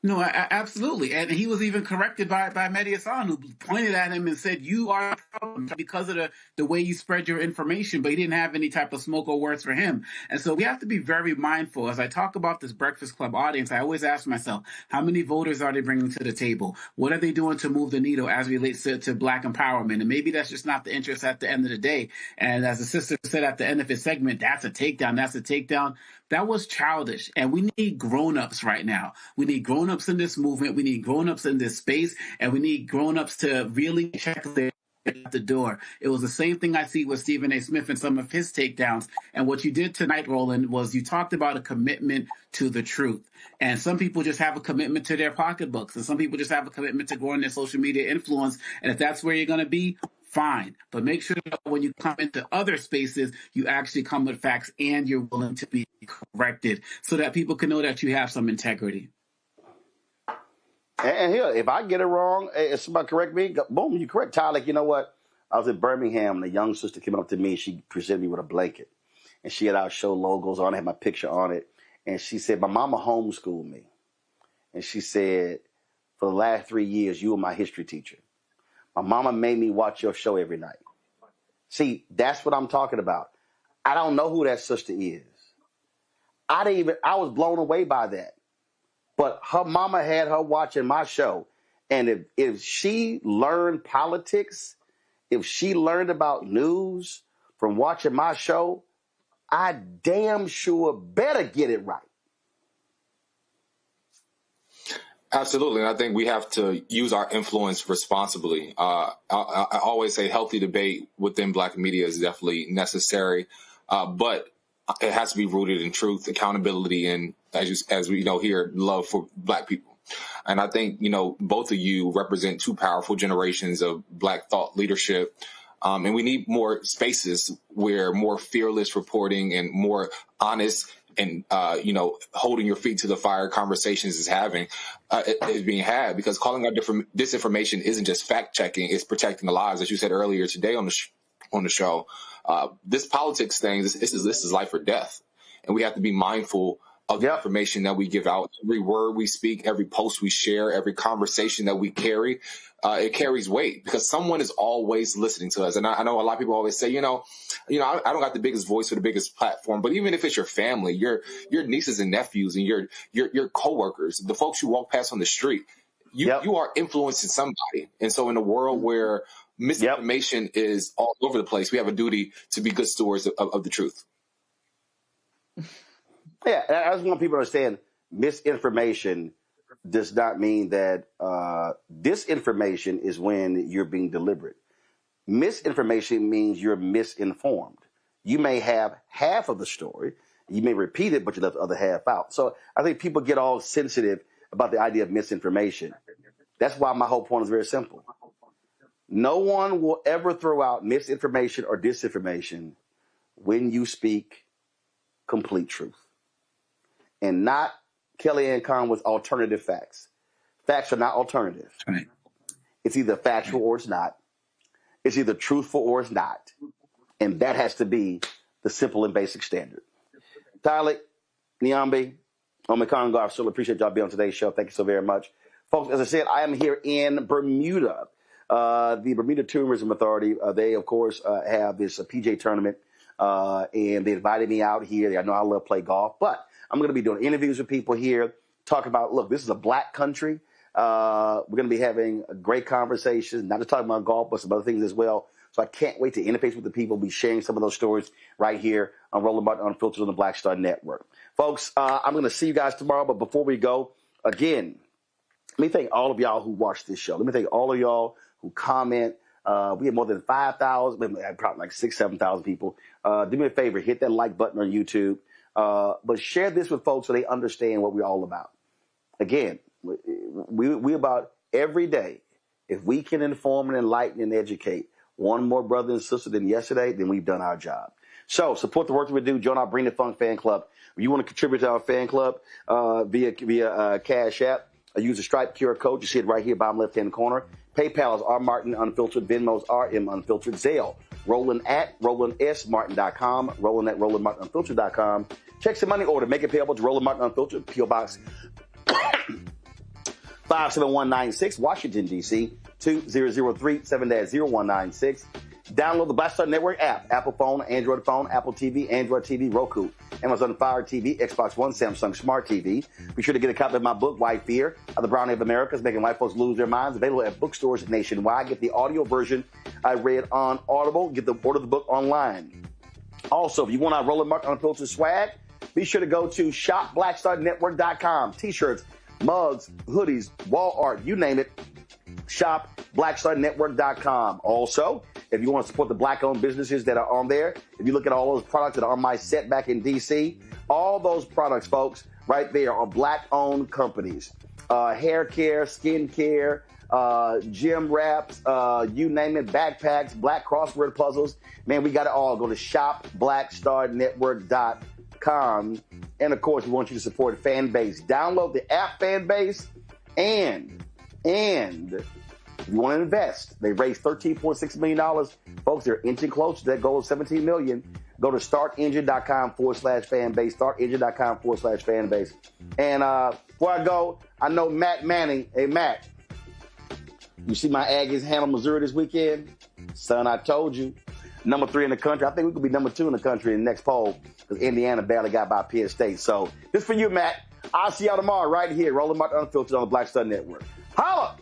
No, absolutely. And he was even corrected by Mehdi Hassan, who pointed at him and said, you are a problem because of the way you spread your information, but he didn't have any type of smoke or words for him. And so we have to be very mindful. As I talk about this Breakfast Club audience, I always ask myself, how many voters are they bringing to the table? What are they doing to move the needle as it relates to Black empowerment? And maybe that's just not the interest at the end of the day. And as the sister said at the end of his segment, that's a takedown. That's a takedown. That was childish. And we need grown-ups right now. We need grown-ups in this movement. We need grown-ups in this space. And we need grown-ups to really check at the door. It was the same thing I see with Stephen A. Smith and some of his takedowns. And what you did tonight, Roland, was you talked about a commitment to the truth. And some people just have a commitment to their pocketbooks. And some people just have a commitment to growing their social media influence. And if that's where you're going to be, fine. But make sure that when you come into other spaces, you actually come with facts and you're willing to be corrected so that people can know that you have some integrity. And here, if I get it wrong, if somebody correct me, boom, you correct. Tyler, you know what? I was in Birmingham, and a young sister came up to me. She presented me with a blanket. And she had our show logos on it, had my picture on it. And she said, my mama homeschooled me. And she said, for the last 3 years, you were my history teacher. My mama made me watch your show every night. See, that's what I'm talking about. I don't know who that sister is. I was blown away by that. But her mama had her watching my show. And if she learned politics, if she learned about news from watching my show, I damn sure better get it right. Absolutely. And I think we have to use our influence responsibly. I always say healthy debate within Black media is definitely necessary, but it has to be rooted in truth, accountability, and as we know here, love for Black people. And I think, both of you represent two powerful generations of Black thought leadership. And we need more spaces where more fearless reporting and more honest and, holding your feet to the fire conversations is being had, because calling out disinformation isn't just fact checking, it's protecting the lives. As you said earlier today on the show, this politics thing, this is life or death. And we have to be mindful of the information that we give out. Every word we speak, every post we share, every conversation that we carry, it carries weight because someone is always listening to us. And I know a lot of people always say, I don't got the biggest voice or the biggest platform, but even if it's your family, your nieces and nephews and your coworkers, the folks you walk past on the street, you are influencing somebody. And so in a world where misinformation is all over the place, we have a duty to be good stewards of the truth. Yeah, I just want people to understand misinformation does not mean that disinformation is when you're being deliberate. Misinformation means you're misinformed. You may have half of the story. You may repeat it, but you left the other half out. So I think people get all sensitive about the idea of misinformation. That's why my whole point is very simple. No one will ever throw out misinformation or disinformation when you speak complete truth. And not Kellyanne Conway's alternative facts. Facts are not alternative. Right. It's either factual or it's not. It's either truthful or it's not. And that has to be the simple and basic standard. Tyler, Niambi, Omekongo, I still appreciate y'all being on today's show. Thank you so very much. Folks, as I said, I am here in Bermuda. The Bermuda Tourism Authority, they, of course, have this PJ tournament. And they invited me out here. I know I love play golf, but I'm going to be doing interviews with people here, talking about, look, this is a Black country. We're going to be having a great conversation, not just talking about golf, but some other things as well. So I can't wait to interface with the people, be sharing some of those stories right here on Roland Martin Unfiltered on the Black Star Network. Folks, I'm going to see you guys tomorrow, but before we go, again, let me thank all of y'all who watch this show. Let me thank all of y'all who comment. We have more than 5,000, probably like 6,000, 7,000 people. Do me a favor, hit that like button on YouTube. But share this with folks so they understand what we're all about. Again, we about every day. If we can inform and enlighten and educate one more brother and sister than yesterday, then we've done our job. So support the work that we do. Join our Bring the Funk fan club. If you want to contribute to our fan club via Cash App, use the Stripe QR code. You see it right here, bottom left-hand corner. PayPal is R Martin Unfiltered. Venmo's RM Unfiltered. Zelle, Roland at RolandSMartin.com. Roland at RolandMartinUnfiltered.com. Check some money order. Make it payable to Roland Martin Unfiltered. P.O. Box 57196, Washington, D.C. 2003 7-0196. Download the Black Star Network app. Apple phone, Android phone, Apple TV, Android TV, Roku, Amazon Fire TV, Xbox One, Samsung Smart TV. Be sure to get a copy of my book, White Fear, of the Brownie of America, is making white folks lose their minds. Available at bookstores nationwide. Get the audio version I read on Audible. Order the book online. Also, if you want our Roland Martin Unfiltered swag, be sure to go to shopblackstarnetwork.com. T-shirts, mugs, hoodies, wall art, you name it. Shopblackstarnetwork.com. Also, if you want to support the Black-owned businesses that are on there, if you look at all those products that are on my set back in D.C., all those products, folks, right there are Black-owned companies. Hair care, skin care, gym wraps, you name it, backpacks, Black crossword puzzles. Man, we got it all. Go to shopblackstarnetwork.com. And, of course, we want you to support Fanbase. Download the app Fanbase, and if you want to invest, they raised $13.6 million. Folks, they're inching close to that goal of $17 million. Go to startengine.com/fanbase, startengine.com/fanbase. And before I go, I know Matt Manning. Hey, Matt, you see my Aggies handle Missouri this weekend? Son, I told you. Number 3 in the country. I think we could be number 2 in the country in the next poll because Indiana barely got by Penn State. So this for you, Matt. I'll see y'all tomorrow right here, Roland Martin Unfiltered on the Black Star Network. Holla!